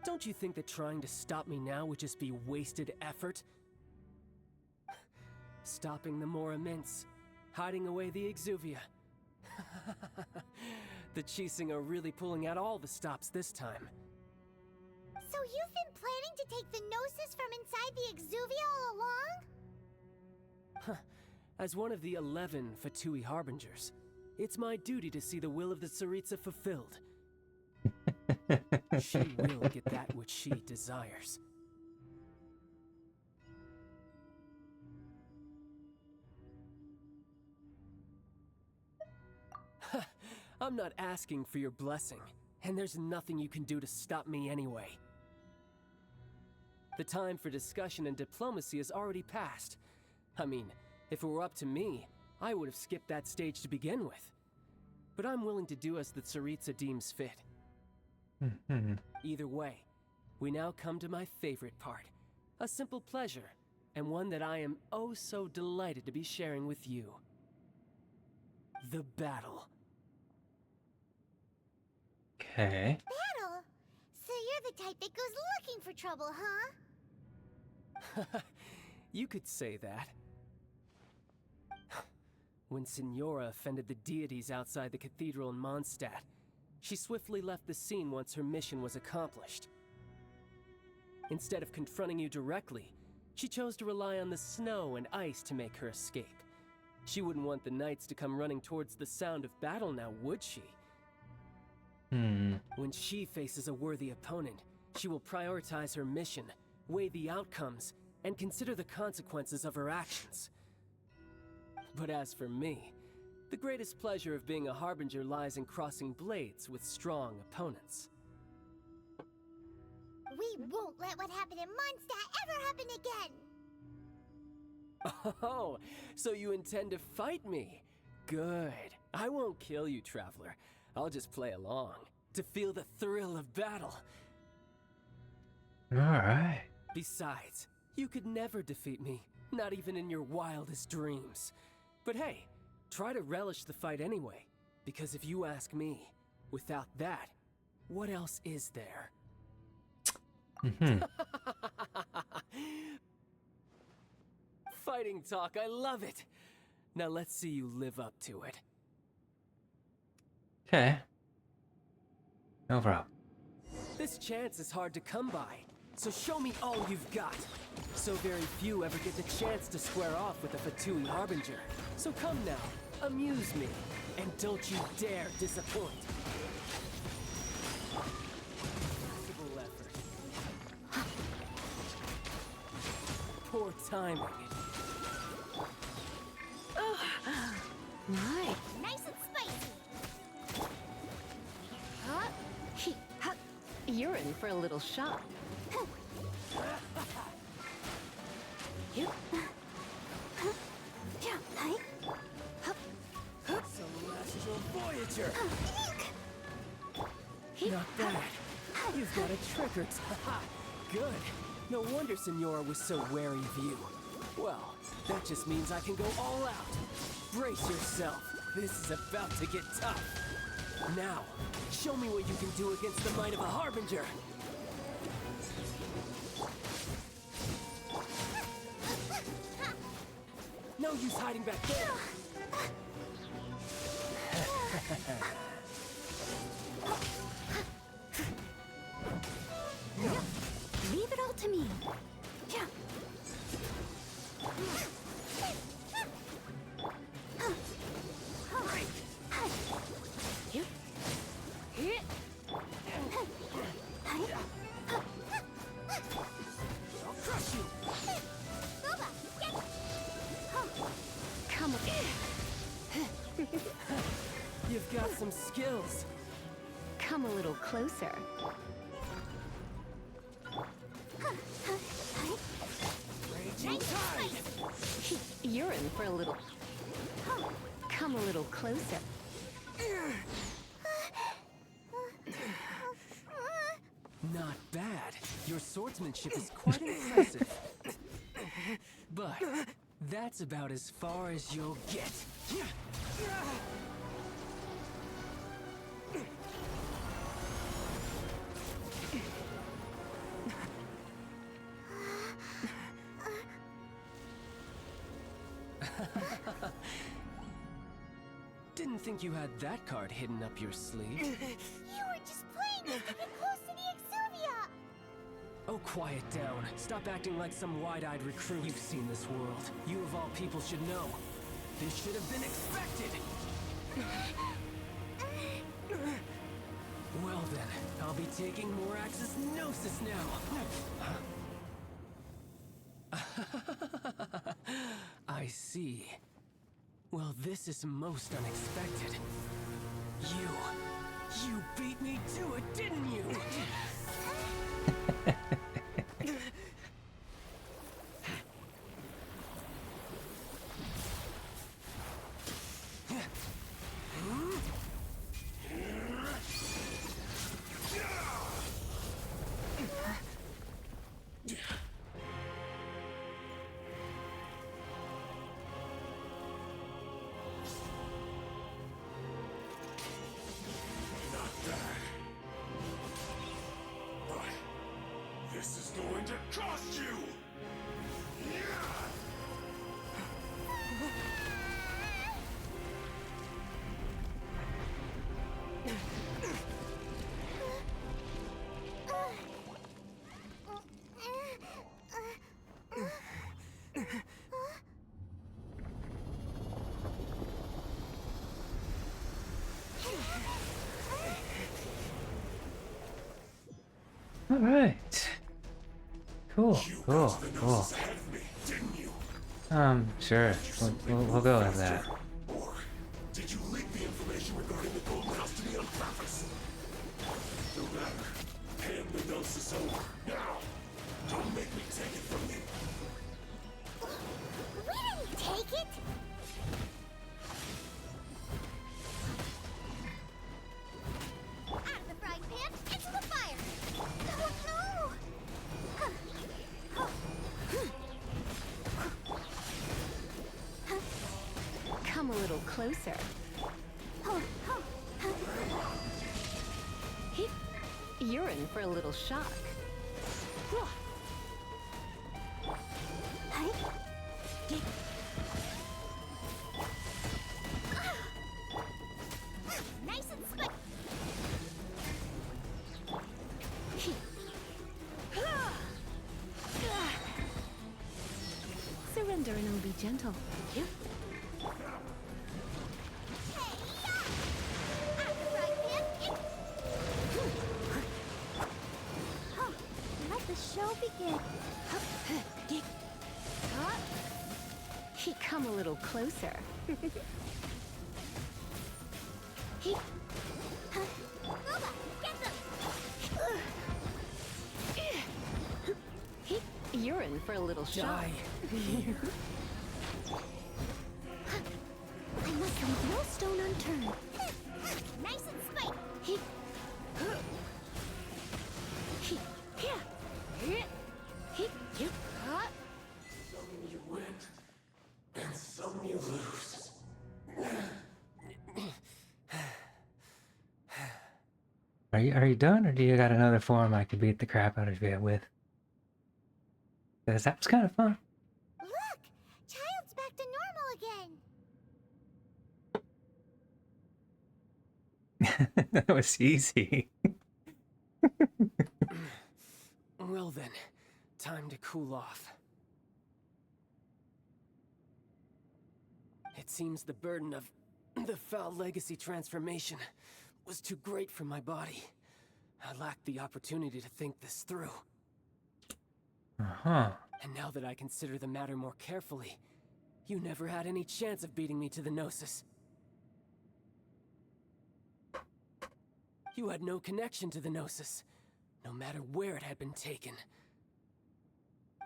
Speaker 11: don't you think that trying to stop me now would just be wasted effort? Stopping the Mora Mints, hiding away the Exuvia. The Chising are really pulling out all the stops this time.
Speaker 3: So you've been planning to take the Gnosis from inside the Exuvia all along?
Speaker 11: As one of the 11 Fatui Harbingers, it's my duty to see the will of the Tsaritsa fulfilled. She will get that which she desires. I'm not asking for your blessing, and there's nothing you can do to stop me anyway. The time for discussion and diplomacy has already passed. I mean, if it were up to me, I would have skipped that stage to begin with. But I'm willing to do as the Tsaritsa deems fit. Either way, we now come to my favorite part. A simple pleasure, and one that I am oh so delighted to be sharing with you. The battle.
Speaker 1: Okay.
Speaker 3: Battle? So you're the type that goes looking for trouble, huh?
Speaker 11: You could say that. When Signora offended the deities outside the cathedral in Mondstadt, she swiftly left the scene once her mission was accomplished. Instead of confronting you directly, she chose to rely on the snow and ice to make her escape. She wouldn't want the knights to come running towards the sound of battle now, would she? When she faces a worthy opponent, she will prioritize her mission, weigh the outcomes, and consider the consequences of her actions. But as for me, the greatest pleasure of being a harbinger lies in crossing blades with strong opponents.
Speaker 3: We won't let what happened in Mondstadt ever happen again!
Speaker 11: Oh, so you intend to fight me? Good. I won't kill you, Traveler. I'll just play along, to feel the thrill of battle.
Speaker 1: Alright.
Speaker 11: Besides, you could never defeat me, not even in your wildest dreams. But hey, try to relish the fight anyway, because if you ask me, without that, what else is there? Fighting talk, I love it! Now let's see you live up to it.
Speaker 1: Okay. No problem.
Speaker 11: This chance is hard to come by, so show me all you've got. So very few ever get the chance to square off with a Fatui Harbinger. So come now, amuse me, and don't you dare disappoint. Possible effort. Poor timing.
Speaker 9: Right.
Speaker 3: Nice and spicy!
Speaker 9: You're in for a little shock.
Speaker 11: Celestial Voyager! Not bad. You've got a trick or two. Good. No wonder Signora was so wary of you. Well, that just means I can go all out. Brace yourself. This is about to get tough. Now, show me what you can do against the might of a Harbinger. No use hiding back there.
Speaker 9: Leave it all to me.
Speaker 11: I'll crush you.
Speaker 9: Come on.
Speaker 11: You've got some skills.
Speaker 9: Come a little closer.
Speaker 11: Raging tide.
Speaker 9: You're in for a little. Come a little closer.
Speaker 11: Not bad. Your swordsmanship is quite impressive. But that's about as far as you'll get. Didn't think you had that card hidden up your sleeve.
Speaker 3: You were just playing us to get close to the Exuvia!
Speaker 11: Oh, quiet down. Stop acting like some wide-eyed recruit. You've seen this world. You of all people should know. This should have been expected! Well then, I'll be taking more Axis Gnosis now! I see. Well, this is most unexpected. You beat me to it, didn't you?
Speaker 5: This is going to cost you!
Speaker 1: All right. Cool. Cool. Cool. Sure. We'll go with that.
Speaker 5: Or did you leak the information regarding the Golden House to the Unprophets? No matter. Hand the Gnosis over. Now! Don't make me take it from you.
Speaker 3: We didn't take it! Out of the frying pan, into the fire! Oh no!
Speaker 9: Come a little closer. You're in for a little shock.
Speaker 3: Nice and spicy.
Speaker 9: Surrender and I'll be gentle.
Speaker 3: Let the show begin.
Speaker 9: Come a little closer.
Speaker 3: Roba, get them!
Speaker 9: You're in for a little shock.
Speaker 11: Die.
Speaker 3: I must leave no stone unturned. Nice and spiky.
Speaker 5: Some you win, and some you lose.
Speaker 1: Are you done, or do you got another form I could beat the crap out of you with? Because that was kind of fun.
Speaker 3: Look! Child's back to normal again.
Speaker 1: That was easy.
Speaker 11: Well then, time to cool off. It seems the burden of the foul legacy transformation was too great for my body. I lacked the opportunity to think this through.
Speaker 1: Uh-huh.
Speaker 11: And now that I consider the matter more carefully, you never had any chance of beating me to the Gnosis. You had no connection to the Gnosis, no matter where it had been taken.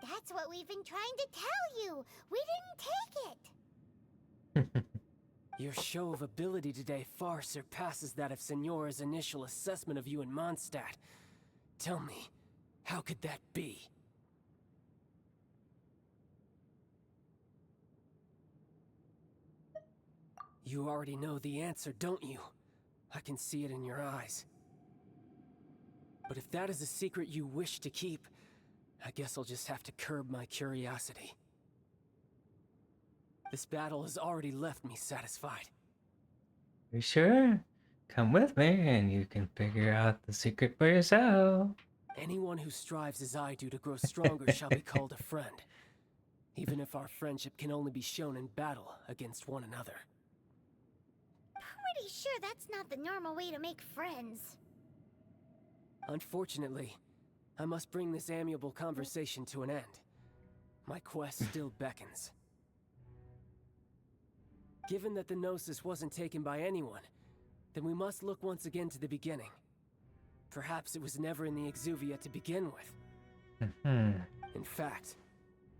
Speaker 3: That's what we've been trying to tell you. We didn't take it.
Speaker 11: Your show of ability today far surpasses that of Signora's initial assessment of you in Mondstadt. Tell me, how could that be? You already know the answer, don't you? I can see it in your eyes. But if that is a secret you wish to keep, I guess I'll just have to curb my curiosity. This battle has already left me satisfied.
Speaker 1: You sure? Come with me and you can figure out the secret for yourself.
Speaker 11: Anyone who strives as I do to grow stronger shall be called a friend, even if our friendship can only be shown in battle against one another.
Speaker 3: Pretty sure that's not the normal way to make friends.
Speaker 11: Unfortunately, I must bring this amiable conversation to an end. My quest still beckons. Given that the Gnosis wasn't taken by anyone, then we must look once again to the beginning. Perhaps it was never in the Exuvia to begin with. In fact,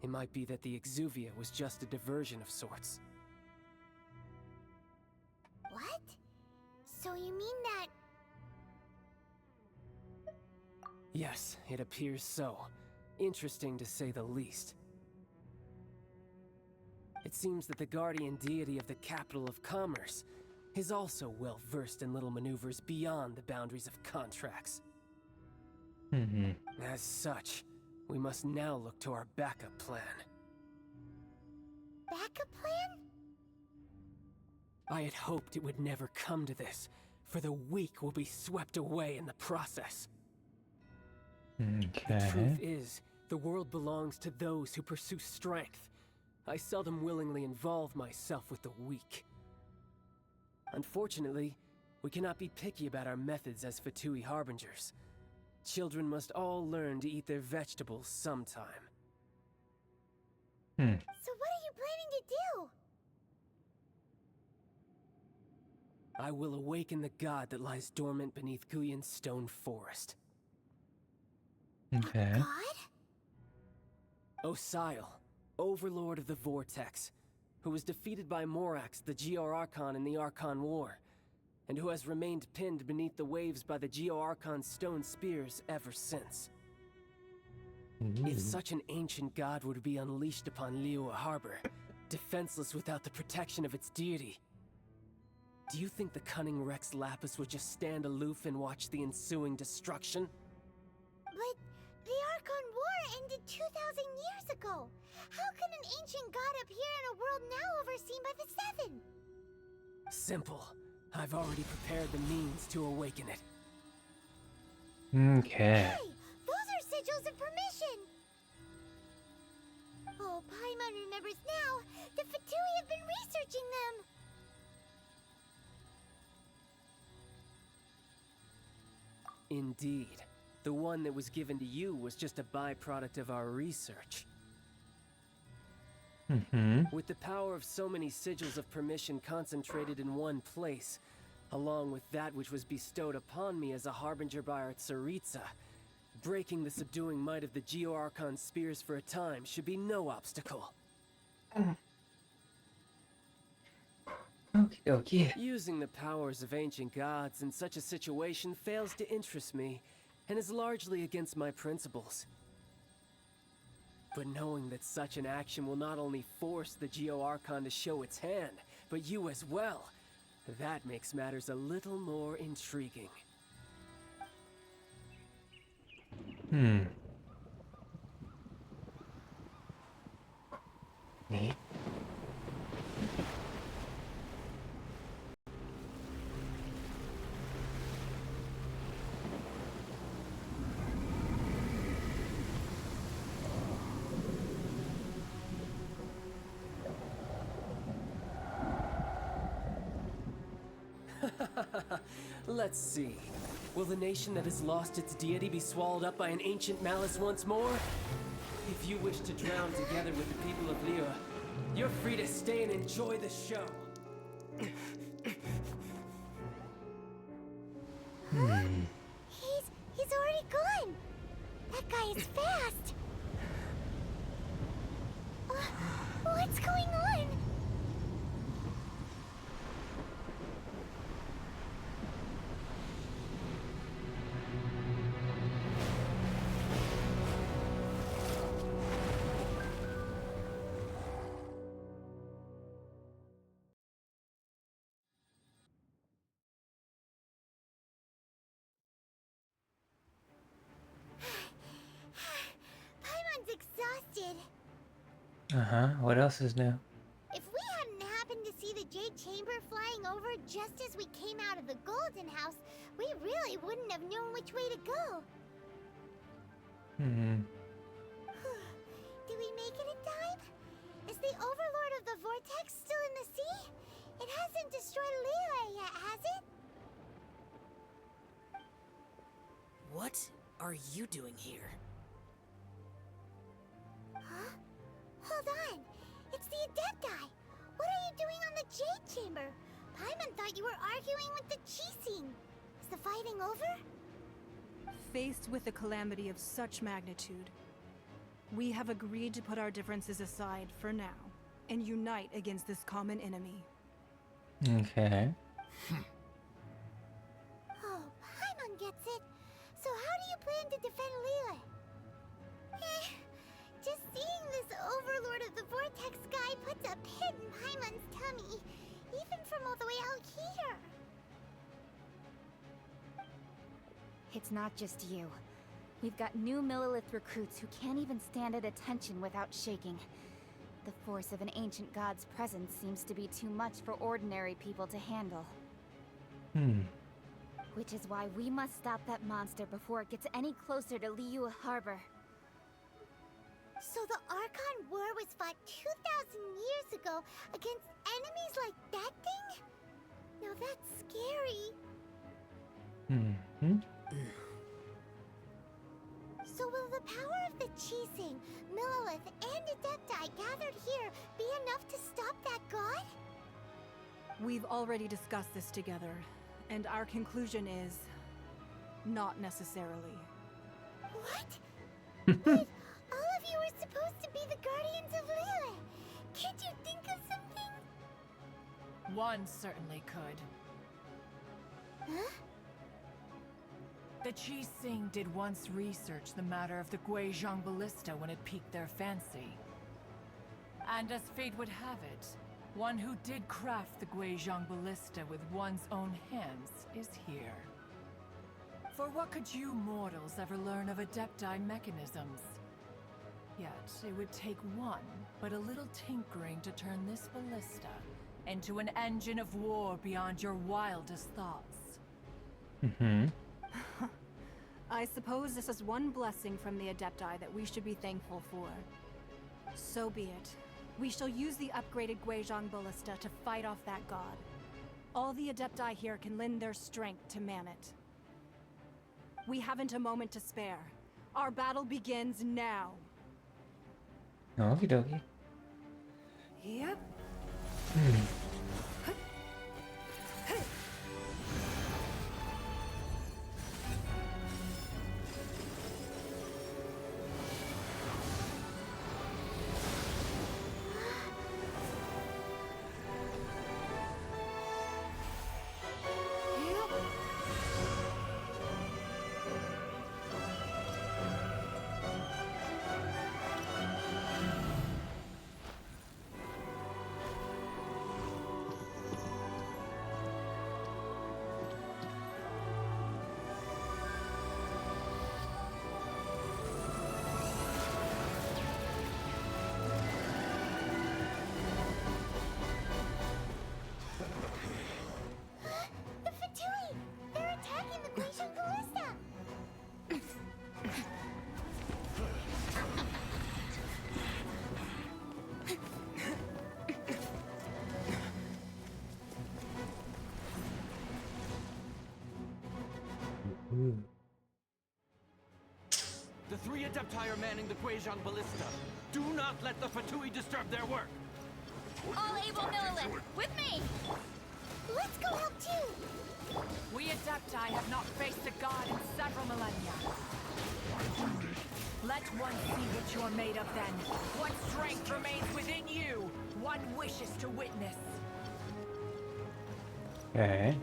Speaker 11: it might be that the Exuvia was just a diversion of sorts.
Speaker 3: What? So you mean that...
Speaker 11: Yes, it appears so. Interesting to say the least. It seems that the guardian deity of the capital of commerce is also well versed in little maneuvers beyond the boundaries of contracts. As such, we must now look to our backup plan.
Speaker 3: Backup plan?
Speaker 11: I had hoped it would never come to this, for the weak will be swept away in the process. The truth is, the world belongs to those who pursue strength. I seldom willingly involve myself with the weak. Unfortunately, we cannot be picky about our methods as Fatui Harbingers. Children must all learn to eat their vegetables sometime.
Speaker 3: So what are you planning to do?
Speaker 11: I will awaken the god that lies dormant beneath Guyon's stone forest.
Speaker 1: Okay.
Speaker 3: God?
Speaker 11: Osial, Overlord of the Vortex, who was defeated by Morax, the Geo-Archon in the Archon War, and who has remained pinned beneath the waves by the Geo-Archon's stone spears ever since. If such an ancient god were to be unleashed upon Liyue Harbor, defenseless without the protection of its deity, do you think the cunning Rex Lapis would just stand aloof and watch the ensuing destruction?
Speaker 3: But the Archon War ended 2,000 years ago. How can an ancient god appear in a world now overseen by the Seven?
Speaker 11: Simple. I've already prepared the means to awaken it.
Speaker 1: Okay.
Speaker 3: Hey, those are sigils of permission. Oh, Paimon remembers now. The Fatui have been researching them.
Speaker 11: Indeed. The one that was given to you was just a byproduct of our research. With the power of so many sigils of permission concentrated in one place, along with that which was bestowed upon me as a harbinger by our Tsaritsa, breaking the subduing might of the Geo-Archon spears for a time should be no obstacle.
Speaker 1: Okay.
Speaker 11: Using the powers of ancient gods in such a situation fails to interest me, and is largely against my principles. But knowing that such an action will not only force the Geo-Archon to show its hand, but you as well, that makes matters a little more intriguing.
Speaker 1: Neat.
Speaker 11: Let's see. Will the nation that has lost its deity be swallowed up by an ancient malice once more? If you wish to drown together with the people of Liyue, you're free to stay and enjoy the show.
Speaker 3: He's already gone. That guy is fast. What's going on? Paimon's exhausted.
Speaker 1: What else is new?
Speaker 3: If we hadn't happened to see the Jade Chamber flying over just as we came out of the Golden House, we really wouldn't have known which way to go. Did we make it in time? Is the Overlord of the Vortex still in the sea? It hasn't destroyed Liyue yet, has it?
Speaker 6: What are you doing here?
Speaker 3: Huh? Hold on. It's the Adepti. What are you doing on the Jade Chamber? Paimon thought you were arguing with the Chising. Is the fighting over?
Speaker 10: Faced with a calamity of such magnitude, we have agreed to put our differences aside for now and unite against this common enemy.
Speaker 1: Okay.
Speaker 3: Oh, Paimon gets it. So how do you plan to defend Liyue? Just seeing this Overlord of the Vortex guy puts a pit in Paimon's tummy, even from all the way out here.
Speaker 7: It's not just you. We've got new Millilith recruits who can't even stand at attention without shaking. The force of an ancient god's presence seems to be too much for ordinary people to handle. Which is why we must stop that monster before it gets any closer to Liyue Harbor.
Speaker 3: So the Archon War was fought 2,000 years ago against enemies like that thing? Now that's scary. So will the power of the Chising, Millilith, and Adepti gathered here be enough to stop that god?
Speaker 10: We've already discussed this together, and our conclusion is not necessarily.
Speaker 3: What? But all of you were supposed to be the guardians of Liyue. Can't you think of something?
Speaker 15: One certainly could.
Speaker 3: Huh?
Speaker 15: The Chising did once research the matter of the Guizhong Ballista when it piqued their fancy. And as fate would have it, one who did craft the Guizhong Ballista with one's own hands is here. For what could you mortals ever learn of Adepti mechanisms? Yet, it would take one, but a little tinkering to turn this ballista into an engine of war beyond your wildest thoughts.
Speaker 10: I suppose this is one blessing from the Adepti that we should be thankful for. So be it. We shall use the upgraded Guizhong Ballista to fight off that god. All the Adepti here can lend their strength to man it. We haven't a moment to spare. Our battle begins now.
Speaker 1: Okie dokie.
Speaker 15: Yep.
Speaker 3: The Fatui! They're attacking the Guizhong Ballista!
Speaker 16: The three Adepti are manning the Guizhong Ballista. Do not let the Fatui disturb their work.
Speaker 7: All able Millilith, with me!
Speaker 3: Let's go help too!
Speaker 15: We Adepti have not faced a god in several millennia. Let one see what you're made of then. What strength remains within you, one wishes to witness.
Speaker 1: Okay.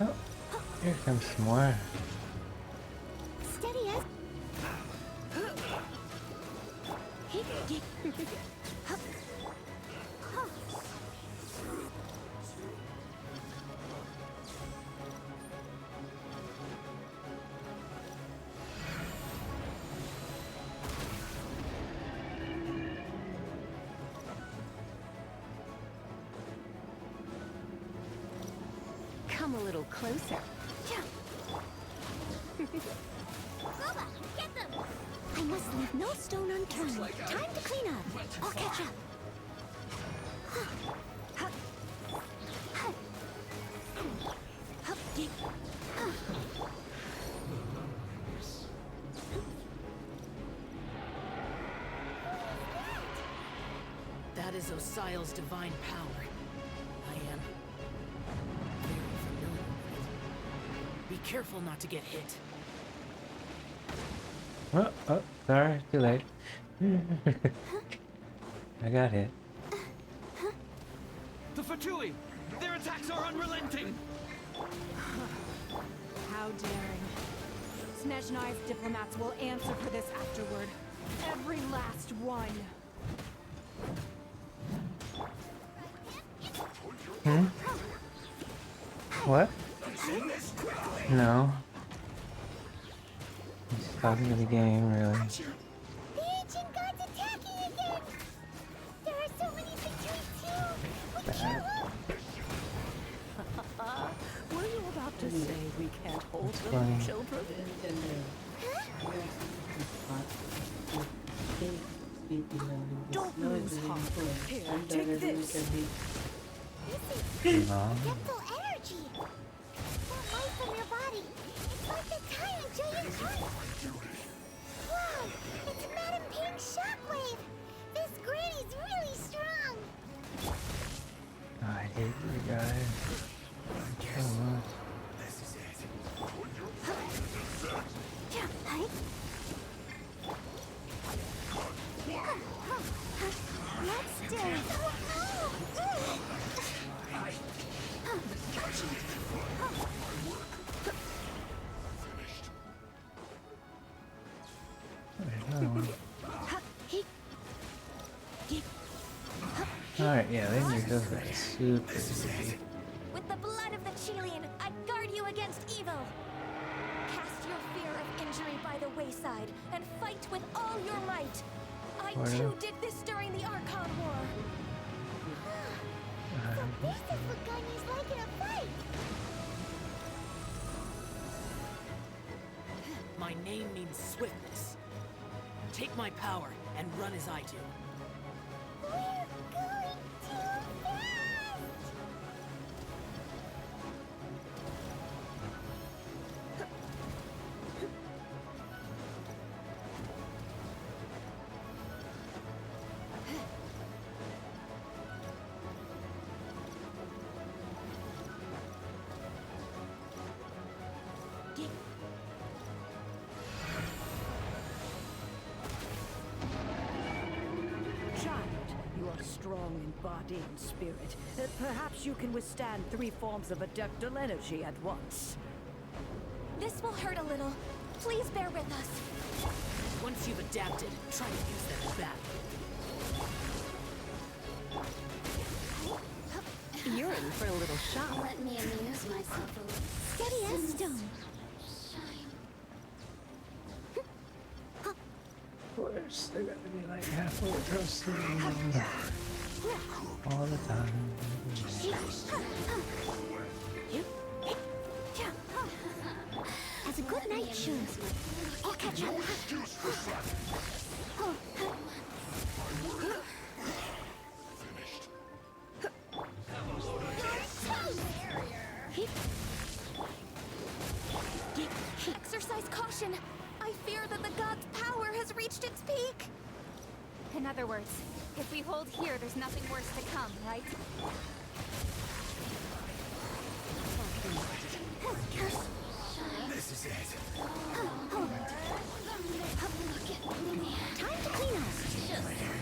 Speaker 1: Oh, here comes some more.
Speaker 3: Steady as...
Speaker 9: Come a little closer.
Speaker 3: Boba, get them! I must leave no stone unturned. Time to clean up. I'll catch up.
Speaker 6: So Sile's divine power. I am very familiar with it. Be careful not to get hit.
Speaker 1: Oh, sorry, too late. I got hit.
Speaker 16: The Fatui! Their attacks are unrelenting!
Speaker 10: How daring. Snezhnai's diplomats will answer for this afterward. Every last one.
Speaker 1: Hmm? What? No. He's talking to the game, really.
Speaker 3: The ancient gods attacking again! There are so many Fatui too! We can't look!
Speaker 9: Were you about to say we can't hold them,
Speaker 1: funny.
Speaker 9: children? Don't lose heart. Here, take this.
Speaker 3: This is gentle energy! That light from your body, it's like the time until you come! Wow! It's Madam Ping's shockwave! This granny's really strong!
Speaker 1: I hate you guys. So much.
Speaker 3: Let's do it!
Speaker 1: Alright, yeah, they make those guys super easy.
Speaker 13: With the blood of the Chilean, I guard you against evil. Cast your fear of injury by the wayside and fight with all your might. I too did this during the Archon War.
Speaker 3: So this is what Ganya's like in a fight!
Speaker 6: My name means swiftness. Take my power and run as I do.
Speaker 3: We're going too fast!
Speaker 9: Child, you are strong in body and spirit. Perhaps you can withstand 3 forms of adeptal energy at once.
Speaker 13: This will hurt a little. Please bear with us.
Speaker 6: Once you've adapted, try to use them in battle.
Speaker 9: You're in for a little shock.
Speaker 2: Let me amuse myself a little.
Speaker 3: Steady as stone.
Speaker 1: Of course, they're gonna be like halfway across the room all the time.
Speaker 3: Has a good night shoes. I'll catch up.
Speaker 13: Exercise caution. I fear that the god's power has reached its peak.
Speaker 7: In other words, if we hold here, there's nothing worse to come, right?
Speaker 5: This is it.
Speaker 3: Time to clean up.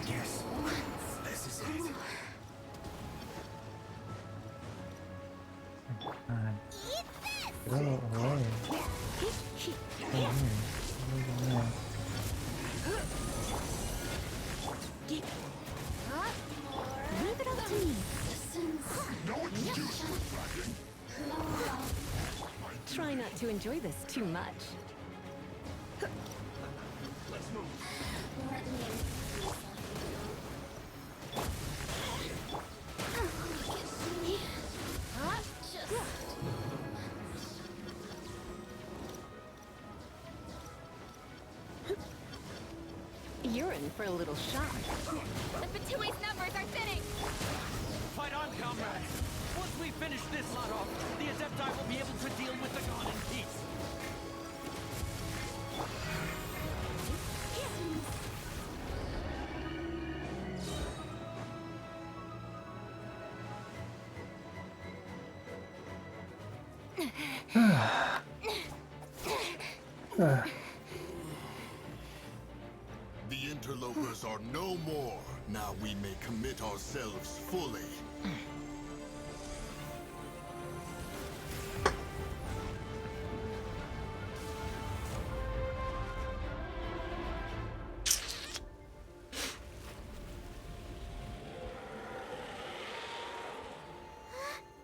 Speaker 5: Yes. This is it.
Speaker 1: Go away.
Speaker 3: Leave it up to me.
Speaker 9: Try not to enjoy this too much. You're in for a little shock.
Speaker 7: The Fatui's numbers are thinning!
Speaker 16: Fight on, comrades! Once we finish this lot off, the Adepti will be able to deal with the god in peace.
Speaker 5: The interlopers are no more. Now we may commit ourselves fully.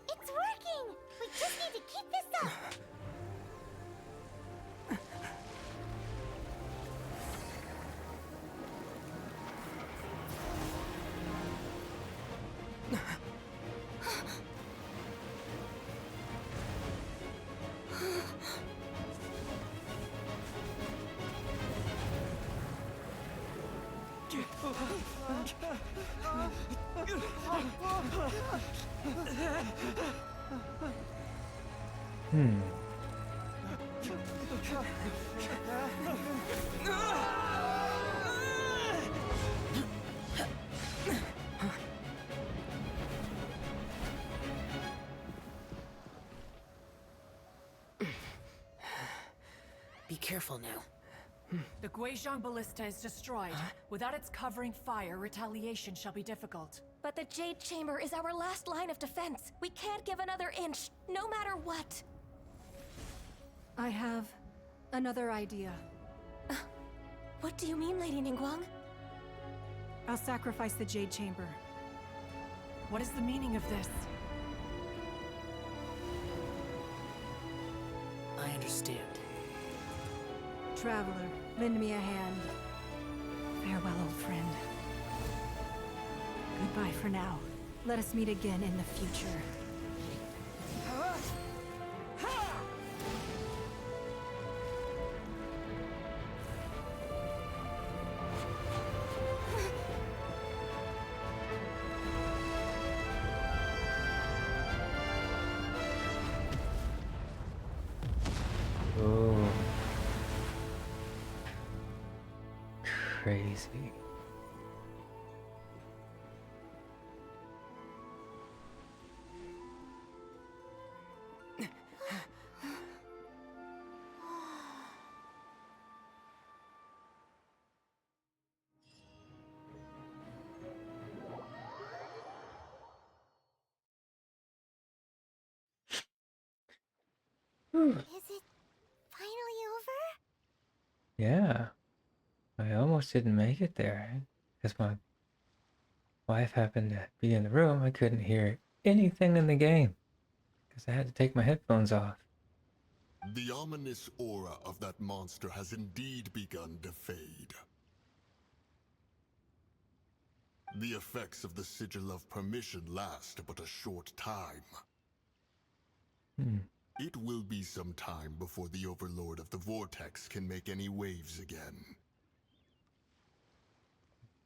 Speaker 3: It's working! We just need to keep this up!
Speaker 1: Hmm.
Speaker 6: Be careful now.
Speaker 15: The Guizhong Ballista is destroyed. Without its covering fire, retaliation shall be difficult.
Speaker 13: But the Jade Chamber is our last line of defense. We can't give another inch, no matter what.
Speaker 10: I have another idea.
Speaker 13: What do you mean, Lady Ningguang?
Speaker 10: I'll sacrifice the Jade Chamber.
Speaker 15: What is the meaning of this?
Speaker 6: I understand.
Speaker 10: Traveler, lend me a hand. Farewell, old friend. Goodbye for now. Let us meet again in the future.
Speaker 1: Oh. Crazy.
Speaker 3: Is it finally over?
Speaker 1: Yeah. I almost didn't make it there because my wife happened to be in the room. I couldn't hear anything in the game because I had to take my headphones off.
Speaker 5: The ominous aura of that monster has indeed begun to fade. The effects of the Sigil of Permission last but a short time. It will be some time before the Overlord of the Vortex can make any waves again.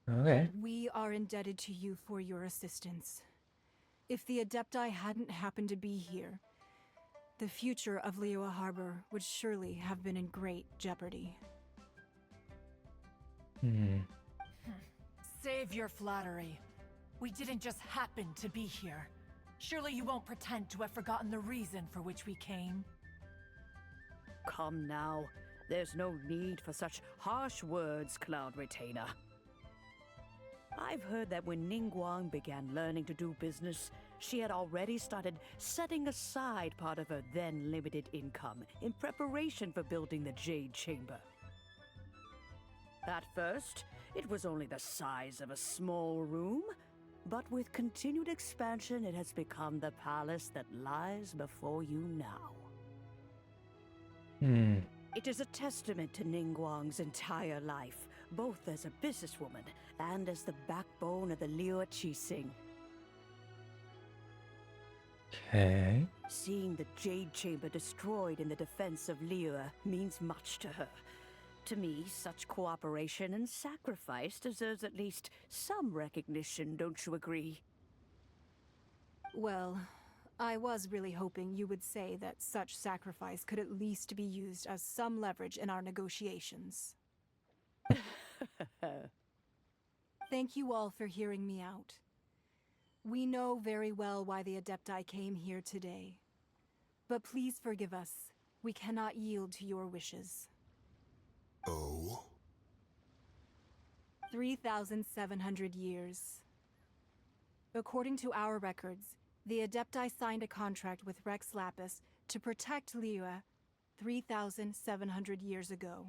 Speaker 1: Okay.
Speaker 10: We are indebted to you for your assistance. If the Adepti hadn't happened to be here, the future of Liyue Harbor would surely have been in great jeopardy.
Speaker 15: Save your flattery. We didn't just happen to be here. Surely you won't pretend to have forgotten the reason for which we came.
Speaker 9: Come now. There's no need for such harsh words, Cloud Retainer. I've heard that when Ningguang began learning to do business, she had already started setting aside part of her then limited income in preparation for building the Jade Chamber. At first, it was only the size of a small room, but with continued expansion, it has become the palace that lies before you now. It is a testament to Ningguang's entire life, both as a businesswoman and as the backbone of the Liyue Qixing.
Speaker 1: Okay.
Speaker 9: Seeing the Jade Chamber destroyed in the defense of Liyue means much to her. To me, such cooperation and sacrifice deserves at least some recognition, don't you agree?
Speaker 10: Well, I was really hoping you would say that such sacrifice could at least be used as some leverage in our negotiations. Thank you all for hearing me out. We know very well why the Adepti came here today. But please forgive us. We cannot yield to your wishes.
Speaker 5: Oh?
Speaker 10: 3,700 years. According to our records, the Adepti signed a contract with Rex Lapis to protect Liyue 3,700 years ago.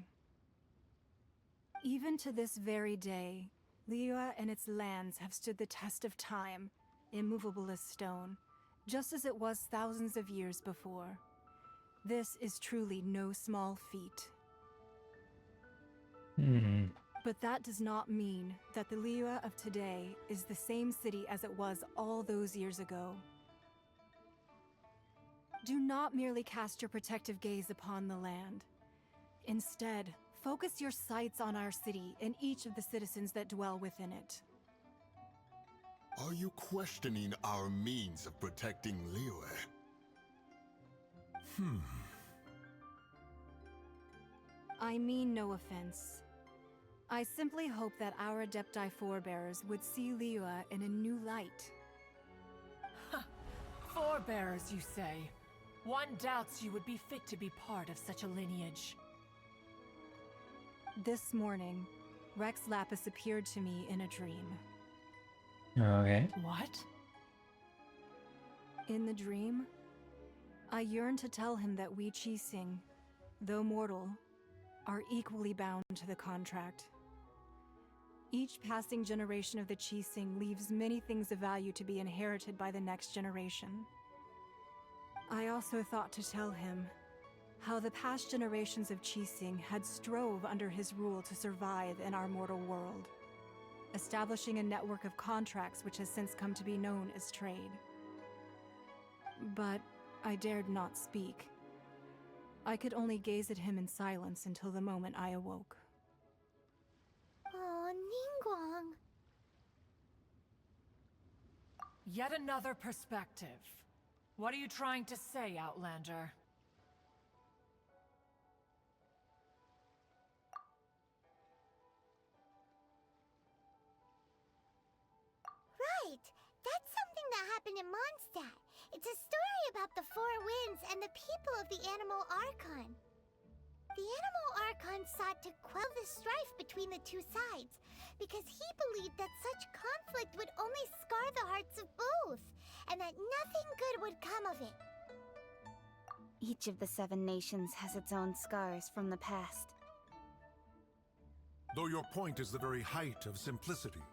Speaker 10: Even to this very day, Liyue and its lands have stood the test of time, immovable as stone, just as it was thousands of years before. This is truly no small feat. But that does not mean that the Liyue of today is the same city as it was all those years ago. Do not merely cast your protective gaze upon the land. Instead, focus your sights on our city and each of the citizens that dwell within it.
Speaker 5: Are you questioning our means of protecting Liyue?
Speaker 10: I mean no offense. I simply hope that our Adepti forebears would see Liyue in a new light.
Speaker 15: Forebearers, you say? One doubts you would be fit to be part of such a lineage.
Speaker 10: This morning, Rex Lapis appeared to me in a dream.
Speaker 1: Okay.
Speaker 15: What?
Speaker 10: In the dream, I yearned to tell him that we Qixing, though mortal, are equally bound to the contract. Each passing generation of the Qixing leaves many things of value to be inherited by the next generation. I also thought to tell him how the past generations of Qixing had strove under his rule to survive in our mortal world, establishing a network of contracts which has since come to be known as trade. But I dared not speak. I could only gaze at him in silence until the moment I awoke.
Speaker 3: Oh, Ningguang.
Speaker 15: Yet another perspective. What are you trying to say, Outlander?
Speaker 3: Right! That's something that happened in Mondstadt. It's a story about the Four Winds and the people of the Animal Archon. The Animal Archon sought to quell the strife between the two sides, because he believed that such conflict would only scar the hearts of both, and that nothing good would come of it.
Speaker 7: Each of the 7 nations has its own scars from the past.
Speaker 17: Though your point is the very height of simplicity.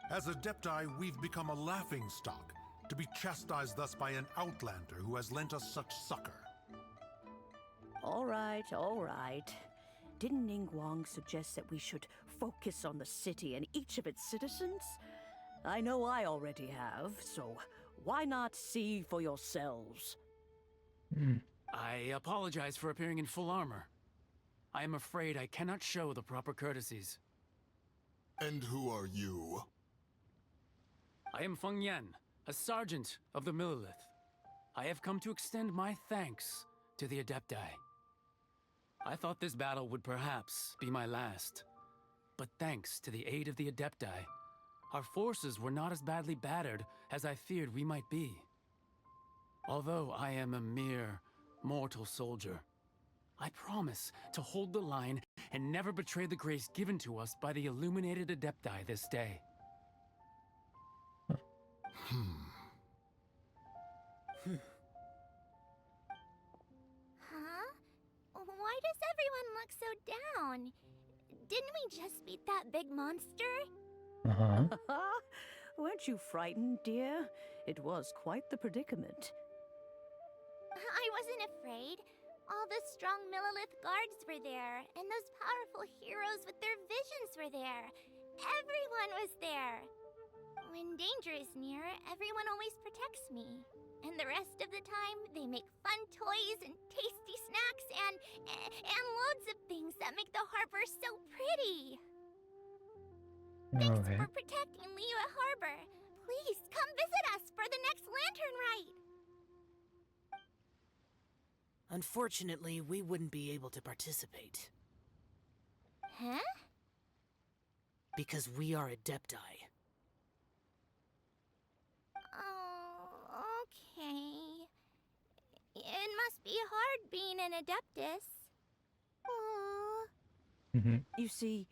Speaker 17: As Adepti, we've become a laughingstock, to be chastised thus by an outlander who has lent us such succor.
Speaker 9: All right, all right. Didn't Ningguang suggest that we should focus on the city and each of its citizens? I know I already have, so why not see for yourselves?
Speaker 16: I apologize for appearing in full armor. I am afraid I cannot show the proper courtesies.
Speaker 5: And who are you?
Speaker 16: I am Feng Yan, a sergeant of the Millelith. I have come to extend my thanks to the Adepti. I thought this battle would perhaps be my last. But thanks to the aid of the Adepti, our forces were not as badly battered as I feared we might be. Although I am a mere mortal soldier, I promise to hold the line and never betray the grace given to us by the illuminated Adepti this day.
Speaker 3: Huh? Why does everyone look so down? Didn't we just beat that big monster?
Speaker 9: Weren't you frightened, dear? It was quite the predicament.
Speaker 3: I wasn't afraid. All the strong Millelith guards were there, and those powerful heroes with their visions were there. Everyone was there. When danger is near, everyone always protects me. And the rest of the time, they make fun toys and tasty snacks and loads of things that make the harbor so pretty. Thanks for protecting Liyue Harbor. Please come visit us for the next lantern rite.
Speaker 18: Unfortunately, we wouldn't be able to participate.
Speaker 3: Huh?
Speaker 18: Because we are Adepti.
Speaker 3: Oh, okay. hard being an Adeptus. Aww.
Speaker 9: You see,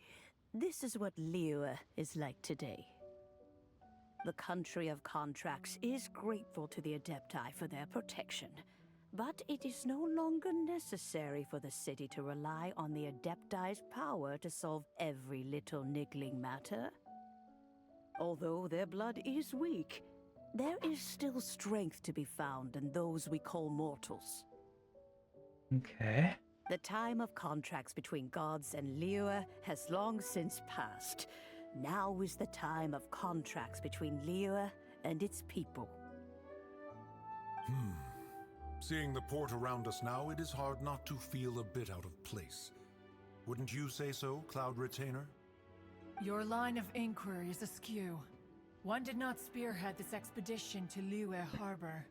Speaker 9: this is what Liyue is like today. The country of contracts is grateful to the Adepti for their protection, but it is no longer necessary for the city to rely on the Adepti's power to solve every little niggling matter. Although their blood is weak, there is still strength to be found in those we call mortals.
Speaker 1: Okay.
Speaker 9: The time of contracts between gods and Liyue has long since passed. Now is the time of contracts between Liyue and its people.
Speaker 17: Seeing the port around us now, it is hard not to feel a bit out of place. Wouldn't you say so, Cloud Retainer?
Speaker 15: Your line of inquiry is askew. One did not spearhead this expedition to Liyue Harbor.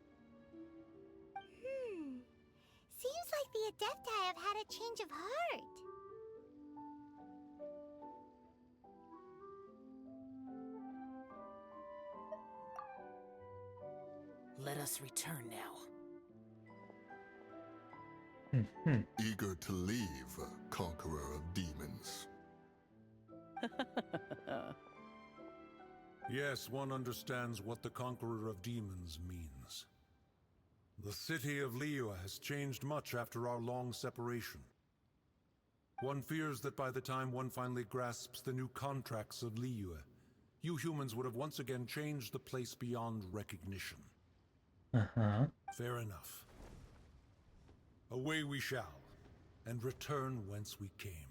Speaker 3: Seems like the Adepti have had a change of heart.
Speaker 18: Let us return now.
Speaker 5: Eager to leave, Conqueror of Demons.
Speaker 17: Yes, one understands what the Conqueror of Demons means. The city of Liyue has changed much after our long separation. One fears that by the time one finally grasps the new contracts of Liyue, you humans would have once again changed the place beyond recognition. Fair enough. Away we shall, and return whence we came.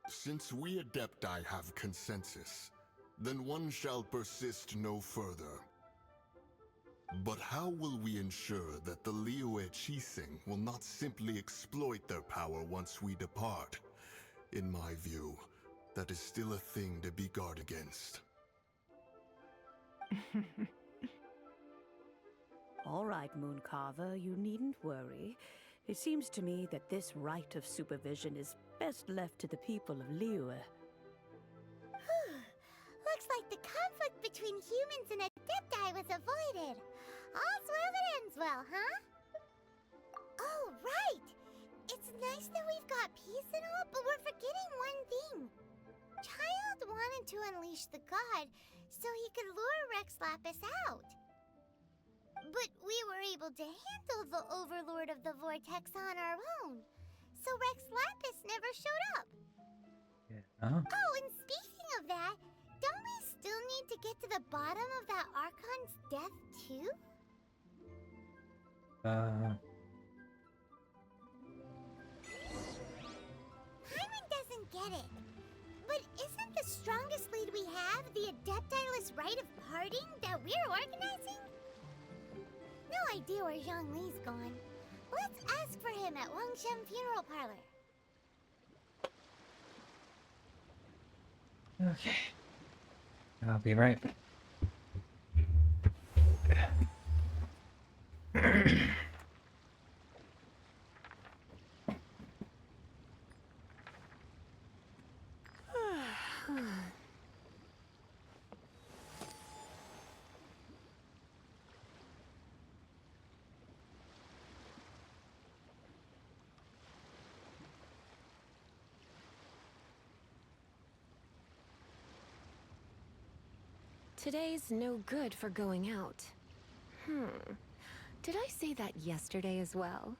Speaker 5: Since we Adepti have consensus, then one shall persist no further. But how will we ensure that the Liyue Qixing will not simply exploit their power once we depart? In my view, that is still a thing to be guard against.
Speaker 9: All right, Mooncarver, you needn't worry. It seems to me that this right of supervision is best left to the people of Liyue.
Speaker 3: Looks like the conflict between humans and Adepti was avoided. All's well that ends well, huh? Oh, right! It's nice that we've got peace and all, but we're forgetting one thing. Child wanted to unleash the god so he could lure Rex Lapis out. But we were able to handle the Overlord of the Vortex on our own, so Rex Lapis never showed up. Oh, and speaking of that, don't we still need to get to the bottom of that Archon's death, too? Hyman doesn't get it. But isn't the strongest lead we have the Adeptiless rite of parting that we're organizing? No idea where Zhongli's gone. Let's ask for him at Wangshem Funeral Parlor.
Speaker 1: Okay. I'll be right back.
Speaker 19: Today's no good for going out. Did I say that yesterday as well?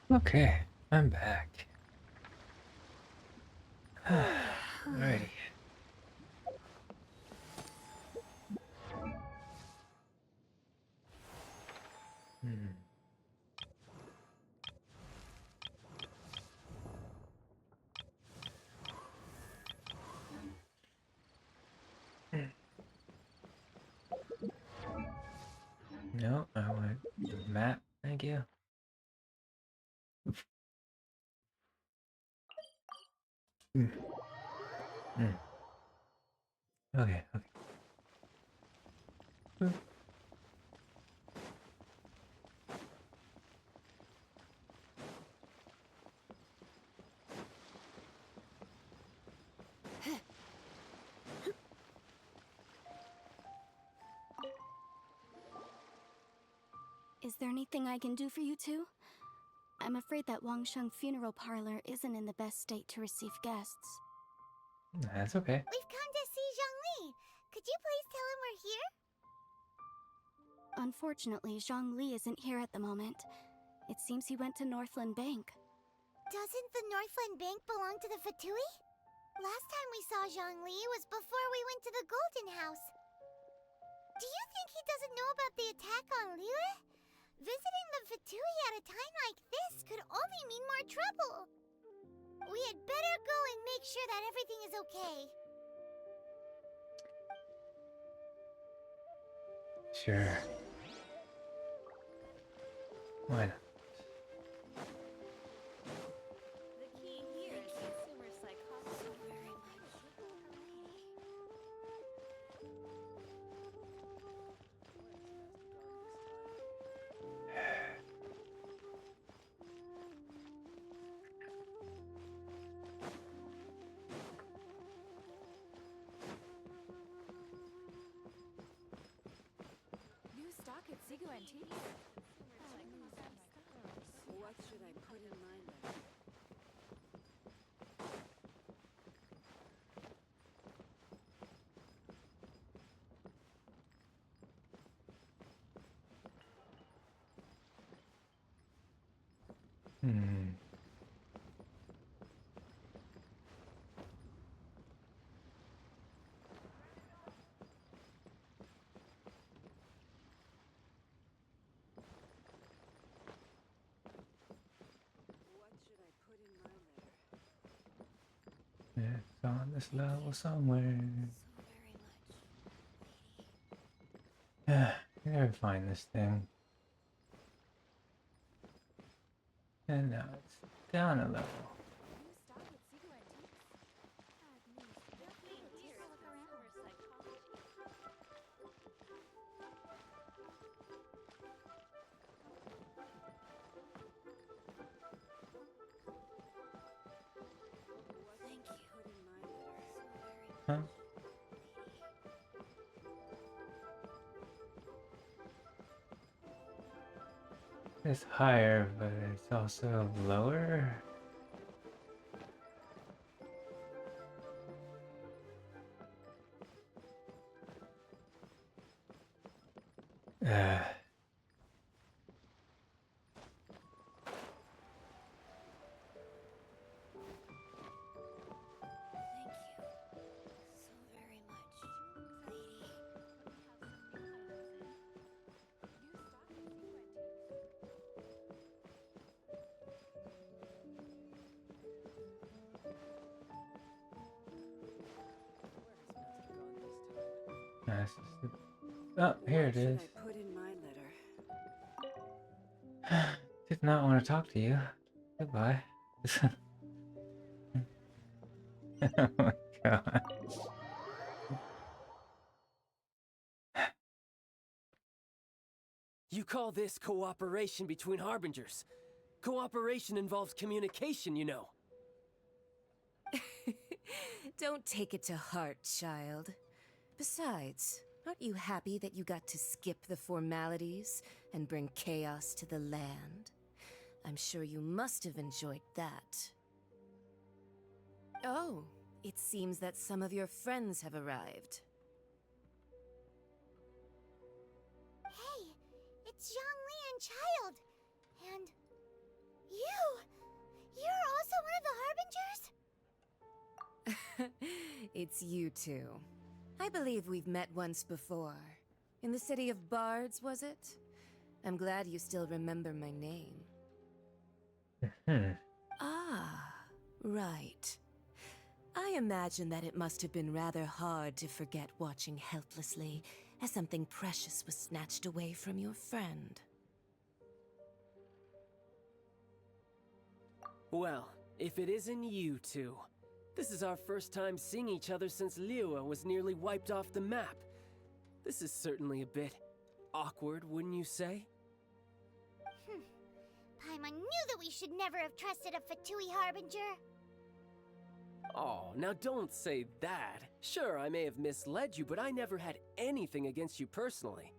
Speaker 1: Okay, I'm back. Alrighty. No, I want the map. Thank you. Okay, okay.
Speaker 20: Is there anything I can do for you two? I'm afraid that Wangsheng funeral parlor isn't in the best state to receive guests.
Speaker 1: That's okay.
Speaker 3: We've come to see Zhongli. Could you please tell him we're here?
Speaker 20: Unfortunately, Zhongli isn't here at the moment. It seems he went to Northland Bank.
Speaker 3: Doesn't the Northland Bank belong to the Fatui? Last time we saw Zhongli was before we went to the Golden House. Do you think he doesn't know about the attack on Liyue? Visiting the Fatui at a time like this could only mean more trouble. We had better go and make sure that everything is okay.
Speaker 1: Sure. Why not?
Speaker 7: The key here is consumer psychology. Very much.
Speaker 21: New stock at Sigo Antiques?
Speaker 9: What should I put in my letter?
Speaker 1: It's on this level somewhere. Yeah, I gotta find this thing. And now it's down a level. Huh? It's higher, but it's also lower. Uh. Nice. Oh, here it is.
Speaker 9: What should I put in my letter?
Speaker 1: Did not want to talk to you. Goodbye. Oh my god.
Speaker 11: You call this cooperation between Harbingers? Cooperation involves communication, you know.
Speaker 22: Don't take it to heart, child. Besides, aren't you happy that you got to skip the formalities and bring chaos to the land? I'm sure you must have enjoyed that. Oh, it seems that some of your friends have arrived.
Speaker 3: Hey, it's Zhongli and Child. And You're also one of the Harbingers?
Speaker 22: It's you two. I believe we've met once before. In the city of Bards, was it? I'm glad you still remember my name. Ah, right. I imagine that it must have been rather hard to forget watching helplessly as something precious was snatched away from your friend.
Speaker 11: Well, if it isn't you two. This is our first time seeing each other since Liyue was nearly wiped off the map. This is certainly a bit awkward, wouldn't you say?
Speaker 3: Paimon knew that we should never have trusted a Fatui Harbinger.
Speaker 11: Oh, now don't say that. Sure, I may have misled you, but I never had anything against you personally.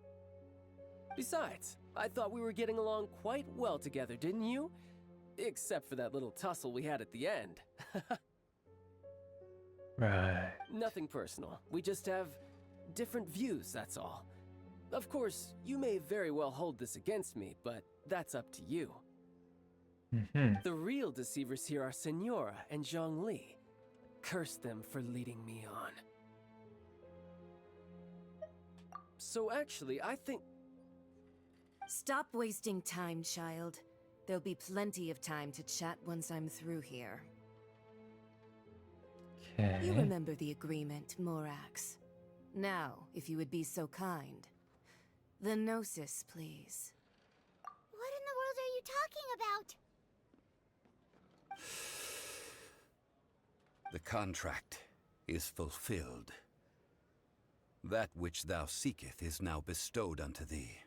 Speaker 11: Besides, I thought we were getting along quite well together, didn't you? Except for that little tussle we had at the end.
Speaker 1: Right.
Speaker 11: Nothing personal. We just have different views, that's all. Of course, you may very well hold this against me, but that's up to you. The real deceivers here are Senora and Zhongli. Curse them for leading me on. So actually, I think...
Speaker 22: Stop wasting time, child. There'll be plenty of time to chat once I'm through here.
Speaker 1: Okay.
Speaker 22: You remember the agreement, Morax. Now, if you would be so kind. The Gnosis, please.
Speaker 3: What in the world are you talking about?
Speaker 12: The contract is fulfilled. That which thou seeketh is now bestowed unto thee.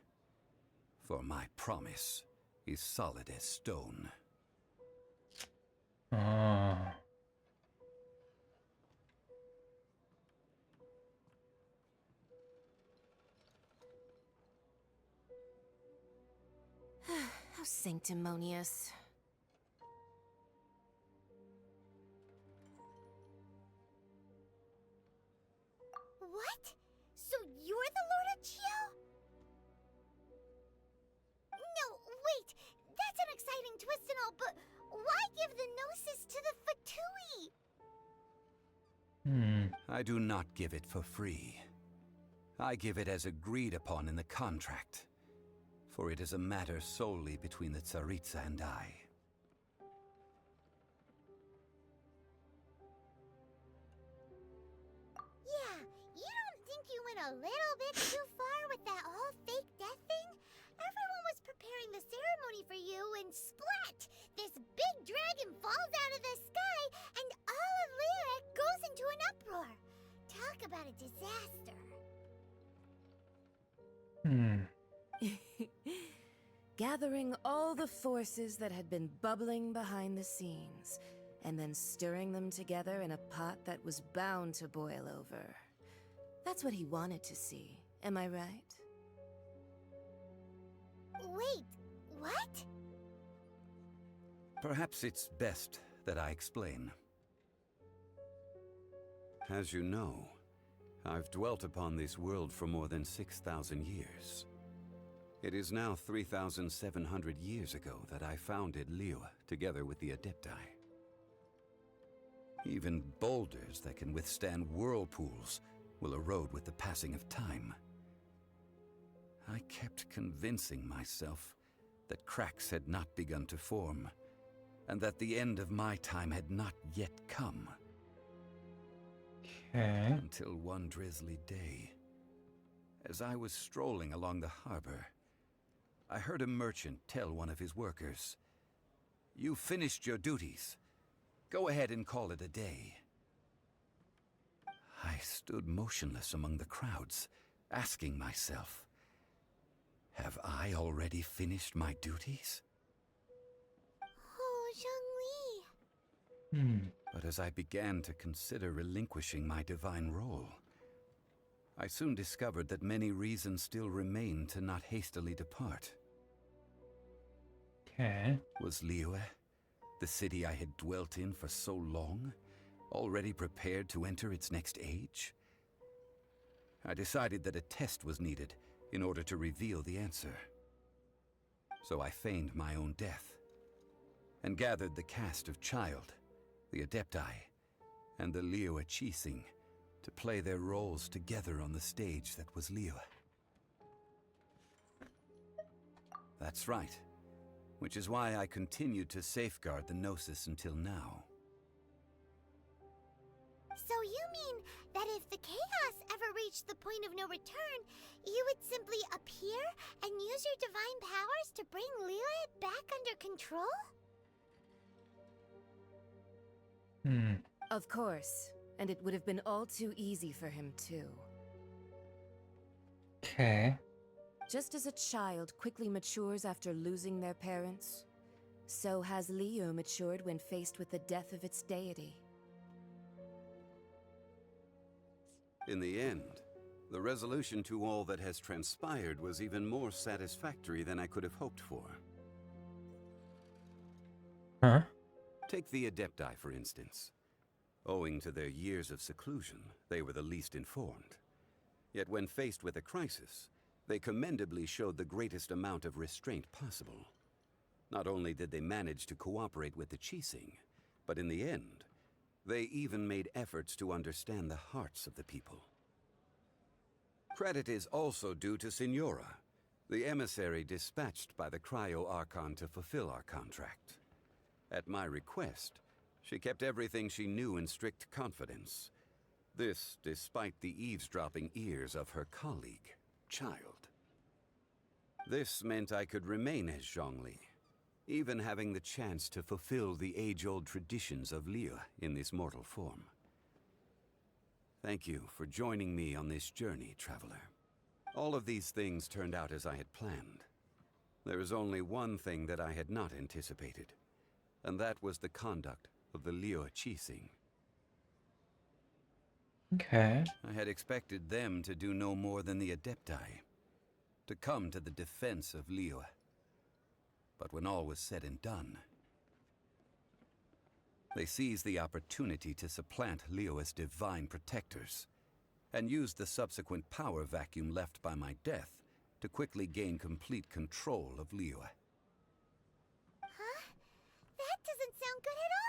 Speaker 12: For my promise is solid as stone.
Speaker 1: Oh.
Speaker 22: How sanctimonious.
Speaker 3: What? So you're the Lord of Chio? No, wait! That's an exciting twist and all, but why give the Gnosis to the Fatui?
Speaker 12: I do not give it for free. I give it as agreed upon in the contract. For it is a matter solely between the Tsaritsa and I.
Speaker 3: Yeah, you don't think you went a little bit too far with that whole fake death thing? Everyone was preparing the ceremony for you and splat! This big dragon falls out of the sky and all of Lyric goes into an uproar. Talk about a disaster.
Speaker 22: Gathering all the forces that had been bubbling behind the scenes, and then stirring them together in a pot that was bound to boil over. That's what he wanted to see, am I right?
Speaker 3: Wait, what?
Speaker 12: Perhaps it's best that I explain. As you know, I've dwelt upon this world for more than 6,000 years. It is now 3,700 years ago that I founded Liyue together with the Adepti. Even boulders that can withstand whirlpools will erode with the passing of time. I kept convincing myself that cracks had not begun to form, and that the end of my time had not yet come.
Speaker 1: Okay.
Speaker 12: Until one drizzly day, as I was strolling along the harbor, I heard a merchant tell one of his workers, "You finished your duties. Go ahead and call it a day." I stood motionless among the crowds, asking myself, have I already finished my duties?
Speaker 3: Oh, Zhongli.
Speaker 12: But as I began to consider relinquishing my divine role, I soon discovered that many reasons still remained to not hastily depart.
Speaker 1: Okay.
Speaker 12: Was Liyue, the city I had dwelt in for so long, already prepared to enter its next age? I decided that a test was needed in order to reveal the answer. So I feigned my own death. and gathered the cast of Child, the Adepti, and the Liyue Qixing to play their roles together on the stage that was Liyue. That's right, which is why I continued to safeguard the Gnosis until now.
Speaker 3: So you mean that if the chaos ever reached the point of no return, you would simply appear and use your divine powers to bring Liyue back under control?
Speaker 22: Of course, and it would have been all too easy for him too.
Speaker 1: Okay.
Speaker 22: Just as a child quickly matures after losing their parents, so has Liyue matured when faced with the death of its deity.
Speaker 12: In the end, the resolution to all that has transpired was even more satisfactory than I could have hoped for.
Speaker 1: Huh?
Speaker 12: Take the Adepti, for instance. Owing to their years of seclusion, they were the least informed. Yet when faced with a crisis, they commendably showed the greatest amount of restraint possible. Not only did they manage to cooperate with the Qixing, but in the end, they even made efforts to understand the hearts of the people. Credit is also due to Signora, the emissary dispatched by the Cryo Archon to fulfill our contract. At my request, she kept everything she knew in strict confidence. This despite the eavesdropping ears of her colleague, Child. This meant I could remain as Zhongli, even having the chance to fulfill the age-old traditions of Liyue in this mortal form. Thank you for joining me on this journey, Traveler. All of these things turned out as I had planned. There is only one thing that I had not anticipated, and that was the conduct of the Liyue Qixing.
Speaker 1: Okay.
Speaker 12: I had expected them to do no more than the Adepti, to come to the defense of Liyue. But when all was said and done, they seized the opportunity to supplant Liyue's divine protectors, and used the subsequent power vacuum left by my death to quickly gain complete control of Liyue.
Speaker 3: Huh? That doesn't sound good at all!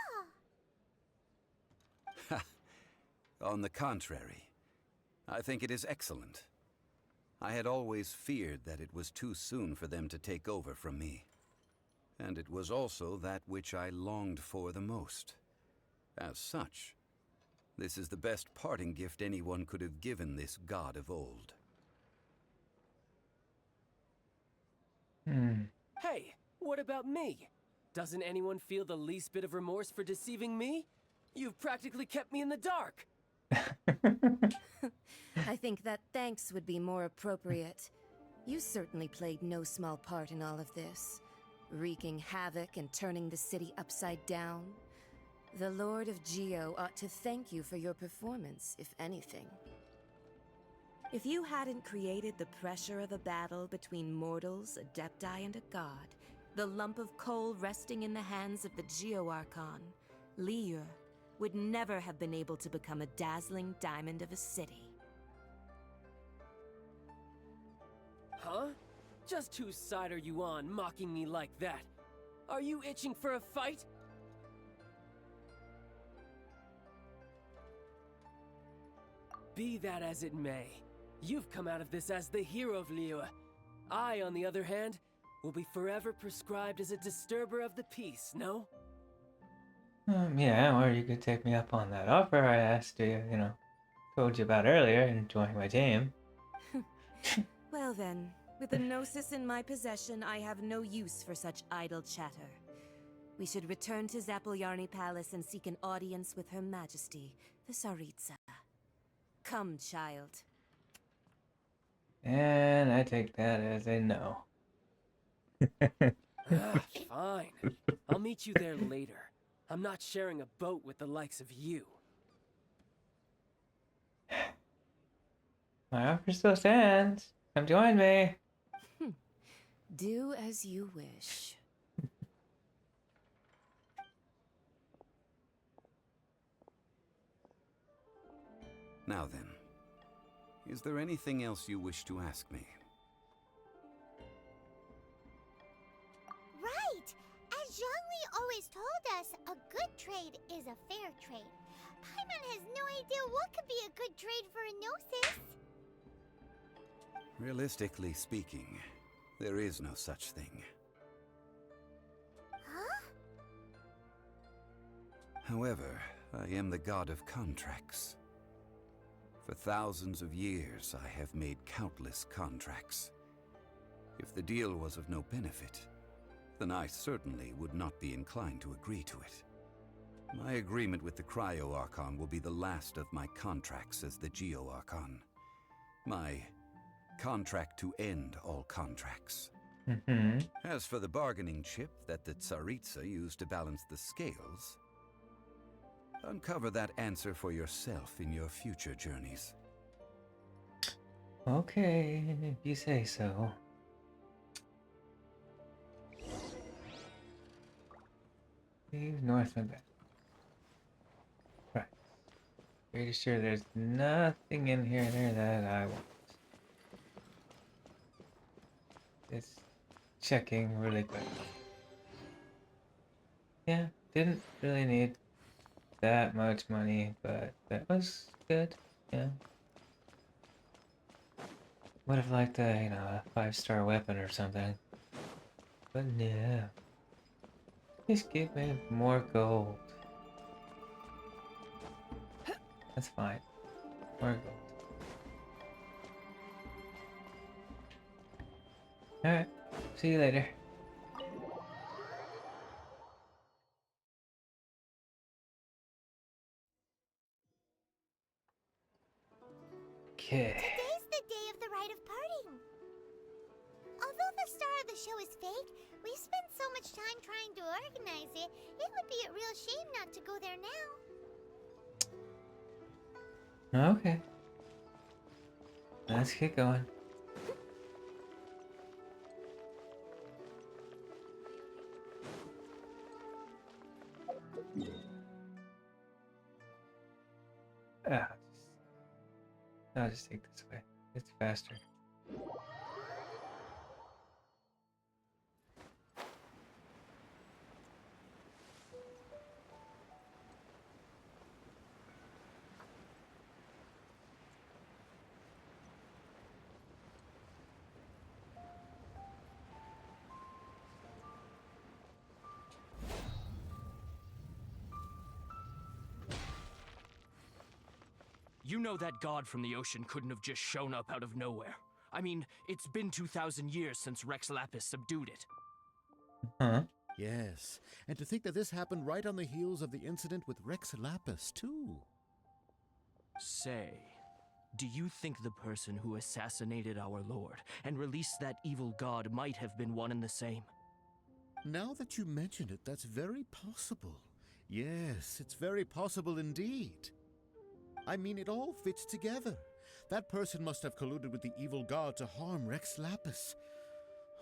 Speaker 12: On the contrary, I think it is excellent. I had always feared that it was too soon for them to take over from me. And it was also that which I longed for the most. As such, this is the best parting gift anyone could have given this god of old.
Speaker 11: Hey, what about me? Doesn't anyone feel the least bit of remorse for deceiving me? You've practically kept me in the dark.
Speaker 22: I think that thanks would be more appropriate. You certainly played no small part in all of this, wreaking havoc and turning the city upside down. The Lord of Geo ought to thank you for your performance, if anything. If you hadn't created the pressure of a battle between mortals, Adepti, and a god, the lump of coal resting in the hands of the Geo Archon, Liyue, would never have been able to become a dazzling diamond of a city.
Speaker 11: Huh? Just whose side are you on, mocking me like that? Are you itching for a fight? Be that as it may, you've come out of this as the hero of Liyue. I, on the other hand, will be forever prescribed as a disturber of the peace, no?
Speaker 1: Yeah, or you could take me up on that offer I asked you, told you about earlier and join my team.
Speaker 22: Well then, with the Gnosis in my possession, I have no use for such idle chatter. We should return to Zapolyarny Palace and seek an audience with Her Majesty, the Tsaritsa. Come, child.
Speaker 1: And I take that as a no.
Speaker 11: Fine. I'll meet you there later. I'm not sharing a boat with the likes of you.
Speaker 1: My offer still stands. Come join me.
Speaker 22: Do as you wish.
Speaker 12: Now then, is there anything else you wish to ask me?
Speaker 3: Right! As Zhongli always told us a good trade is a fair trade. Paimon has no idea what could be a good trade for a Gnosis.
Speaker 12: Realistically speaking, there is no such thing.
Speaker 3: Huh?
Speaker 12: However, I am the god of contracts. For thousands of years, I have made countless contracts. If the deal was of no benefit, then I certainly would not be inclined to agree to it. My agreement with the Cryo Archon will be the last of my contracts as the Geo Archon. My contract to end all contracts. As for the bargaining chip that the Tsaritsa used to balance the scales, uncover that answer for yourself in your future journeys.
Speaker 1: Okay, if you say so. Leave Northland back. Right. Pretty sure there's nothing in here there that I want. Just checking really quick. Yeah, didn't really need that much money, but that was good. Yeah. Would have liked a, a 5-star weapon or something. But no. Just give me more gold. That's fine. More gold. Alright. See you later. Okay.
Speaker 3: Today's the day of the rite of parting. Although the star of the show is fake, we spent so much time trying to organize it, it would be a real shame not to go there now.
Speaker 1: Okay. Let's get going. I'll just take this way. It's faster.
Speaker 6: You know that god from the ocean couldn't have just shown up out of nowhere. I mean, it's been 2,000 years since Rex Lapis subdued it.
Speaker 1: Huh?
Speaker 4: Yes, and to think that this happened right on the heels of the incident with Rex Lapis, too.
Speaker 6: Say, do you think the person who assassinated our lord and released that evil god might have been one and the same?
Speaker 4: Now that you mention it, that's very possible. Yes, it's very possible indeed. I mean, it all fits together. That person must have colluded with the evil god to harm Rex Lapis.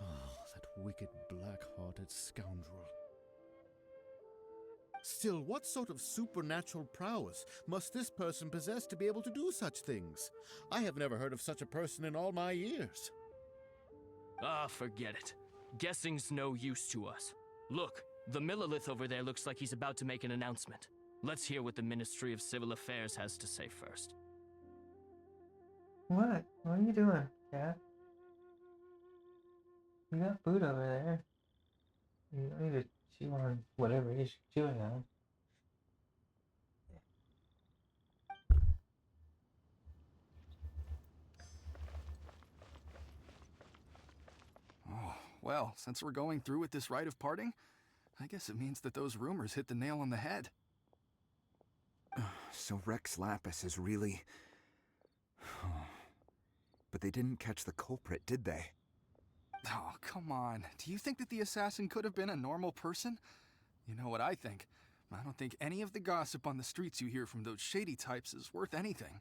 Speaker 4: Oh, that wicked, black-hearted scoundrel. Still, what sort of supernatural prowess must this person possess to be able to do such things? I have never heard of such a person in all my years.
Speaker 6: Ah, forget it. Guessing's no use to us. Look, the Millilith over there looks like he's about to make an announcement. Let's hear what the Ministry of Civil Affairs has to say first.
Speaker 1: What? What are you doing, Cat? You got food over there. You don't need to chew on whatever it is you're chewing on.
Speaker 14: Oh, well, since we're going through with this rite of parting, I guess it means that those rumors hit the nail on the head.
Speaker 8: So Rex Lapis is really... But they didn't catch the culprit, did they?
Speaker 14: Oh, come on. Do you think that the assassin could have been a normal person? You know what I think. I don't think any of the gossip on the streets you hear from those shady types is worth anything.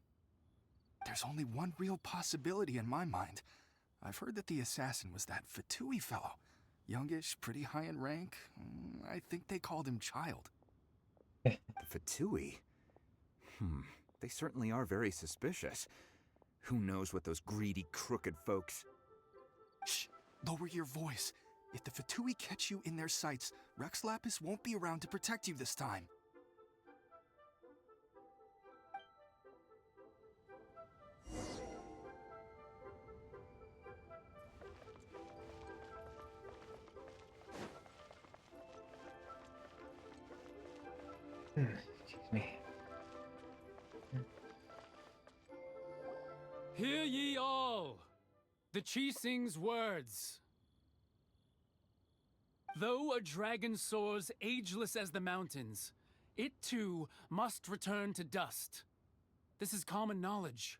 Speaker 14: There's only one real possibility in my mind. I've heard that the assassin was that Fatui fellow. Youngish, pretty high in rank. I think they called him Child.
Speaker 8: The Fatui? They certainly are very suspicious. Who knows what those greedy, crooked folks...
Speaker 14: Shh! Lower your voice.
Speaker 2: If the Fatui catch you in their sights, Rex Lapis won't be around to protect you this time.
Speaker 1: Excuse me.
Speaker 16: Hear ye all! The Chising's words. Though a dragon soars ageless as the mountains, it too must return to dust. This is common knowledge.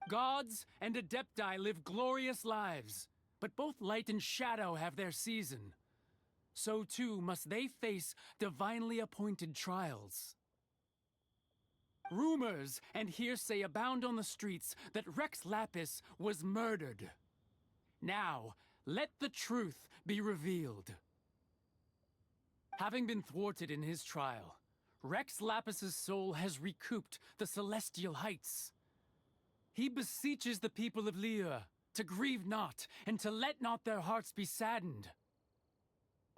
Speaker 16: Gods and Adepti live glorious lives, but both light and shadow have their season. So too must they face divinely appointed trials. Rumors and hearsay abound on the streets that Rex Lapis was murdered. Now, let the truth be revealed. Having been thwarted in his trial, Rex Lapis's soul has recouped the celestial heights. He beseeches the people of Liyue to grieve not and to let not their hearts be saddened.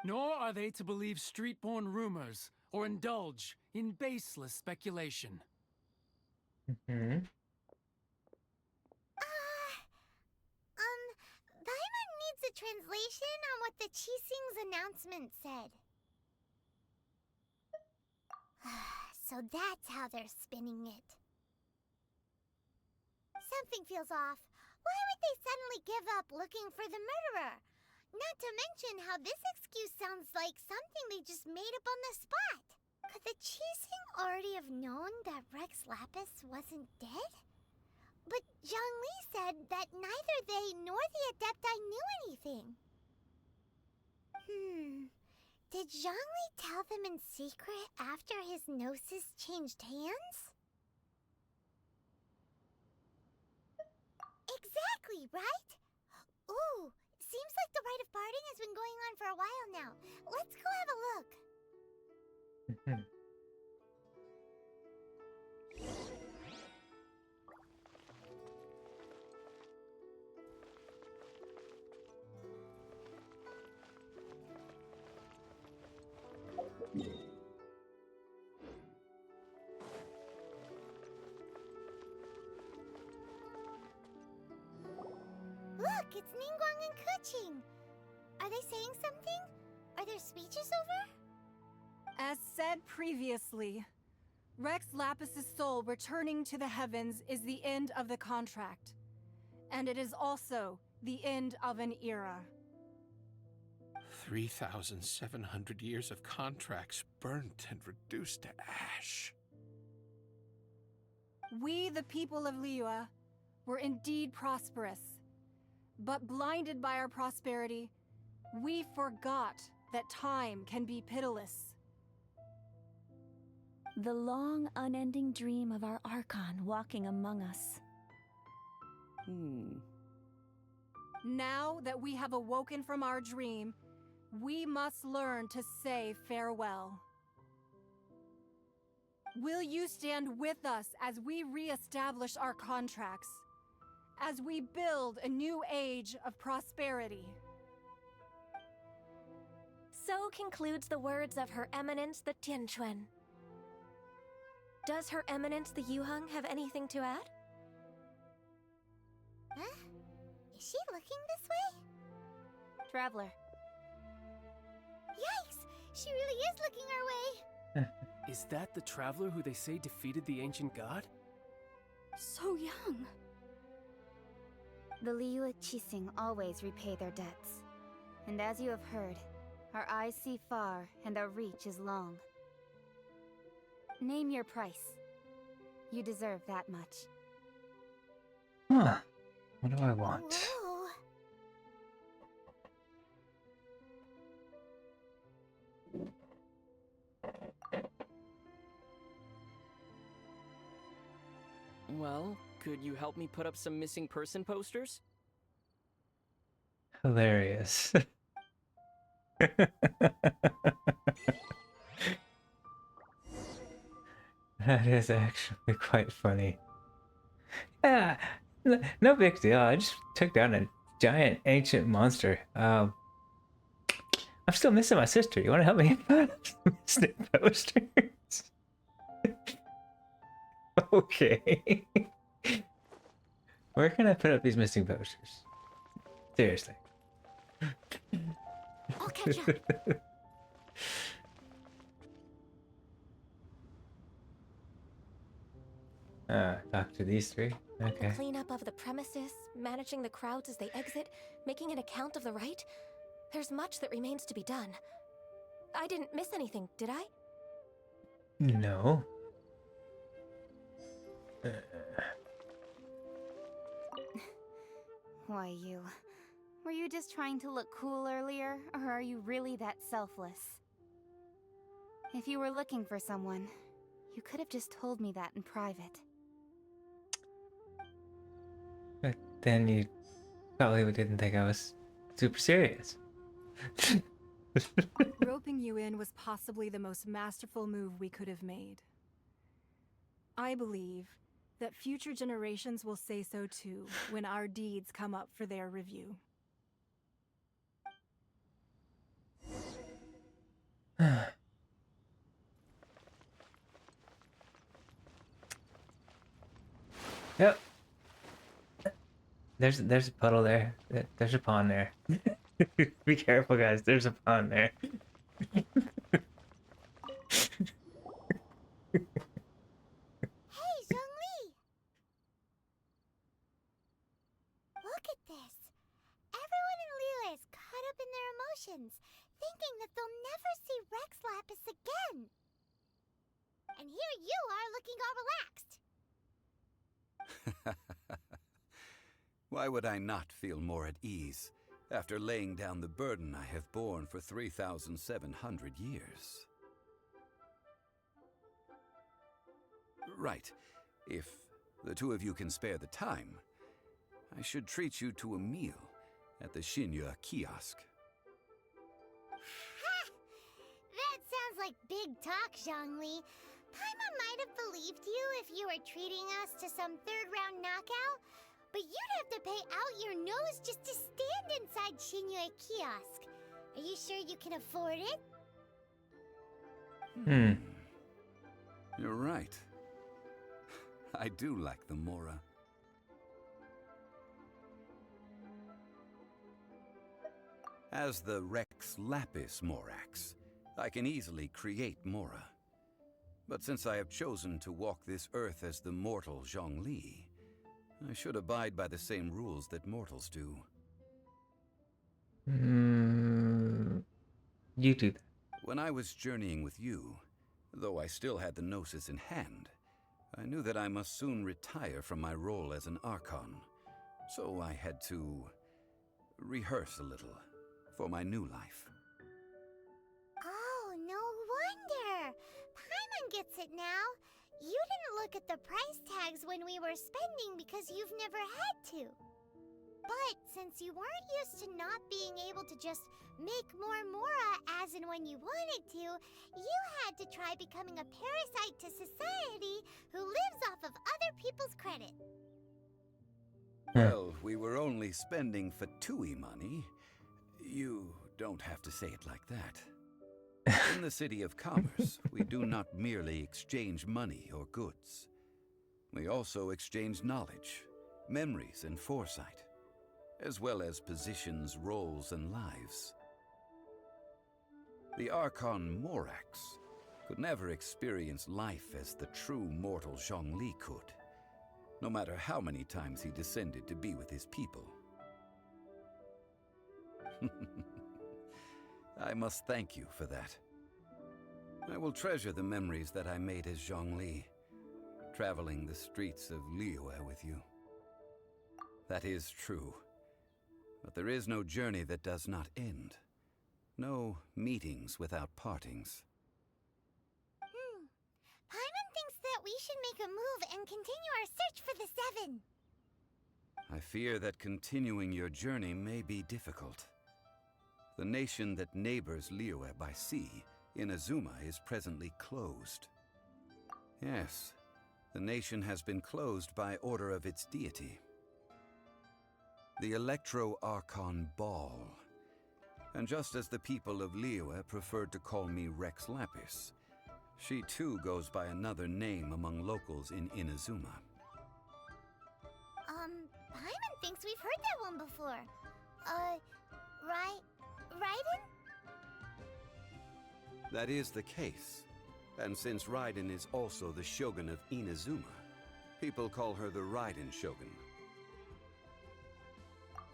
Speaker 16: Nor are they to believe street-born rumors or indulge in baseless speculation.
Speaker 3: Paimon needs a translation on what the Chising's announcement said. So that's how they're spinning it. Something feels off. Why would they suddenly give up looking for the murderer? Not to mention how this excuse sounds like something they just made up on the spot. Could the Chising already have known that Rex Lapis wasn't dead? But Zhongli said that neither they nor the Adepti knew anything. Did Zhongli tell them in secret after his gnosis changed hands? Exactly, right? Ooh, seems like the rite of parting has been going on for a while now. Let's go have a look. Look, it's Ningguang and Keqing. Are they saying something? Are their speeches over?
Speaker 10: As said previously, Rex Lapis's soul returning to the heavens is the end of the contract. And it is also the end of an era.
Speaker 13: 3,700 years of contracts burnt and reduced to ash.
Speaker 10: We, the people of Liyue, were indeed prosperous. But blinded by our prosperity, we forgot that time can be pitiless.
Speaker 23: The long, unending dream of our Archon walking among us.
Speaker 10: Now that we have awoken from our dream, we must learn to say farewell. Will you stand with us as we re-establish our contracts? As we build a new age of prosperity?
Speaker 23: So concludes the words of Her Eminence the Tianquan. Does Her Eminence the Yuheng have anything to add?
Speaker 3: Huh? Is she looking this way?
Speaker 7: Traveler.
Speaker 3: Yikes! She really is looking our way!
Speaker 11: Is that the traveler who they say defeated the ancient god?
Speaker 20: So young.
Speaker 7: The Liyue Chising always repay their debts. And as you have heard, our eyes see far and our reach is long. Name your price. You deserve that much.
Speaker 1: Huh. What do I want?
Speaker 3: Whoa.
Speaker 6: Well, could you help me put up some missing person posters?
Speaker 1: Hilarious. That is actually quite funny. Yeah, no big deal. I just took down a giant ancient monster. I'm still missing my sister. You want to help me find some missing posters? Okay. Where can I put up these missing posters? Seriously.
Speaker 3: I'll catch up.
Speaker 1: Talk to these three. Okay.
Speaker 23: The cleanup of the premises, managing the crowds as they exit, making an account of the rite. There's much that remains to be done. I didn't miss anything, did I?
Speaker 1: No.
Speaker 7: Why, you... Were you just trying to look cool earlier, or are you really that selfless? If you were looking for someone, you could have just told me that in private.
Speaker 1: But then you probably didn't think I was super serious.
Speaker 10: Roping you in was possibly the most masterful move we could have made. I believe that future generations will say so too when our deeds come up for their review.
Speaker 1: Yep. There's a puddle there. There's a pond there. Be careful, guys. There's a pond there.
Speaker 3: Hey, Zhongli! Look at this. Everyone in Liyue is caught up in their emotions, thinking that they'll never see Rex Lapis again. And here you are looking all relaxed.
Speaker 12: Why would I not feel more at ease after laying down the burden I have borne for 3,700 years? Right. If the two of you can spare the time, I should treat you to a meal at the Shinya kiosk.
Speaker 3: Ha! That sounds like big talk, Zhongli. Paimon might have believed you if you were treating us to some third-round knockout, but you'd have to pay out your nose just to stand inside Shinya kiosk. Are you sure you can afford it?
Speaker 12: You're right. I do like the Mora. As the Rex Lapis Morax, I can easily create Mora. But since I have chosen to walk this earth as the mortal Zhongli, I should abide by the same rules that mortals do.
Speaker 1: You do that.
Speaker 12: When I was journeying with you, though I still had the Gnosis in hand, I knew that I must soon retire from my role as an Archon, so I had to rehearse a little for my new life.
Speaker 3: Oh, no wonder. Paimon gets it now. You didn't look at the price tags when we were spending because you've never had to. But since you weren't used to not being able to just make more Mora as and when you wanted to, you had to try becoming a parasite to society who lives off of other people's credit.
Speaker 12: Well, we were only spending Fatui money. You don't have to say it like that. In the City of Commerce, we do not merely exchange money or goods. We also exchange knowledge, memories, and foresight, as well as positions, roles, and lives. The Archon Morax could never experience life as the true mortal Zhongli could, no matter how many times he descended to be with his people. I must thank you for that. I will treasure the memories that I made as Zhongli, traveling the streets of Liyue with you. That is true. But there is no journey that does not end. No meetings without partings.
Speaker 3: Paimon thinks that we should make a move and continue our search for the Seven.
Speaker 12: I fear that continuing your journey may be difficult. The nation that neighbors Liyue by sea, Inazuma, is presently closed. Yes, the nation has been closed by order of its deity. The Electro-Archon Ball. And just as the people of Liyue preferred to call me Rex Lapis, she too goes by another name among locals in Inazuma.
Speaker 3: Paimon thinks we've heard that one before. Raiden?
Speaker 12: That is the case. And since Raiden is also the Shogun of Inazuma, people call her the Raiden Shogun.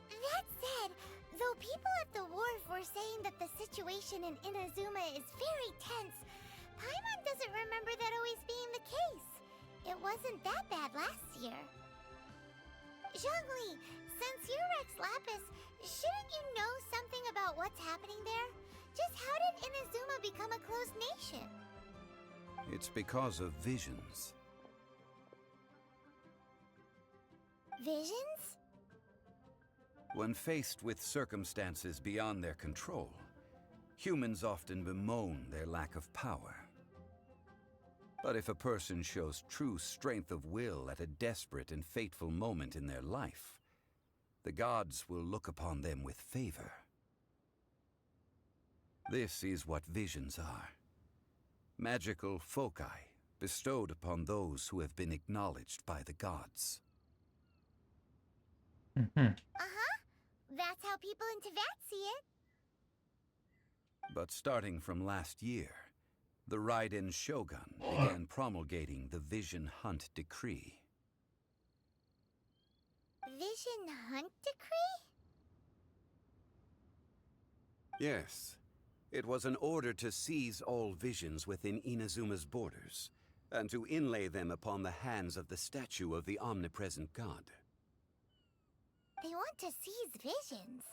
Speaker 3: That said, though people at the wharf were saying that the situation in Inazuma is very tense, Paimon doesn't remember that always being the case. It wasn't that bad last year. Zhongli, since you're Rex Lapis, shouldn't you know something about what's happening there? Just how did Inazuma become a closed nation?
Speaker 12: It's because of visions.
Speaker 3: Visions?
Speaker 12: When faced with circumstances beyond their control, humans often bemoan their lack of power. But if a person shows true strength of will at a desperate and fateful moment in their life, the gods will look upon them with favor. This is what visions are. Magical foci bestowed upon those who have been acknowledged by the gods.
Speaker 3: That's how people in Teyvat see it.
Speaker 12: But starting from last year, the Raiden Shogun began promulgating the Vision Hunt Decree.
Speaker 3: Vision Hunt Decree?
Speaker 12: Yes. It was an order to seize all visions within Inazuma's borders, and to inlay them upon the hands of the statue of the omnipresent god.
Speaker 3: They want to seize visions.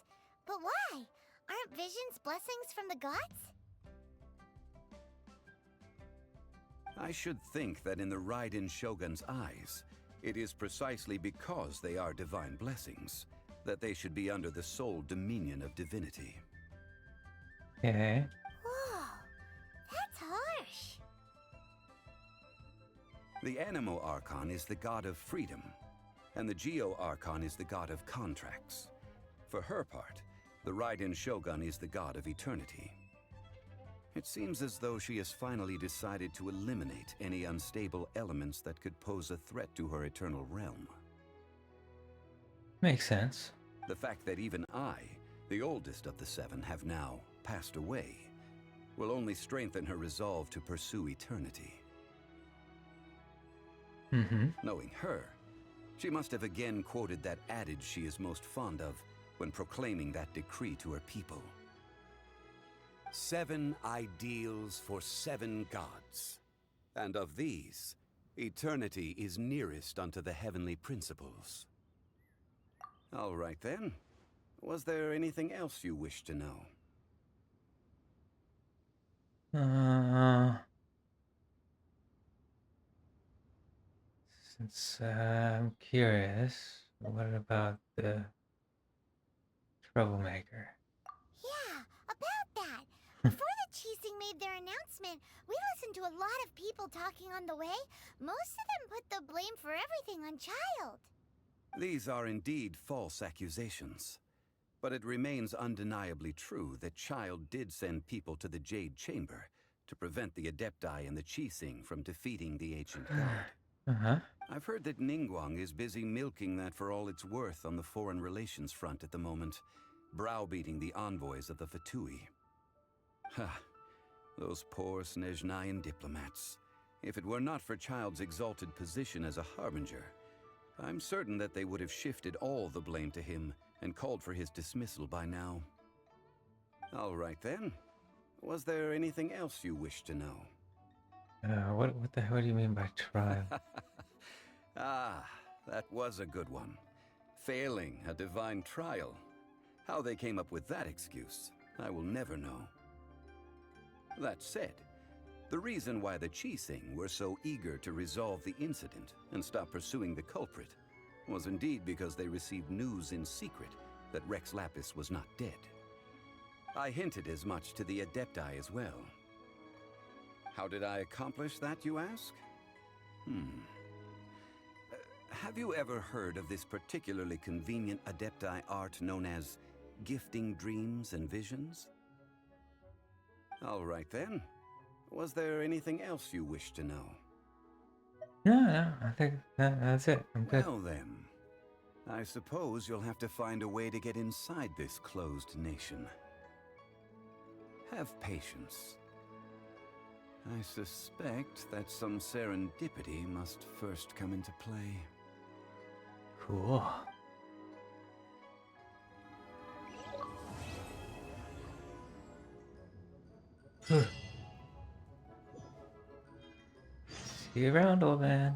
Speaker 3: But why? Aren't visions blessings from the gods?
Speaker 12: I should think that in the Raiden Shogun's eyes, it is precisely because they are divine blessings that they should be under the sole dominion of divinity.
Speaker 1: Okay.
Speaker 3: Whoa, that's harsh.
Speaker 12: The Animo Archon is the god of freedom, and the Geo Archon is the god of contracts. For her part, the Raiden Shogun is the god of eternity. It seems as though she has finally decided to eliminate any unstable elements that could pose a threat to her eternal realm.
Speaker 1: Makes sense.
Speaker 12: The fact that even I, the oldest of the seven, have now passed away will only strengthen her resolve to pursue eternity. Knowing her, she must have again quoted that adage she is most fond of when proclaiming that decree to her people. 7 ideals for 7 gods, and of these, eternity is nearest unto the heavenly principles. All right then. Was there anything else you wish to know?
Speaker 1: Since I'm curious, what about the troublemaker?
Speaker 3: Yeah, about that. Before the Qixing made their announcement, we listened to a lot of people talking on the way. Most of them put the blame for everything on Child.
Speaker 12: These are indeed false accusations. But it remains undeniably true that Child did send people to the Jade Chamber to prevent the Adepti and the Qixing from defeating the ancient god. I've heard that Ningguang is busy milking that for all it's worth on the foreign relations front at the moment, browbeating the envoys of the Fatui. Ha! Those poor Snezhnayan diplomats. If it were not for Child's exalted position as a harbinger, I'm certain that they would have shifted all the blame to him and called for his dismissal by now. All right then. Was there anything else you wish to know?
Speaker 1: What the hell do you mean by trial?
Speaker 12: Ah, that was a good one. Failing a divine trial. How they came up with that excuse, I will never know. That said, the reason why the Qixing were so eager to resolve the incident and stop pursuing the culprit was indeed because they received news in secret that Rex Lapis was not dead. I hinted as much to the Adepti as well. How did I accomplish that, you ask? have you ever heard of this particularly convenient Adepti art known as gifting dreams and visions? All right then. Was there anything else you wish to know?
Speaker 1: No, I think that's it. I'm good.
Speaker 12: Well then, I suppose you'll have to find a way to get inside this closed nation. Have patience. I suspect that some serendipity must first come into play.
Speaker 1: Cool. See you around, old man.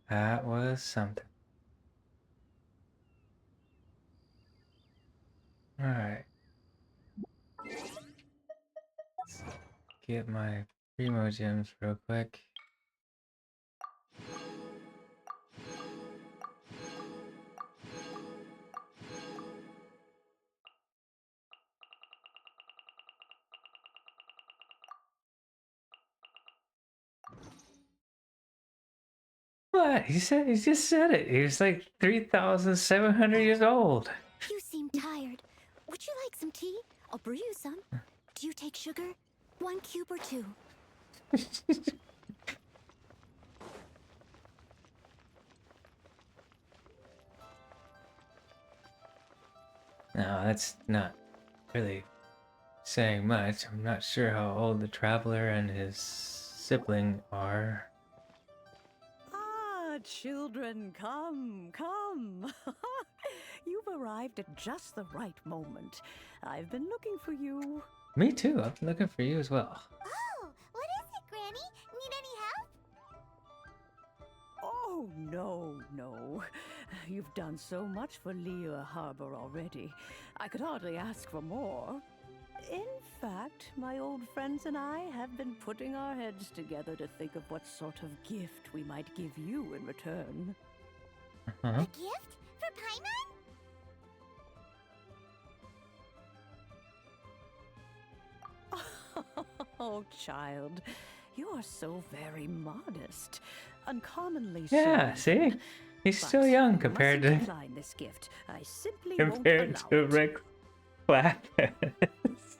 Speaker 1: That was something. Alright. Get my primo gems real quick. What? He just said it. He was like 3,700 years old.
Speaker 20: You seem tired. Would you like some tea? I'll brew you some. Do you take sugar? 1 cube or 2?
Speaker 1: No, that's not really saying much. I'm not sure how old the traveler and his sibling are.
Speaker 9: Ah, children, come, come. You've arrived at just the right moment. I've been looking for you.
Speaker 1: Me too. I've been looking for you as well.
Speaker 3: Oh, what is it, Granny? Need any help?
Speaker 9: Oh, no. You've done so much for Liyue Harbor already. I could hardly ask for more. In fact, my old friends and I have been putting our heads together to think of what sort of gift we might give you in return.
Speaker 3: A gift? For Paimon?
Speaker 9: Oh, child, you are so very modest. Uncommonly so.
Speaker 1: Yeah, see? He's
Speaker 9: But
Speaker 1: still young
Speaker 9: you
Speaker 1: compared
Speaker 9: mustn't
Speaker 1: to
Speaker 9: decline this gift. I simply
Speaker 1: compared
Speaker 9: won't
Speaker 1: to
Speaker 9: allow it.
Speaker 1: Rick Clappers.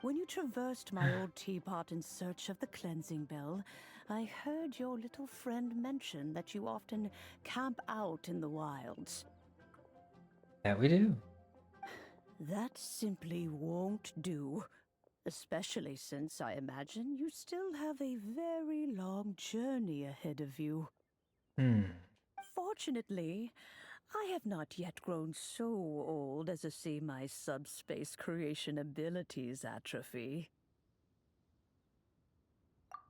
Speaker 9: When you traversed my old teapot in search of the cleansing bell, I heard your little friend mention that you often camp out in the wilds.
Speaker 1: That we do.
Speaker 9: That simply won't do. Especially since I imagine you still have a very long journey ahead of you. Fortunately, I have not yet grown so old as to see my subspace creation abilities atrophy.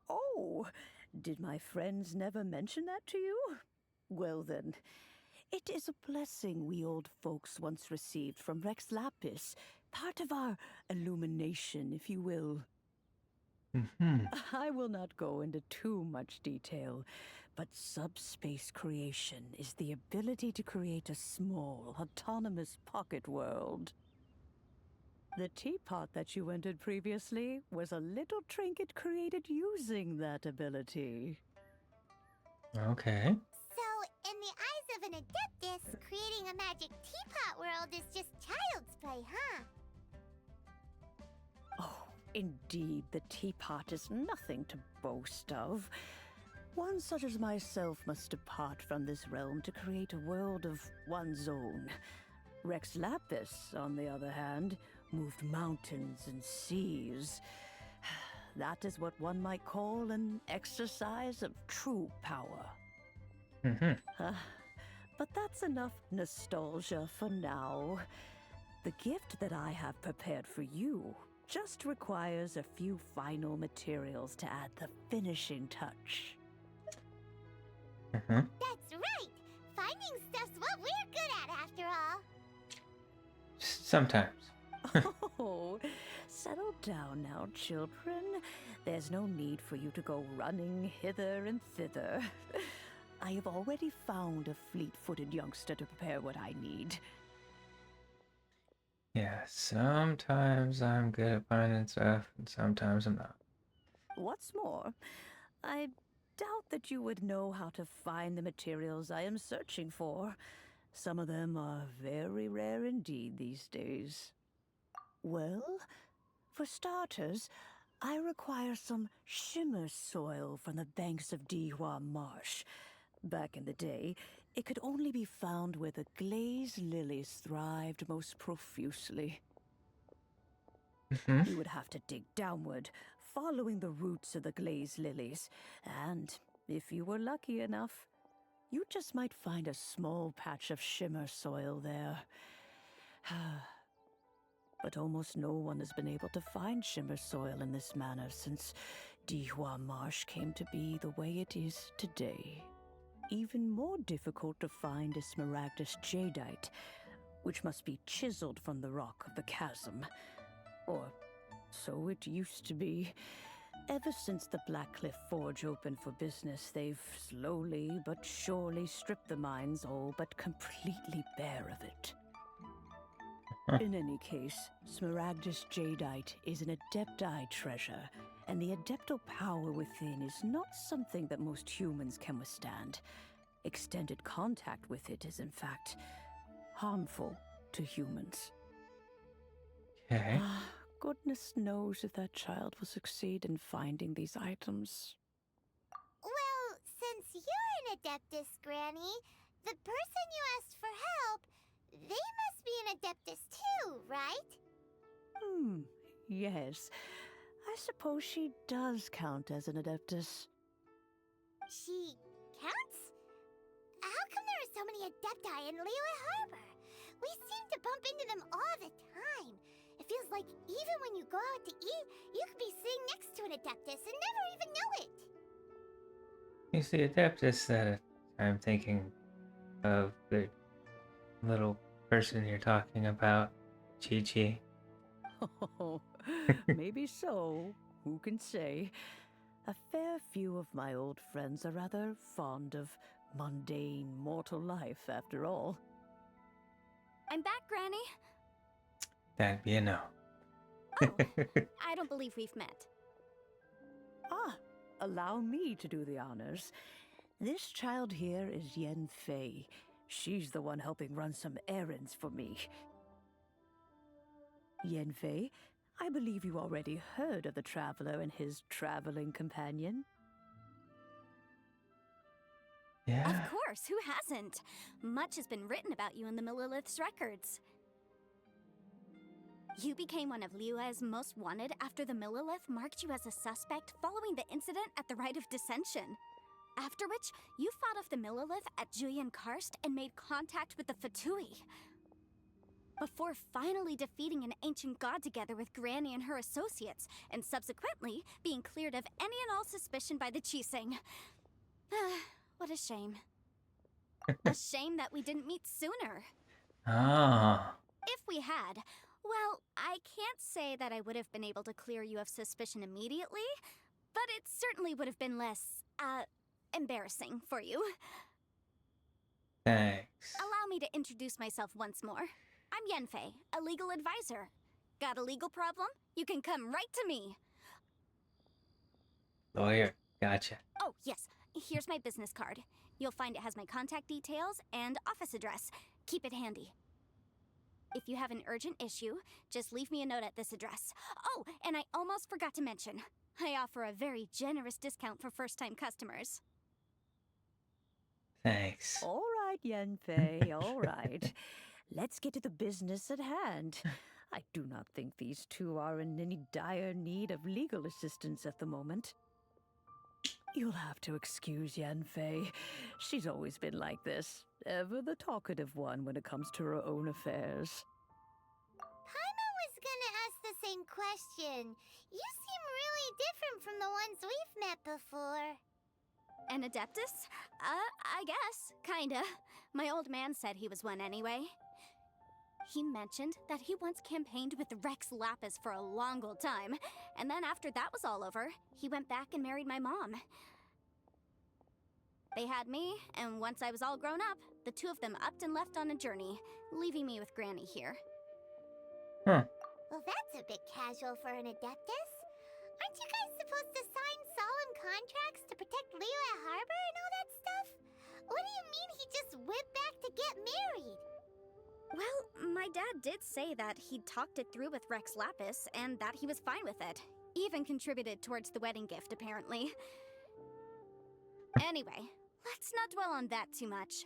Speaker 9: Oh, did my friends never mention that to you? Well then, it is a blessing we old folks once received from Rex Lapis, part of our illumination, if you will. I will not go into too much detail, but subspace creation is the ability to create a small, autonomous pocket world. The teapot that you entered previously was a little trinket created using that ability.
Speaker 1: Okay.
Speaker 3: So, in the eyes of an Adeptus, creating a magic teapot world is just child's play, huh?
Speaker 9: Oh, indeed, the teapot is nothing to boast of. One such as myself must depart from this realm to create a world of one's own. Rex Lapis, on the other hand, moved mountains and seas. That is what one might call an exercise of true power. But that's enough nostalgia for now. The gift that I have prepared for you just requires a few final materials to add the finishing touch.
Speaker 3: That's right! Finding stuff's what we're good at, after all.
Speaker 1: Sometimes.
Speaker 9: Oh, settle down now, children. There's no need for you to go running hither and thither. I have already found a fleet-footed youngster to prepare what I need.
Speaker 1: Yeah, sometimes I'm good at finding stuff, and sometimes I'm not.
Speaker 9: What's more, I doubt that you would know how to find the materials I am searching for. Some of them are very rare indeed these days. Well, for starters, I require some shimmer soil from the banks of Dihua Marsh. Back in the day, it could only be found where the glazed lilies thrived most profusely. You would have to dig downward, following the roots of the glazed lilies, and if you were lucky enough, you just might find a small patch of shimmer soil there. But almost no one has been able to find shimmer soil in this manner since Dihua Marsh came to be the way it is today. Even more difficult to find is Smaragdus jadeite, which must be chiseled from the rock of the chasm. Or so it used to be. Ever since the Blackcliff Forge opened for business, they've slowly but surely stripped the mines all but completely bare of it. In any case, Smaragdus jadeite is an Adepti treasure, and the Adeptal power within is not something that most humans can withstand. Extended contact with it is, in fact, harmful to humans.
Speaker 1: Okay.
Speaker 9: Goodness knows if that child will succeed in finding these items.
Speaker 3: Well, since you're an Adeptus, Granny, the person you asked for help, they must be an Adeptus too, right?
Speaker 9: Yes. I suppose she does count as an Adeptus.
Speaker 3: She counts? How come there are so many Adepti in Liyue Harbor? We seem to bump into them all the time. It feels like even when you go out to eat, you could be sitting next to an Adeptus and never even know it.
Speaker 1: You see, Adeptus that I'm thinking of the little person you're talking about, Chi-Chi.
Speaker 9: Oh, maybe so. Who can say? A fair few of my old friends are rather fond of mundane mortal life, after all.
Speaker 20: I'm back, Granny.
Speaker 1: That'd be a no.
Speaker 20: I don't believe we've met.
Speaker 9: Allow me to do the honors. This child here is Yen Fei. She's the one helping run some errands for me. Yen Fei, I believe you already heard of the Traveler and his traveling companion.
Speaker 1: Yeah.
Speaker 20: Of course, who hasn't? Much has been written about you in the Millilith's records. You became one of Liyue's most wanted after the Millilith marked you as a suspect following the incident at the Rite of Dissension. After which, you fought off the Millilith at Julian Karst and made contact with the Fatui. Before finally defeating an ancient god together with Granny and her associates, and subsequently being cleared of any and all suspicion by the Chising. What a shame. A shame that we didn't meet sooner. If we had, well, I can't say that I would have been able to clear you of suspicion immediately, but it certainly would have been less, embarrassing for you.
Speaker 1: Thanks.
Speaker 20: Allow me to introduce myself once more. I'm Yenfei, a legal advisor. Got a legal problem? You can come right to me.
Speaker 1: Lawyer, gotcha.
Speaker 20: Oh, yes. Here's my business card. You'll find it has my contact details and office address. Keep it handy. If you have an urgent issue, just leave me a note at this address. Oh, and I almost forgot to mention, I offer a very generous discount for first-time customers.
Speaker 1: Thanks.
Speaker 9: All right, Yenfei, all right. Let's get to the business at hand. I do not think these two are in any dire need of legal assistance at the moment. You'll have to excuse Yenfei. She's always been like this. Ever the talkative one when it comes to her own affairs.
Speaker 3: Paimon was gonna ask the same question. You seem really different from the ones we've met before.
Speaker 20: An Adeptus? I guess. Kinda. My old man said he was one anyway. He mentioned that he once campaigned with Rex Lapis for a long old time, and then after that was all over, he went back and married my mom. They had me, and once I was all grown up, the two of them upped and left on a journey, leaving me with Granny here.
Speaker 1: Huh.
Speaker 3: Well, that's a bit casual for an Adeptus. Aren't you guys supposed to sign solemn contracts to protect Liyue Harbor and all that stuff? What do you mean he just went back to get married?
Speaker 20: Well, my dad did say that he'd talked it through with Rex Lapis, and that he was fine with it. Even contributed towards the wedding gift, apparently. Anyway, let's not dwell on that too much.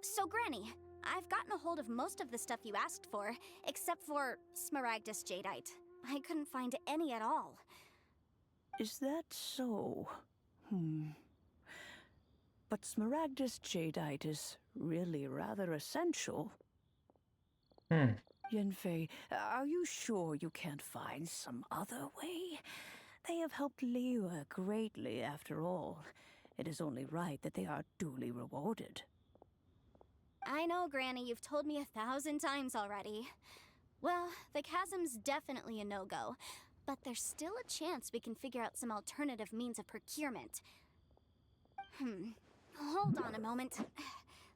Speaker 20: So, Granny, I've gotten a hold of most of the stuff you asked for, except for Smaragdus Jadeite. I couldn't find any at all.
Speaker 9: Is that so? But Smaragdus Jadeite is really rather essential. Yenfei, are you sure you can't find some other way? They have helped Liyue greatly, after all. It is only right that they are duly rewarded.
Speaker 20: I know, Granny, you've told me 1,000 times already. Well, the chasm's definitely a no-go, but there's still a chance we can figure out some alternative means of procurement. Hold on a moment.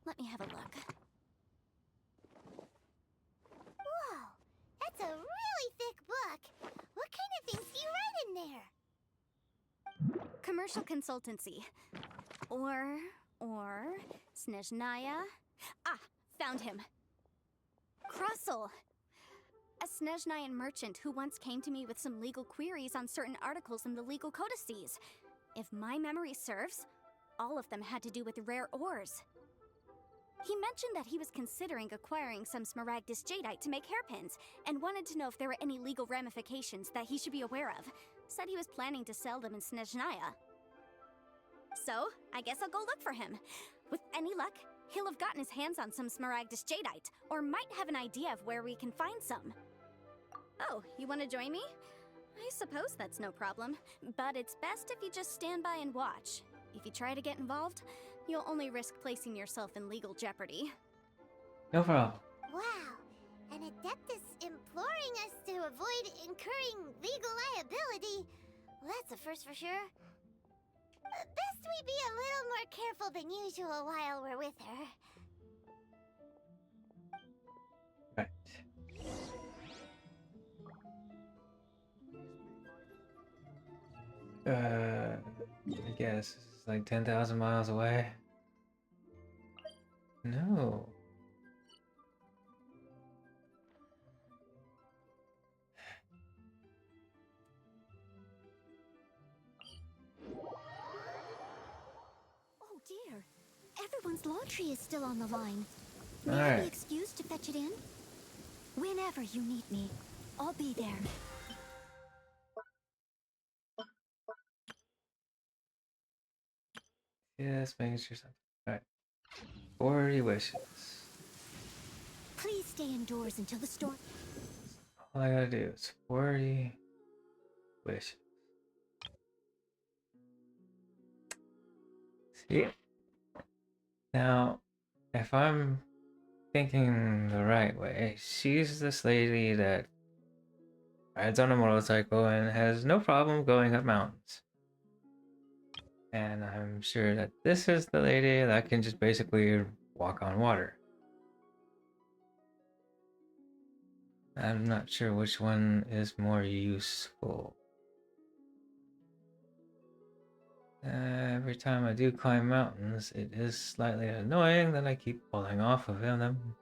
Speaker 20: Let me have a look.
Speaker 3: Whoa, that's a really thick book. What kind of things do you write in there?
Speaker 20: Commercial consultancy. Or Snezhnaya. Ah, found him. Krusel. A Snezhnayan merchant who once came to me with some legal queries on certain articles in the legal codices. If my memory serves, all of them had to do with rare ores. He mentioned that he was considering acquiring some Smaragdus Jadeite to make hairpins, and wanted to know if there were any legal ramifications that he should be aware of. Said he was planning to sell them in Snezhnaya. So, I guess I'll go look for him. With any luck, he'll have gotten his hands on some Smaragdus Jadeite, or might have an idea of where we can find some. Oh, you want to join me? I suppose that's no problem, but it's best if you just stand by and watch. If you try to get involved, you'll only risk placing yourself in legal jeopardy.
Speaker 1: No problem.
Speaker 3: Wow, an Adeptus imploring us to avoid incurring legal liability. Well, that's a first for sure. Best we be a little more careful than usual while we're with her.
Speaker 1: Right. I guess it's like 10,000 miles away. No.
Speaker 3: Oh dear, everyone's laundry is still on the line.
Speaker 1: All
Speaker 3: May I
Speaker 1: right.
Speaker 3: be excused to fetch it in? Whenever you need me, I'll be there.
Speaker 1: Yes, making sure something. Alright. 40 wishes.
Speaker 3: Please stay indoors until the storm.
Speaker 1: All I gotta do is 40 wishes. See? Now, if I'm thinking the right way, she's this lady that rides on a motorcycle and has no problem going up mountains. And I'm sure that this is the lady that can just basically walk on water. I'm not sure which one is more useful. Every time I do climb mountains, it is slightly annoying that I keep falling off of them.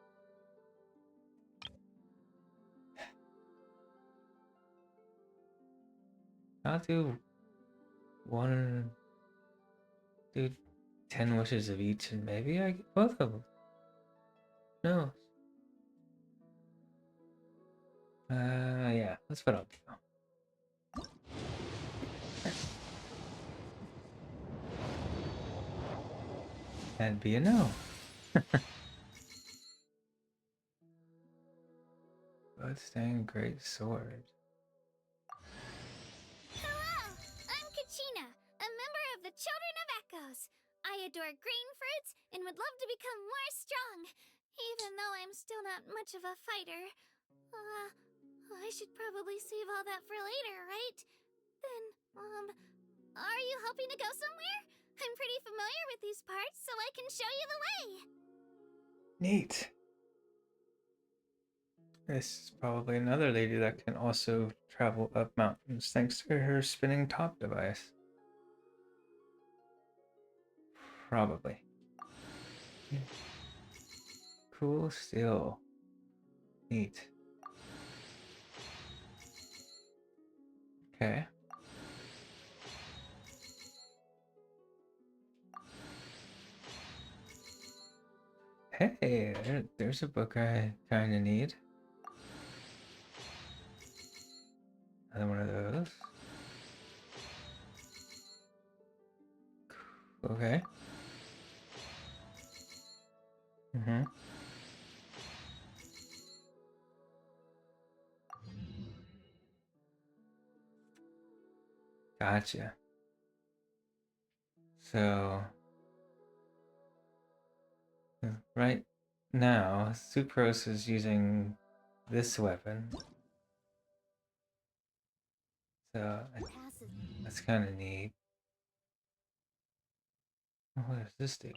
Speaker 1: I'll do 10 wishes of each, and maybe I get both of them. No. Yeah, that's what I'll do. That'd be a no. Bloodstained great sword.
Speaker 3: Hello, I'm Kachina, a member of the Children of Echoes. I adore green fruits and would love to become more strong, even though I'm still not much of a fighter. I should probably save all that for later, right? Then, are you hoping to go somewhere?
Speaker 20: I'm pretty familiar with these parts, so I can show you the way.
Speaker 1: Neat. This is probably another lady that can also travel up mountains thanks to her spinning top device. Probably. Cool still. Neat. Okay. Hey, there's a book I kind of need. Another one of those. Okay. Mm-hmm. Gotcha. So, right now, Sucrose is using this weapon. So, that's kind of neat. What does this do?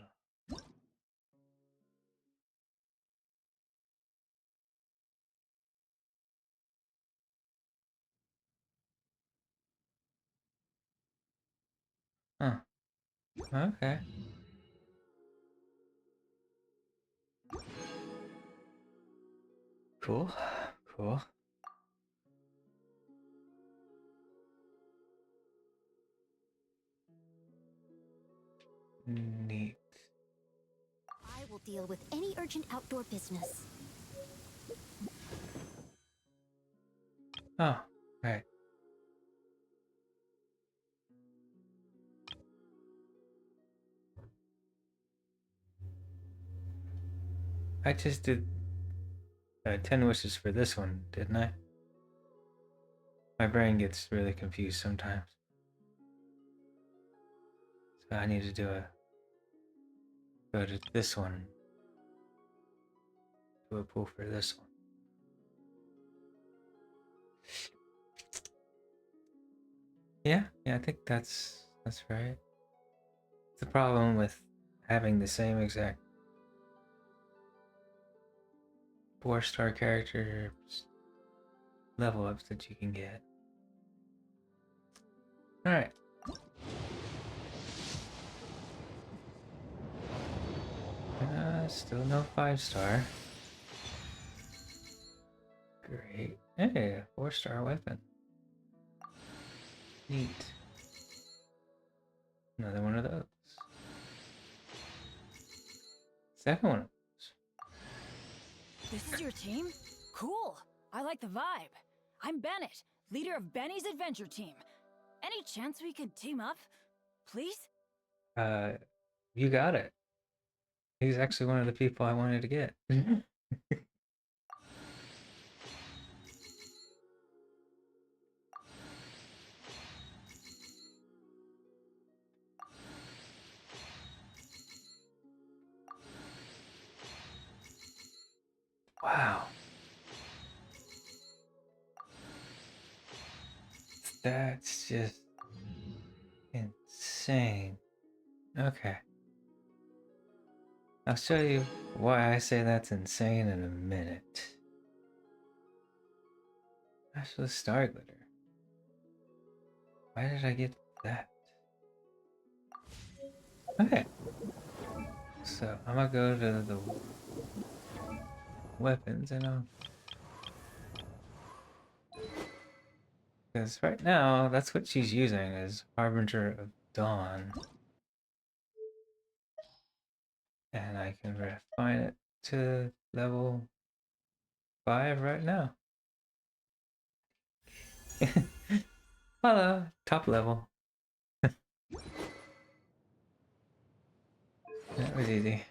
Speaker 1: Huh. Okay. Cool. Cool. Neat.
Speaker 20: I will deal with any urgent outdoor business.
Speaker 1: Oh, right. I just did 10 wishes for this one, didn't I? My brain gets really confused sometimes. So I need to go to this one. Do a pull for this one. Yeah, I think that's right. The problem with having the same exact 4-star character level ups that you can get. Alright. Still no 5-star. Great. Hey, 4-star weapon. Neat. Another one of those. Second one of those.
Speaker 15: This is your team? Cool. I like the vibe. I'm Bennett, leader of Benny's adventure team. Any chance we could team up? Please?
Speaker 1: You got it. He's actually one of the people I wanted to get. Wow. That's just insane. Okay. I'll show you why I say that's insane in a minute. Actually, Star Glitter. Why did I get that? Okay. So, I'm gonna go to the weapons and I'll... Because right now, that's what she's using is Harbinger of Dawn. And I can refine it to level 5 right now. Hello, top level. That was easy.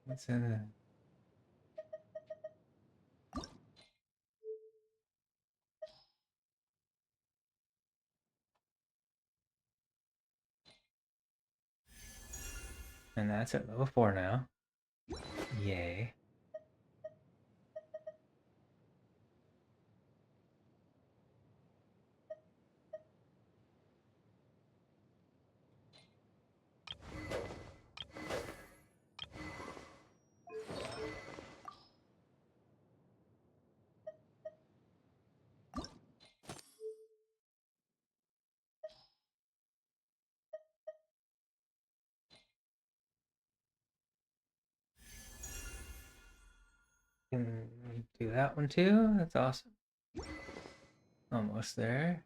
Speaker 1: What's in it? And that's at level 4 now. Yay. Can do that one too. That's awesome. Almost there.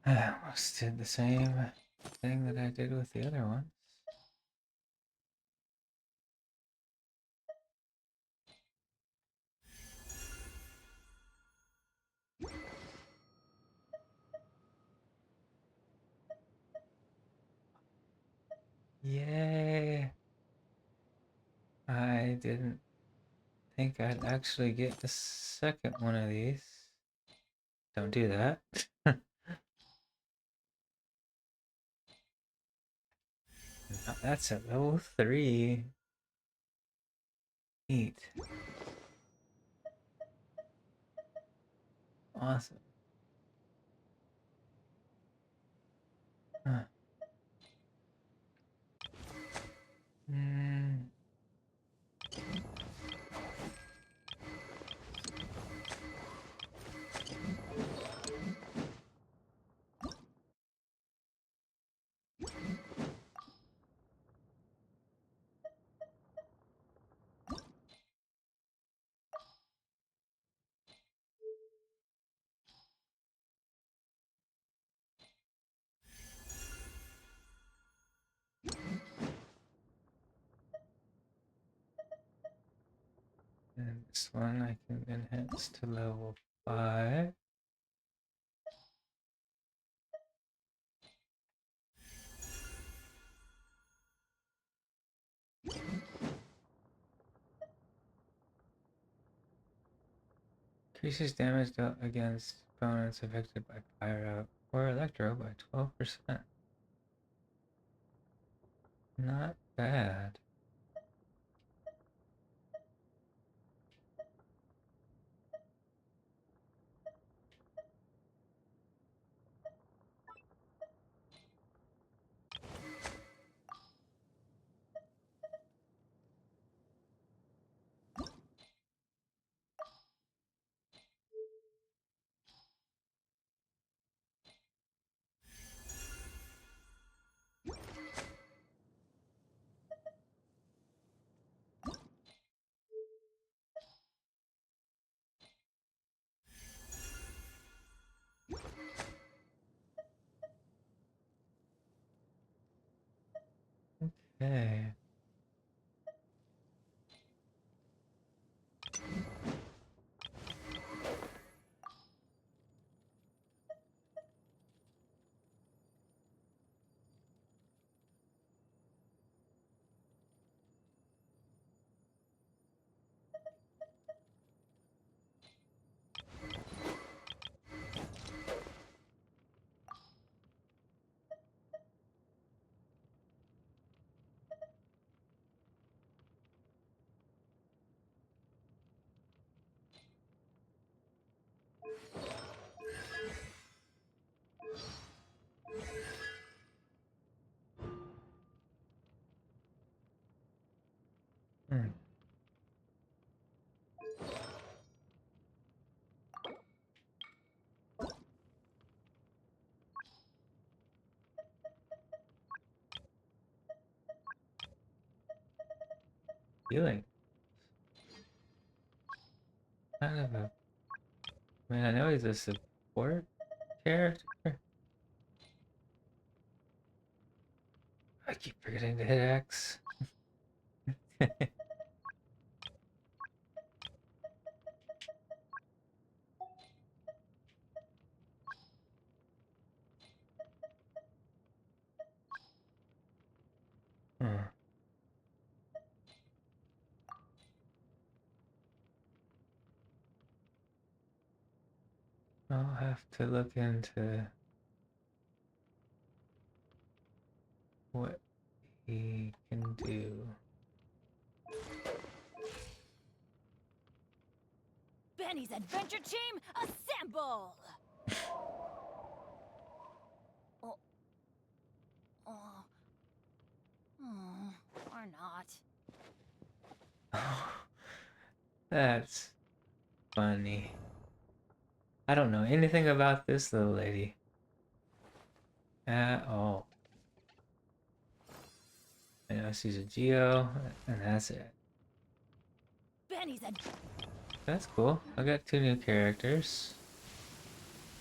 Speaker 1: I almost did the same thing that I did with the other ones. Yay! I didn't think I'd actually get the second one of these. Don't do that. That's at level 3. Neat. Awesome. Huh. Hmm. And this one I can enhance to level 5. Increases damage dealt against opponents affected by pyro or electro by 12%. Not bad. Okay. Hmm. Healing. Kind of a... I mean, I know he's a support character. I keep forgetting to hit X. Hmm. I'll have to look into what he can do.
Speaker 15: Benny's adventure team, assemble! Oh. Oh. Oh. Or not.
Speaker 1: That's funny. I don't know anything about this little lady at all. I know she's a Geo, and that's it.
Speaker 15: Benny's a...
Speaker 1: That's cool. I got 2 new characters.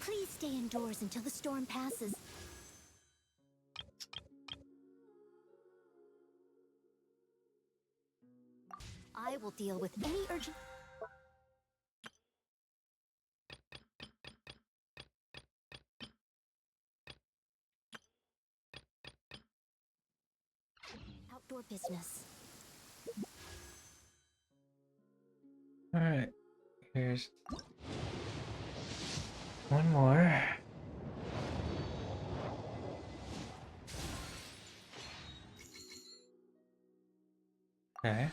Speaker 3: Please stay indoors until the storm passes. I will deal with any urgent... outdoor business.
Speaker 1: Alright, here's one more. Okay.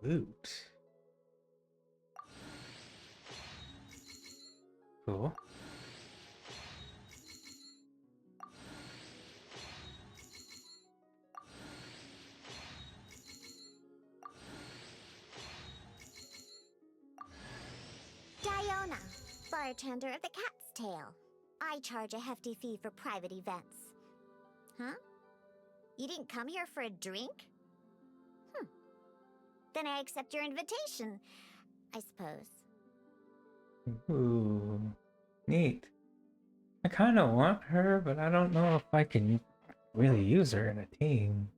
Speaker 1: Loot. Cool.
Speaker 3: Diona, bartender of the Cat's Tail. I charge a hefty fee for private events. Huh? You didn't come here for a drink? Then I accept your invitation, I suppose.
Speaker 1: Ooh, neat. I kind of want her, but I don't know if I can really use her in a team.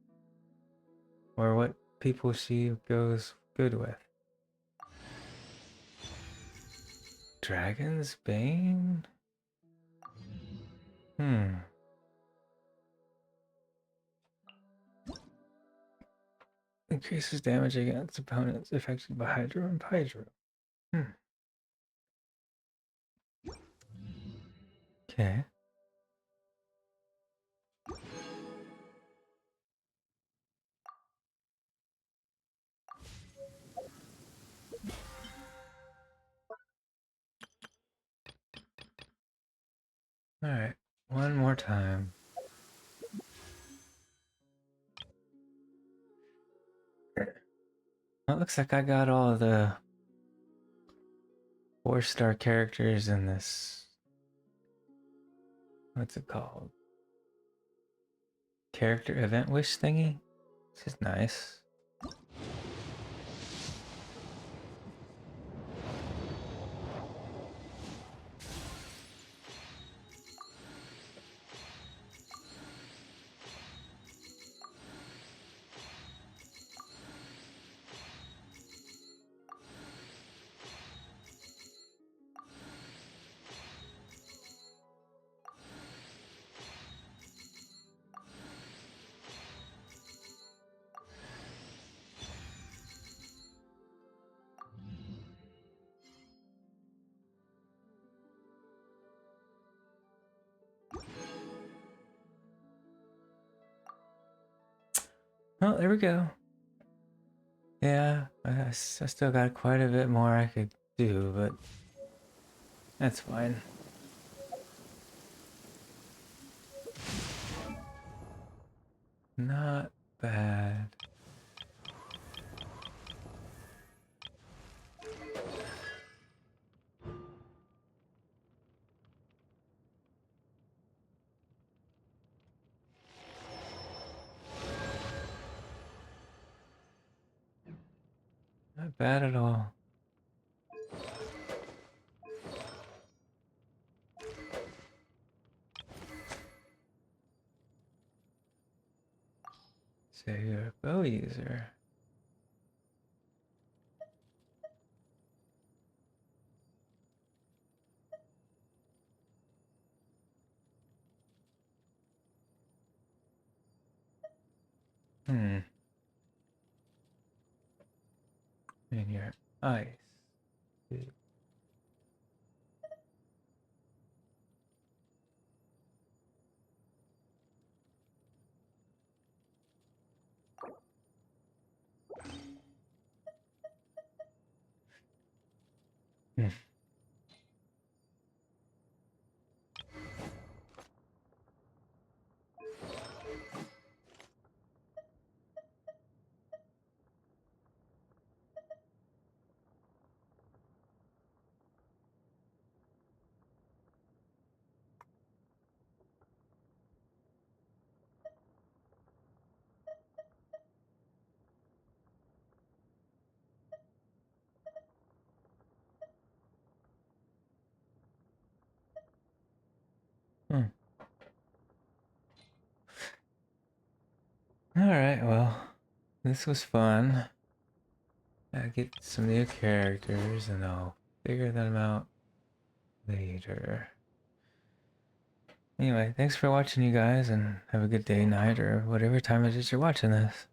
Speaker 1: Or what people she goes good with. Dragon's Bane? Increases damage against opponents affected by Hydro and Hydro. Okay. Alright, one more time. Well, it looks like I got all the 4-star characters in this. What's it called? Character event wish thingy? This is nice. Oh, there we go. Yeah, I still got quite a bit more I could do, but that's fine. Not bad. Not bad at all. So you're a bow user. And you're ice. Alright, well, this was fun. I get some new characters and I'll figure them out later. Anyway, thanks for watching, you guys, and have a good day, night, or whatever time it is you're watching this.